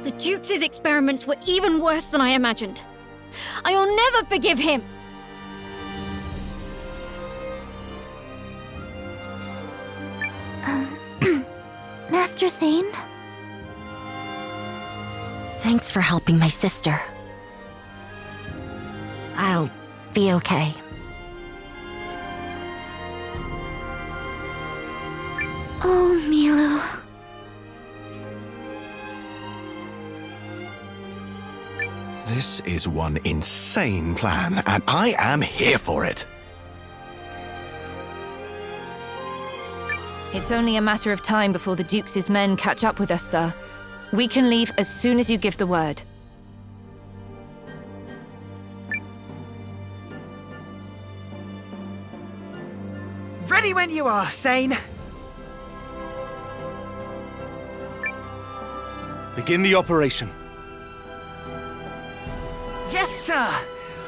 The Duke's experiments were even worse than I imagined. I'll never forgive him! Master Sane? Thanks for helping my sister. I'll be okay. Milu. This is one insane plan, and I am here for it. It's only a matter of time before the Duke's men catch up with us, sir. We can leave as soon as you give the word. Ready when you are, Sane. Begin the operation. Yes, sir.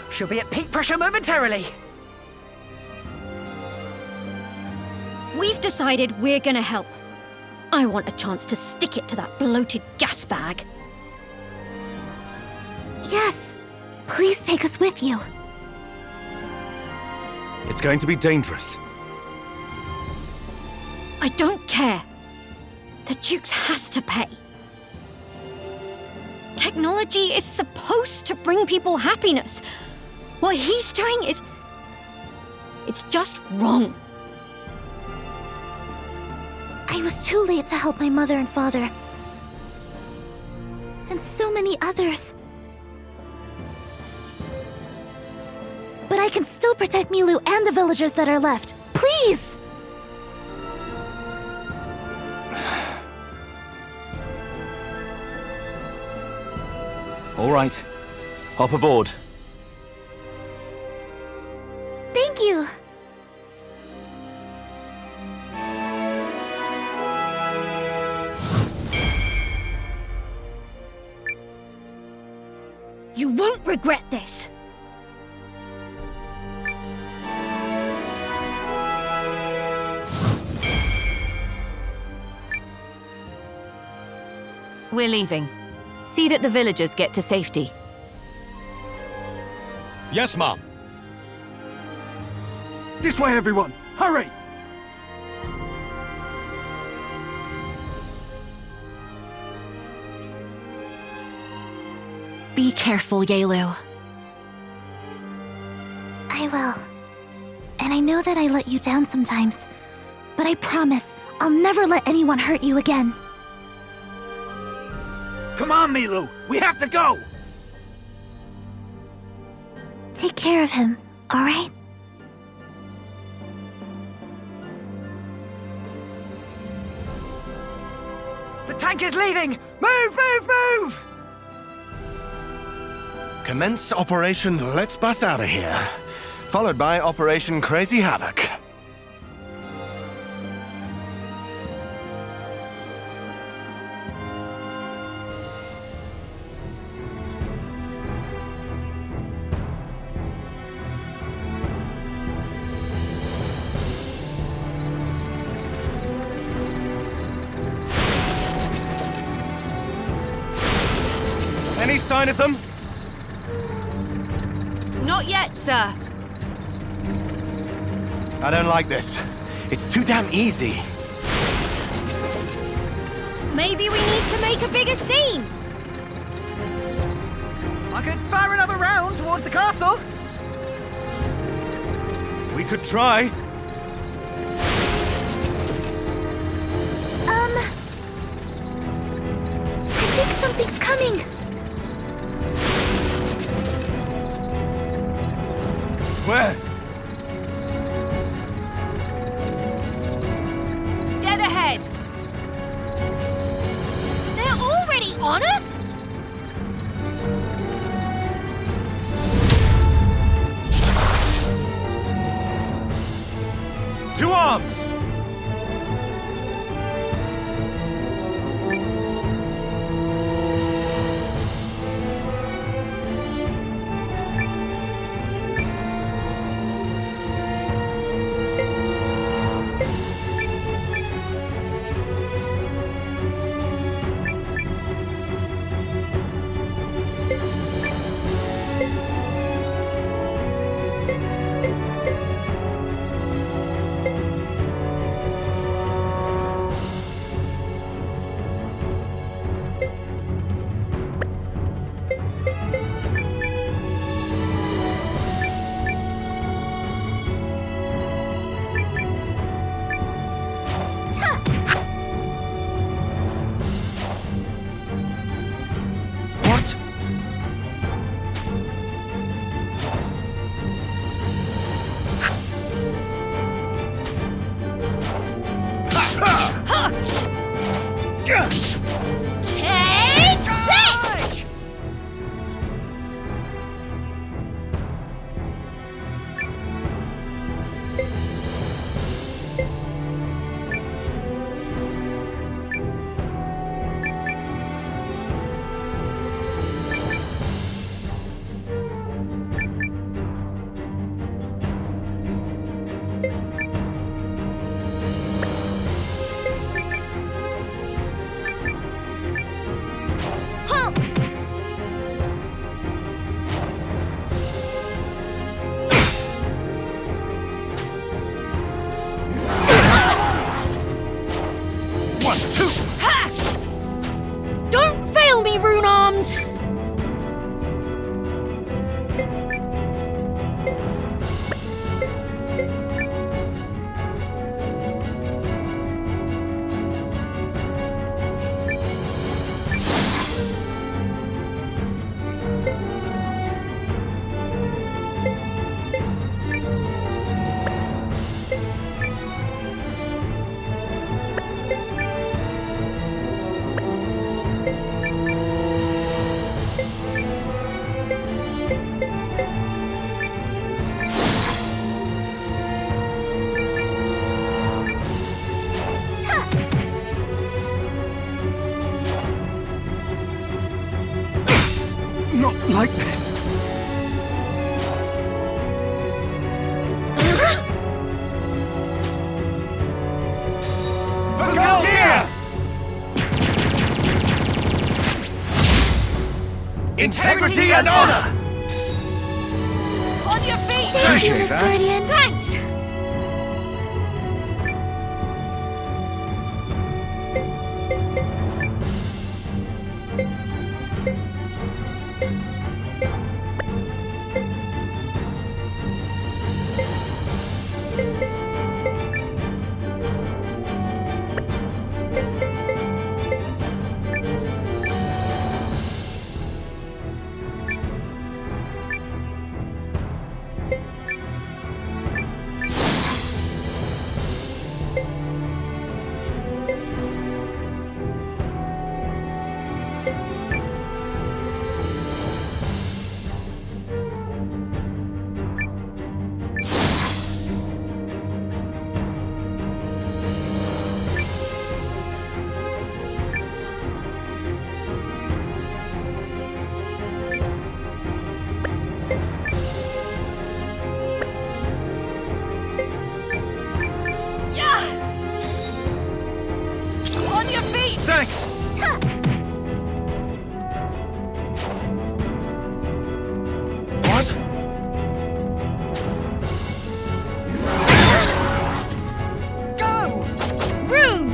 She'll be at peak pressure momentarily. We've decided we're gonna help. I want a chance to stick it to that bloated gas bag. Yes. Please take us with you. It's going to be dangerous. I don't care. The Duke's has to pay. Technology is supposed to bring people happiness. What he's doing is... it's just wrong. I was too late to help my mother and father. And so many others. But I can still protect Milu and the villagers that are left. Please! All right. Hop aboard. Thank you! You won't regret this. We're leaving. See that the villagers get to safety. Yes, Mom. This way, everyone! Hurry! Be careful, Yaelu. I will. And I know that I let you down sometimes, but I promise I'll never let anyone hurt you again. Come on, Milu. We have to go. Take care of him, all right? The tank is leaving. Move, move, move! Commence Operation Let's Bust Out of Here, followed by Operation Crazy Havoc. Any sign of them? Not yet, sir. I don't like this. It's too damn easy. Maybe we need to make a bigger scene. I could fire another round toward the castle. We could try. I think something's coming. Where? Dead ahead. They're already on us? To arms! not like this. Integrity and honor! On your feet! Thank you, Miss Guardian. Thanks! On your feet! Thanks! What? Go! Rune!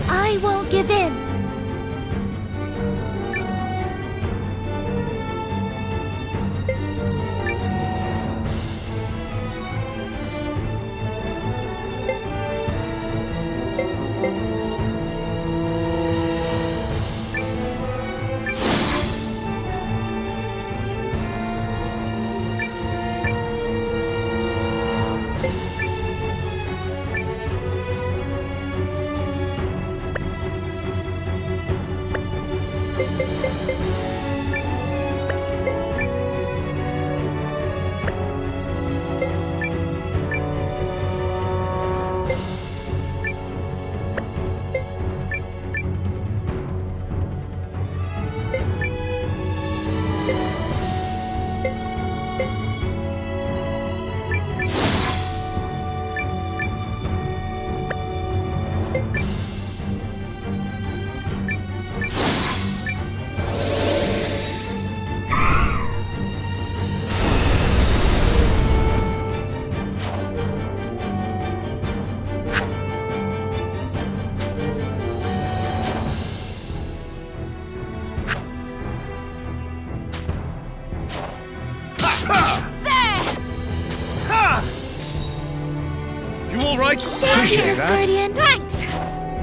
I won't give in. Right? Thank you, Miss Guardian. Thanks!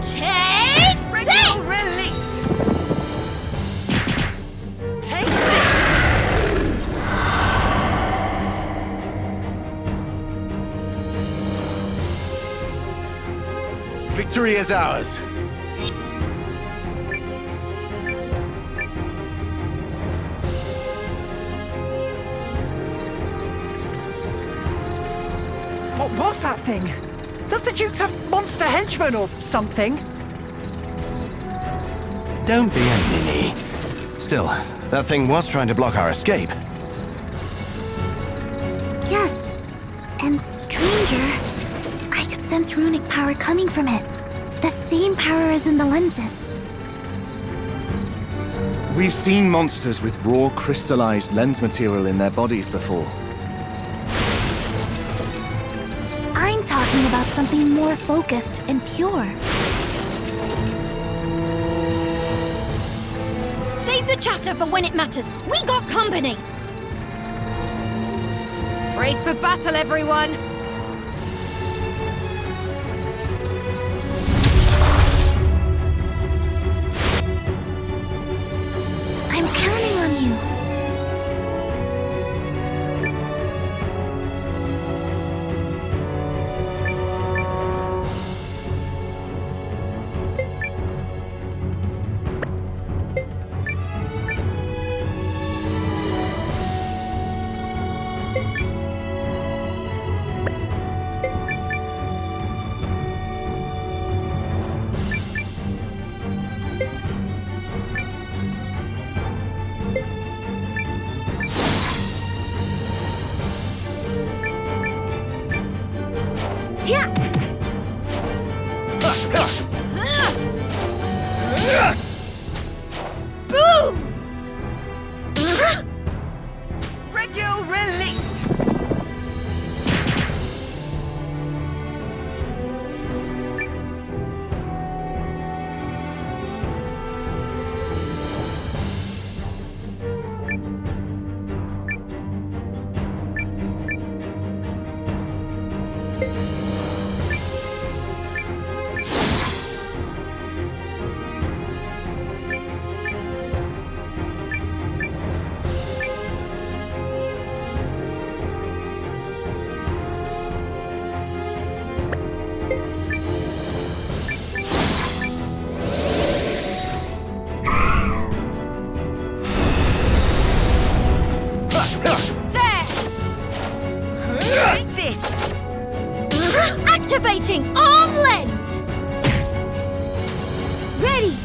Take this! Released! Take this! Victory is ours. What was that thing? Does the Dukes have monster henchmen or something? Don't be a ninny. Still, that thing was trying to block our escape. Yes. And stranger, I could sense runic power coming from it. The same power as in the lenses. We've seen monsters with raw crystallized lens material in their bodies before. I'm talking about something more focused and pure. Save the chatter for when it matters. We got company! Brace for battle, everyone! I'm counting on you. Boom! Regule released! Activating arm lens! Ready!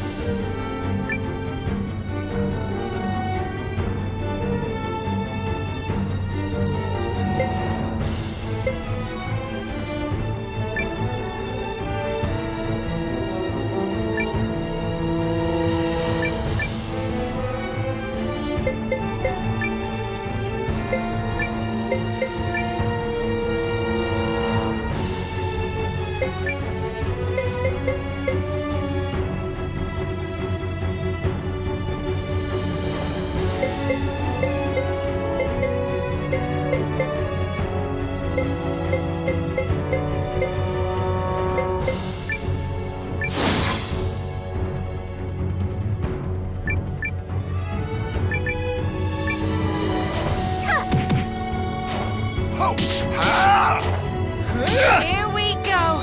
Here we go!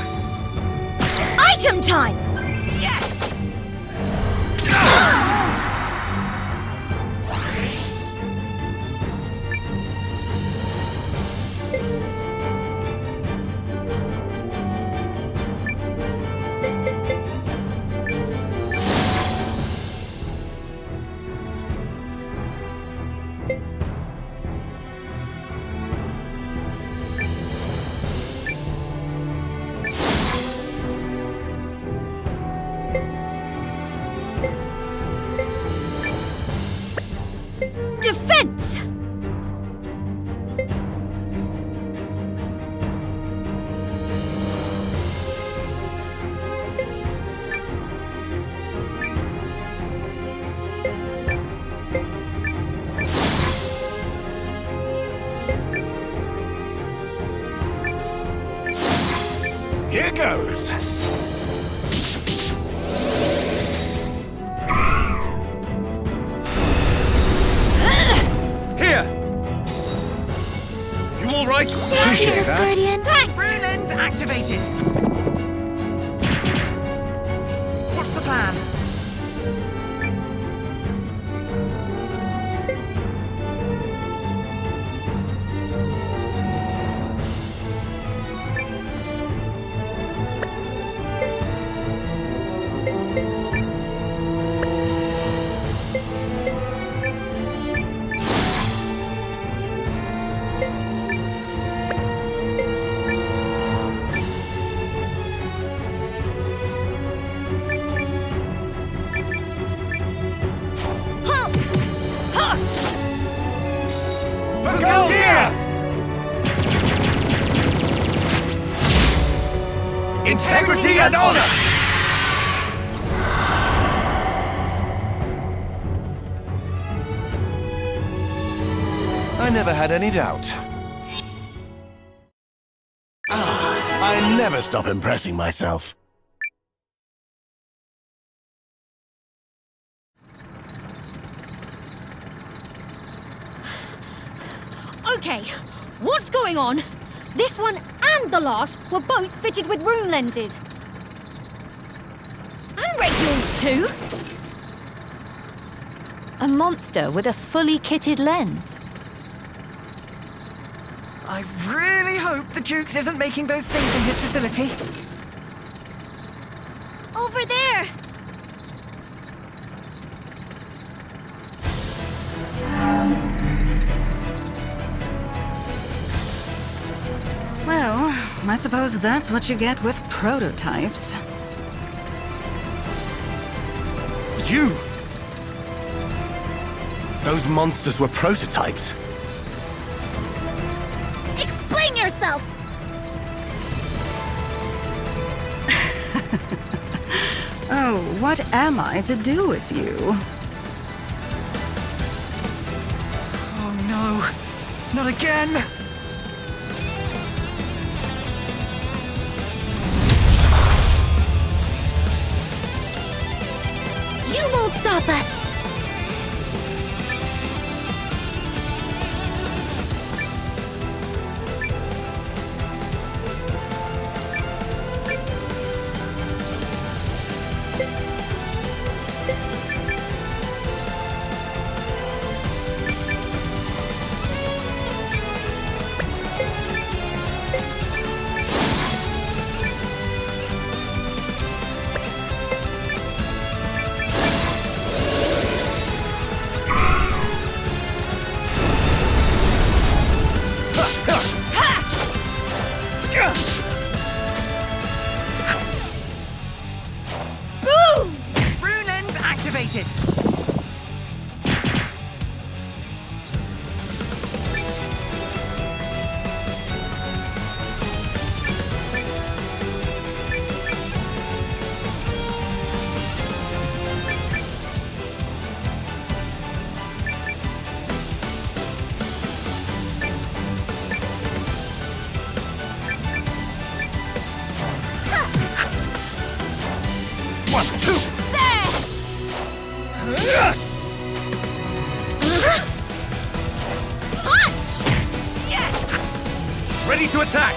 Item time! Yes! Defense! Here goes! You all right? Appreciate that. Guardian. Thanks! Brunan's activated! What's the plan? Integrity and honor! I never had any doubt. I never stop impressing myself. Okay, what's going on? This one and the last were both fitted with rune lenses. And Regul's too. A monster with a fully kitted lens. I really hope the Jukes isn't making those things in his facility. Over there! Well, I suppose that's what you get with prototypes. You! Those monsters were prototypes. Explain yourself! Oh, what am I to do with you? Oh no! Not again! You won't stop us! Boom! Rune lens activated! One, two! Punch! Yes! Ready to attack!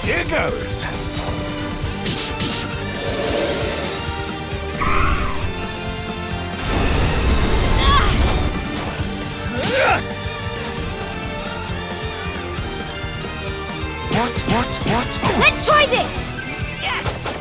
Here goes! What? Let's try this! Yes!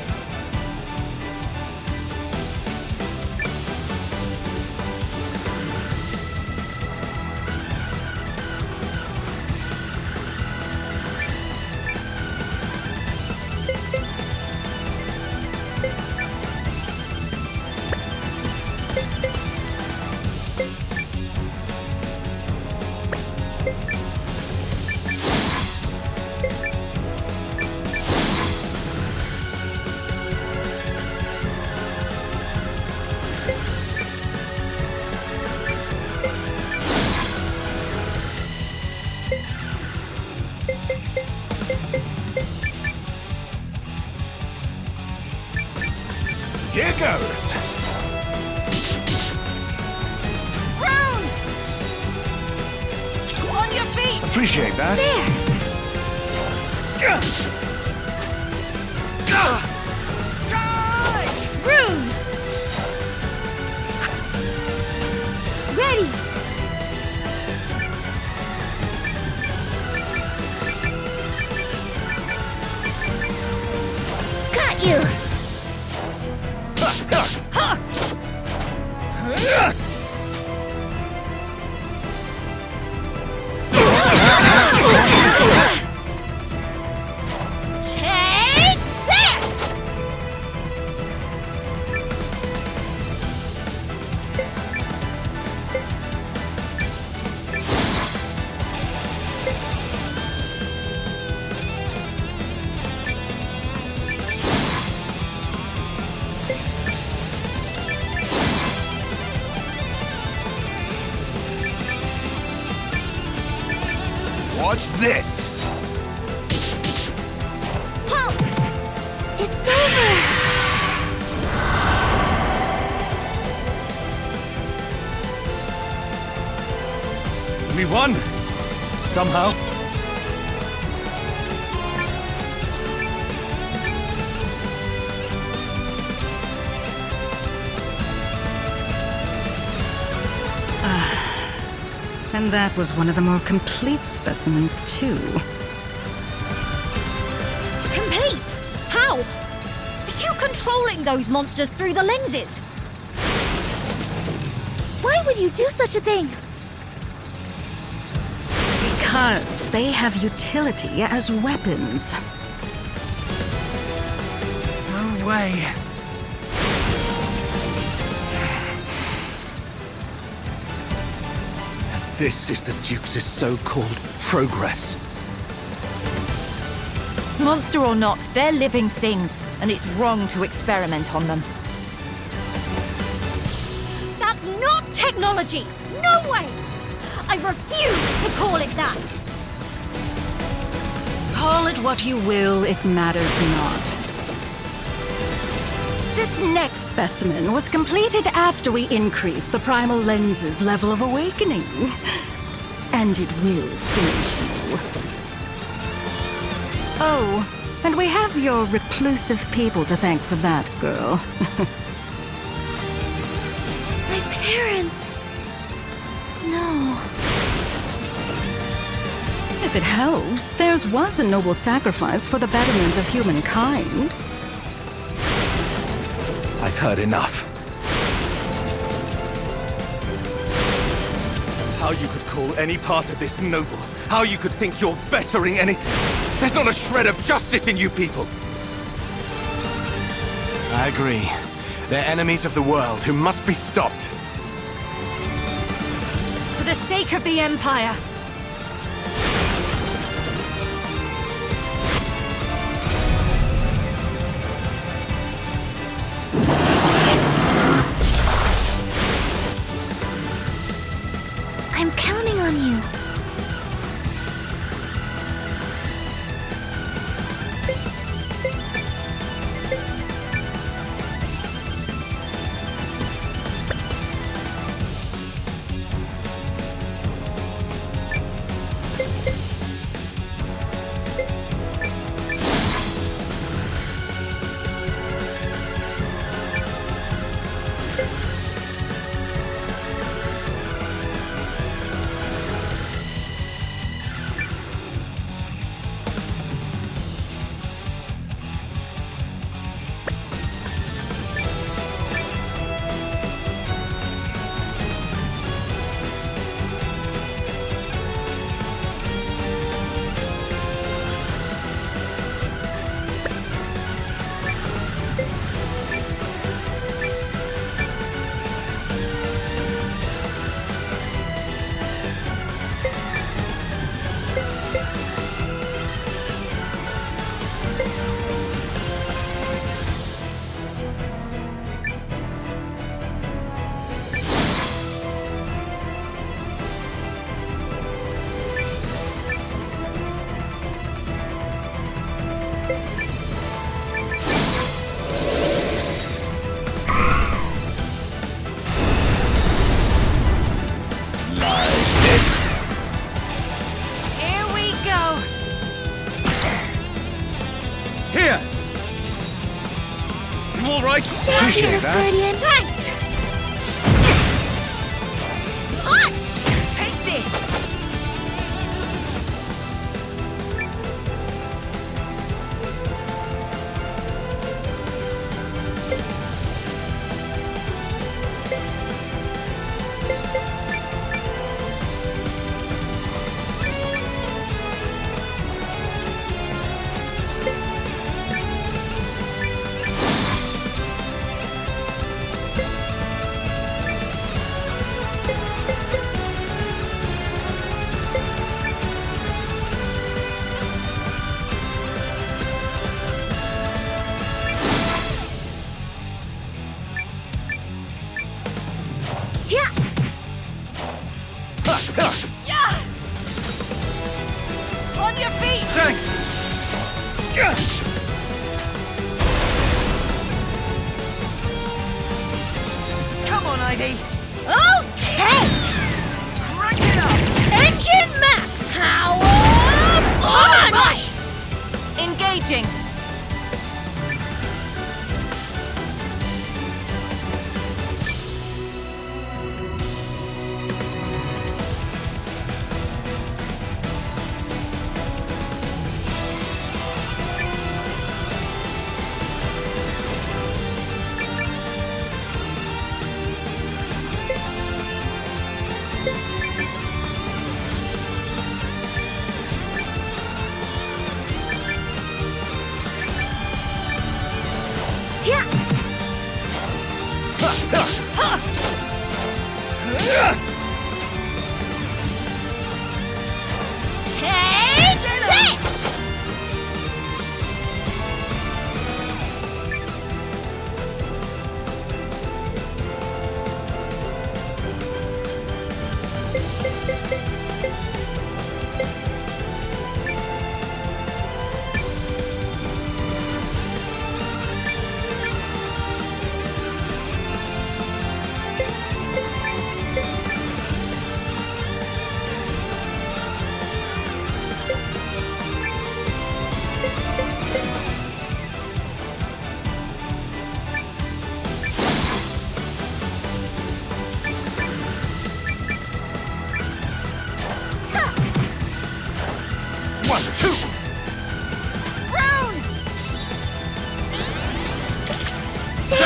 Here goes! Rune! On your feet! Appreciate that. Charge! Rune! Ready! Got you! Take this! Watch this! Halt! It's over! We won! Somehow. And that was one of the more complete specimens, too. Complete? How? Are you controlling those monsters through the lenses? Why would you do such a thing? Because they have utility as weapons. No way. This is the Duke's so-called progress. Monster or not, they're living things, and it's wrong to experiment on them. That's not technology! No way! I refuse to call it that! Call it what you will, it matters not. This next specimen was completed after we increased the primal lens's level of awakening. And it will finish you. Oh, and we have your reclusive people to thank for that, girl. My parents. No. If it helps, theirs was a noble sacrifice for the betterment of humankind. I've heard enough. How you could call any part of this noble. How you could think you're bettering anything. There's not a shred of justice in you people. I agree. They're enemies of the world who must be stopped. For the sake of the Empire. I'm counting on you. Appreciate that. Guardian. Thanks! Punch! Take this! On your feet! Thanks! Come on, Ivy! Okay! Crank it up! approaching!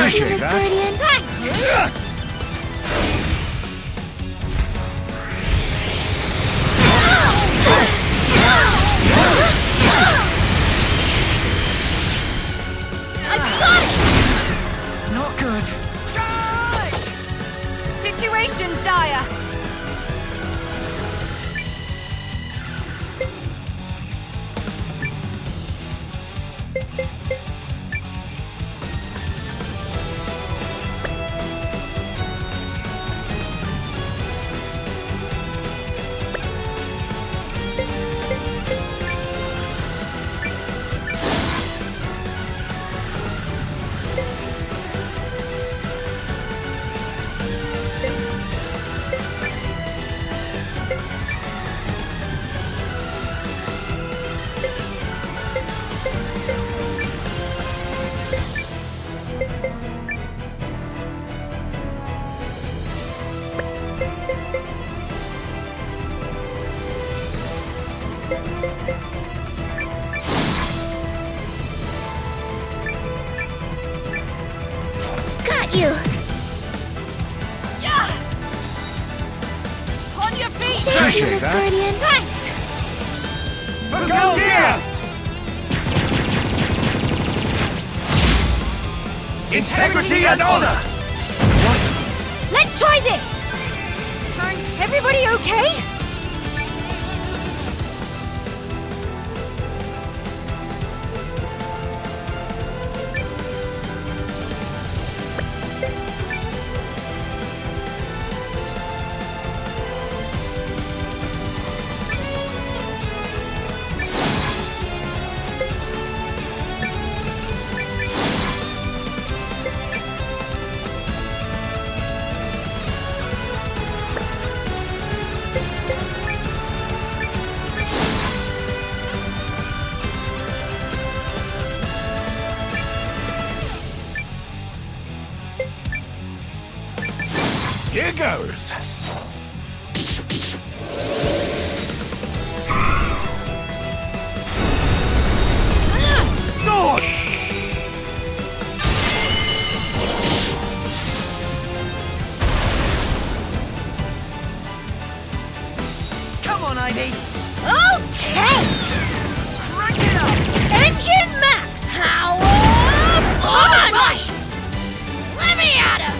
Appreciate that. Guardian. Thanks! I've got it! Not good. Situation dire! Got you! Yeah! On your feet! Appreciate that. Guardian. Thanks! For Goldia! Integrity and honor! Let's try this! Thanks. Everybody okay? Here goes. Sword! Come on, Ivy. Okay! Crank it up! Engine max power! On! Right! Let me at him!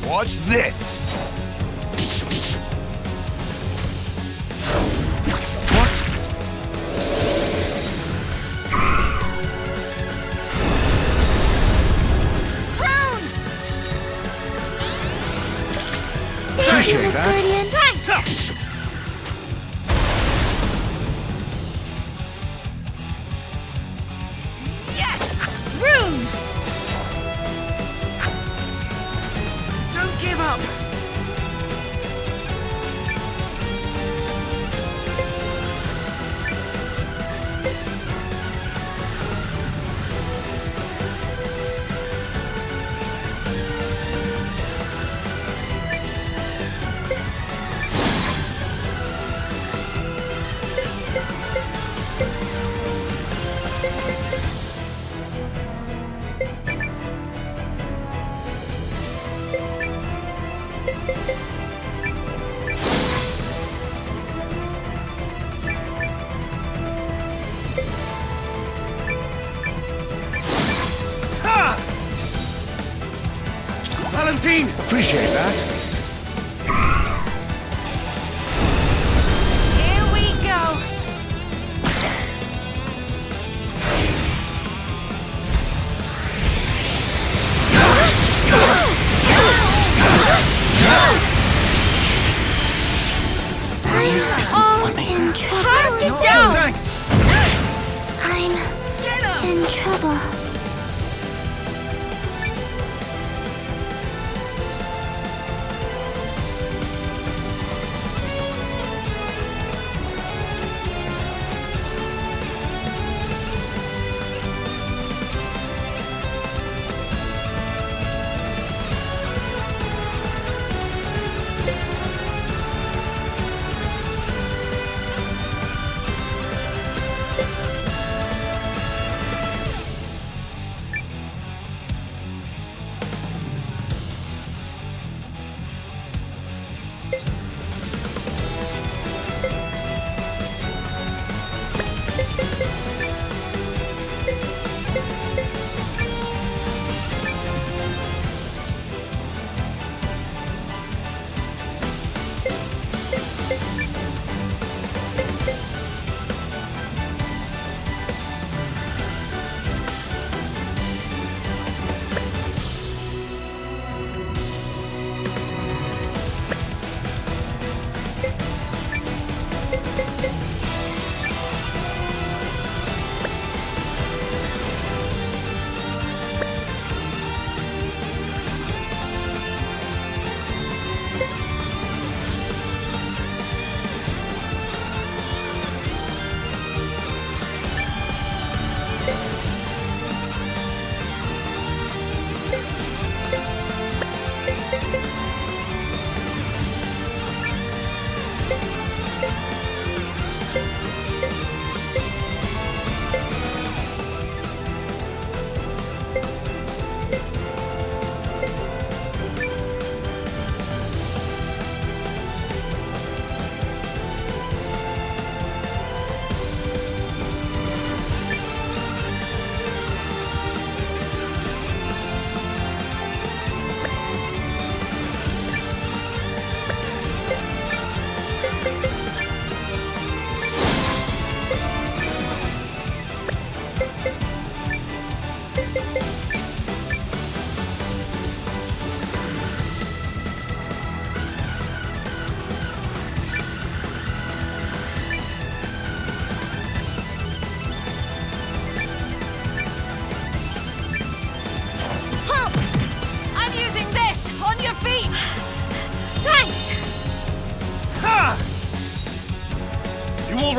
Watch this! Appreciate that. Guardian. Thanks! Yes! Rune! Don't give up! Valentine! Appreciate that. Here we go! I'm in trouble. Calm yourself! Thanks! I'm in trouble.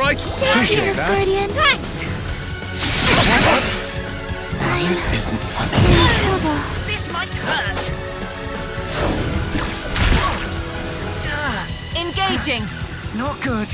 right? Appreciate that. Guardian. Thanks! This isn't funny. In trouble. This might hurt. Engaging. Not good.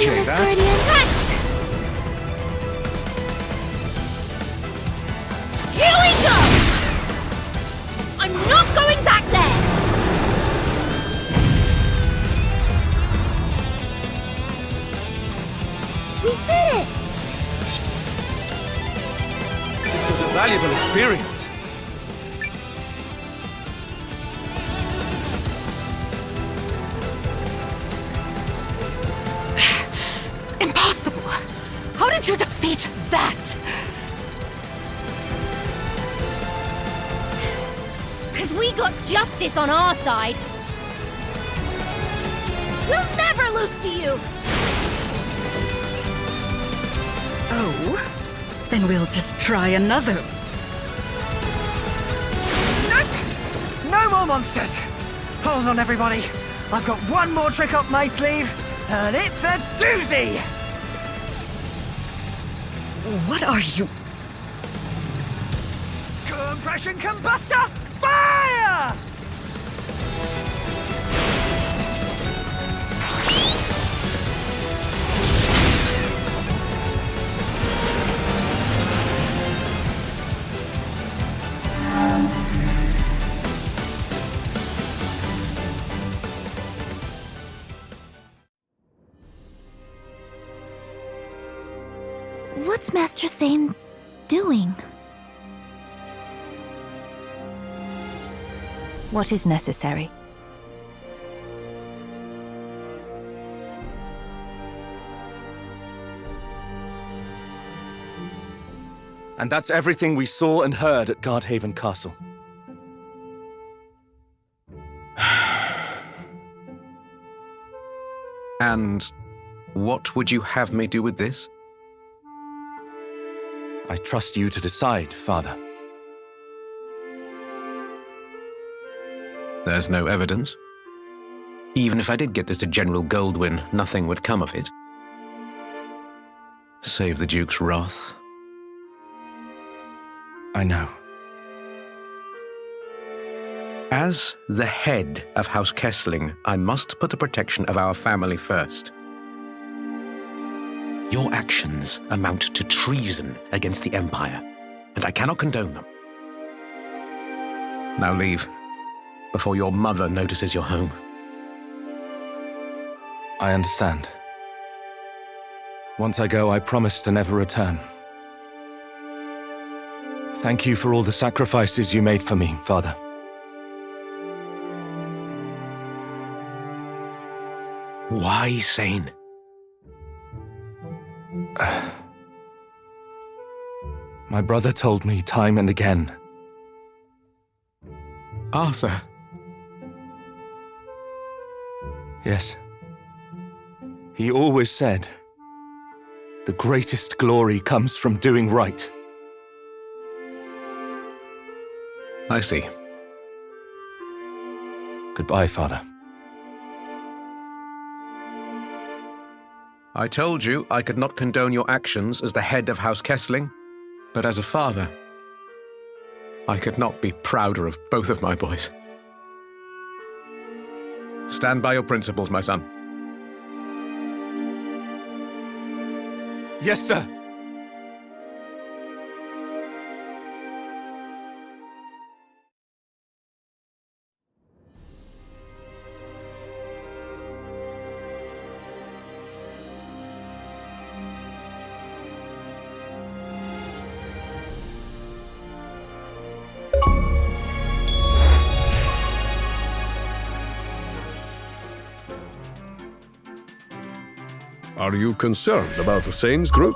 appreciate that. Guardian. Here we go! I'm not going back there! We did it! This was a valuable experience. Impossible! How did you defeat that? Because we got justice on our side. We'll never lose to you! Oh? Then we'll just try another. Nope! No more monsters! Hold on, everybody. I've got one more trick up my sleeve, and it's a doozy! What are you... Compression combustor, fire! What's Master Zane doing? What is necessary? And that's everything we saw and heard at Guardhaven Castle. And what would you have me do with this? I trust you to decide, Father. There's no evidence. Even if I did get this to General Goldwyn, nothing would come of it. Save the Duke's wrath. I know. As the head of House Kessling, I must put the protection of our family first. Your actions amount to treason against the Empire, and I cannot condone them. Now leave, before your mother notices you're home. I understand. Once I go, I promise to never return. Thank you for all the sacrifices you made for me, Father. Why Zane? My brother told me time and again. Arthur? Yes. He always said, the greatest glory comes from doing right. I see. Goodbye, Father. I told you I could not condone your actions as the head of House Kessling, but as a father, I could not be prouder of both of my boys. Stand by your principles, my son. Yes, sir. Are you concerned about the Saints group?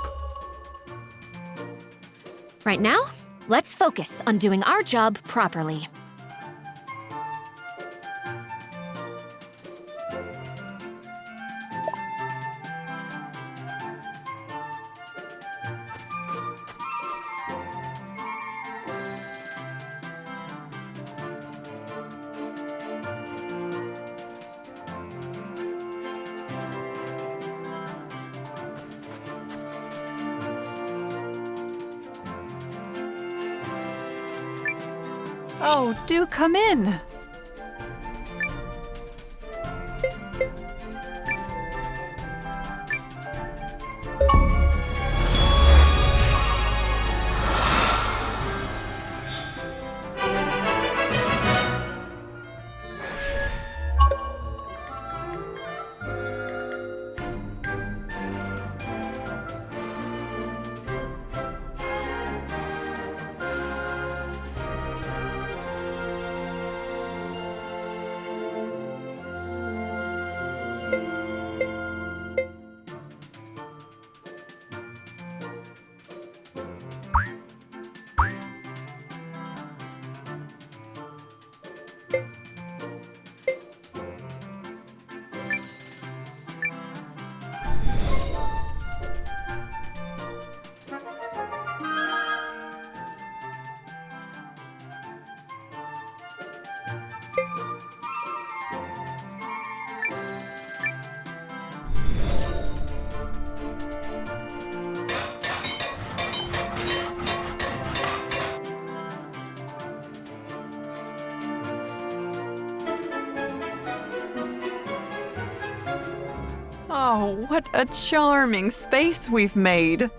Right now, let's focus on doing our job properly. Oh, do come in. Oh, what a charming space we've made.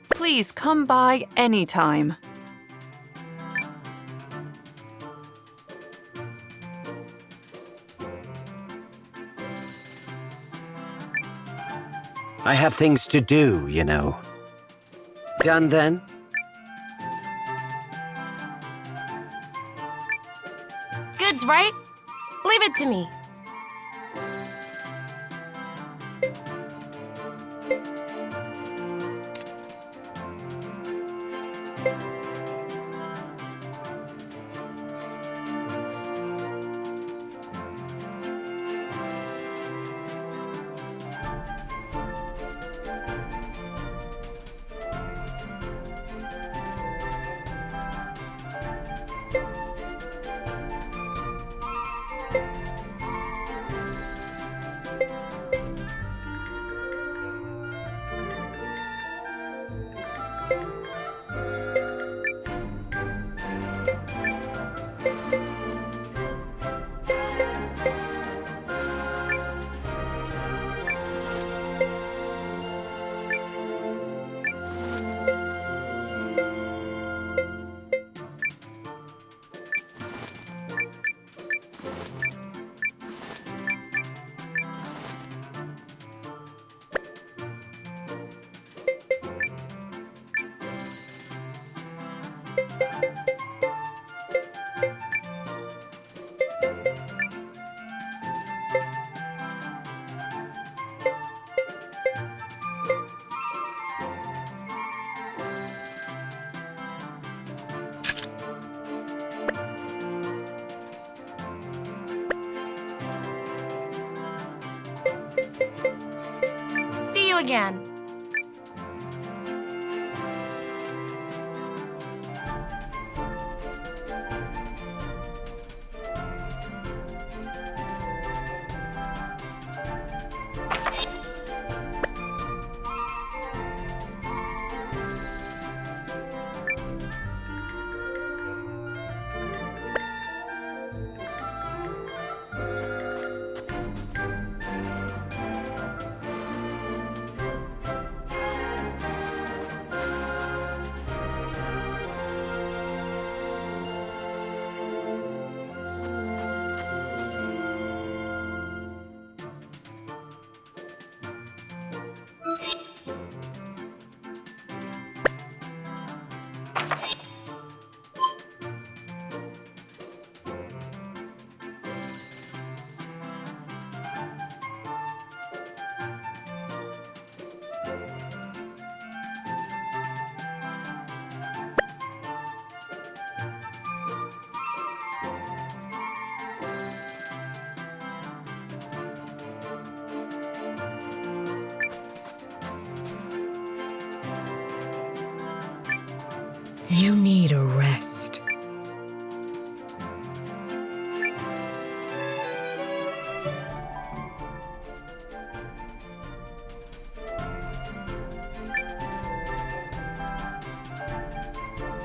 Please come by anytime. I have things to do, you know. Done then? Goods, right? Leave it to me. See you again. You need a rest.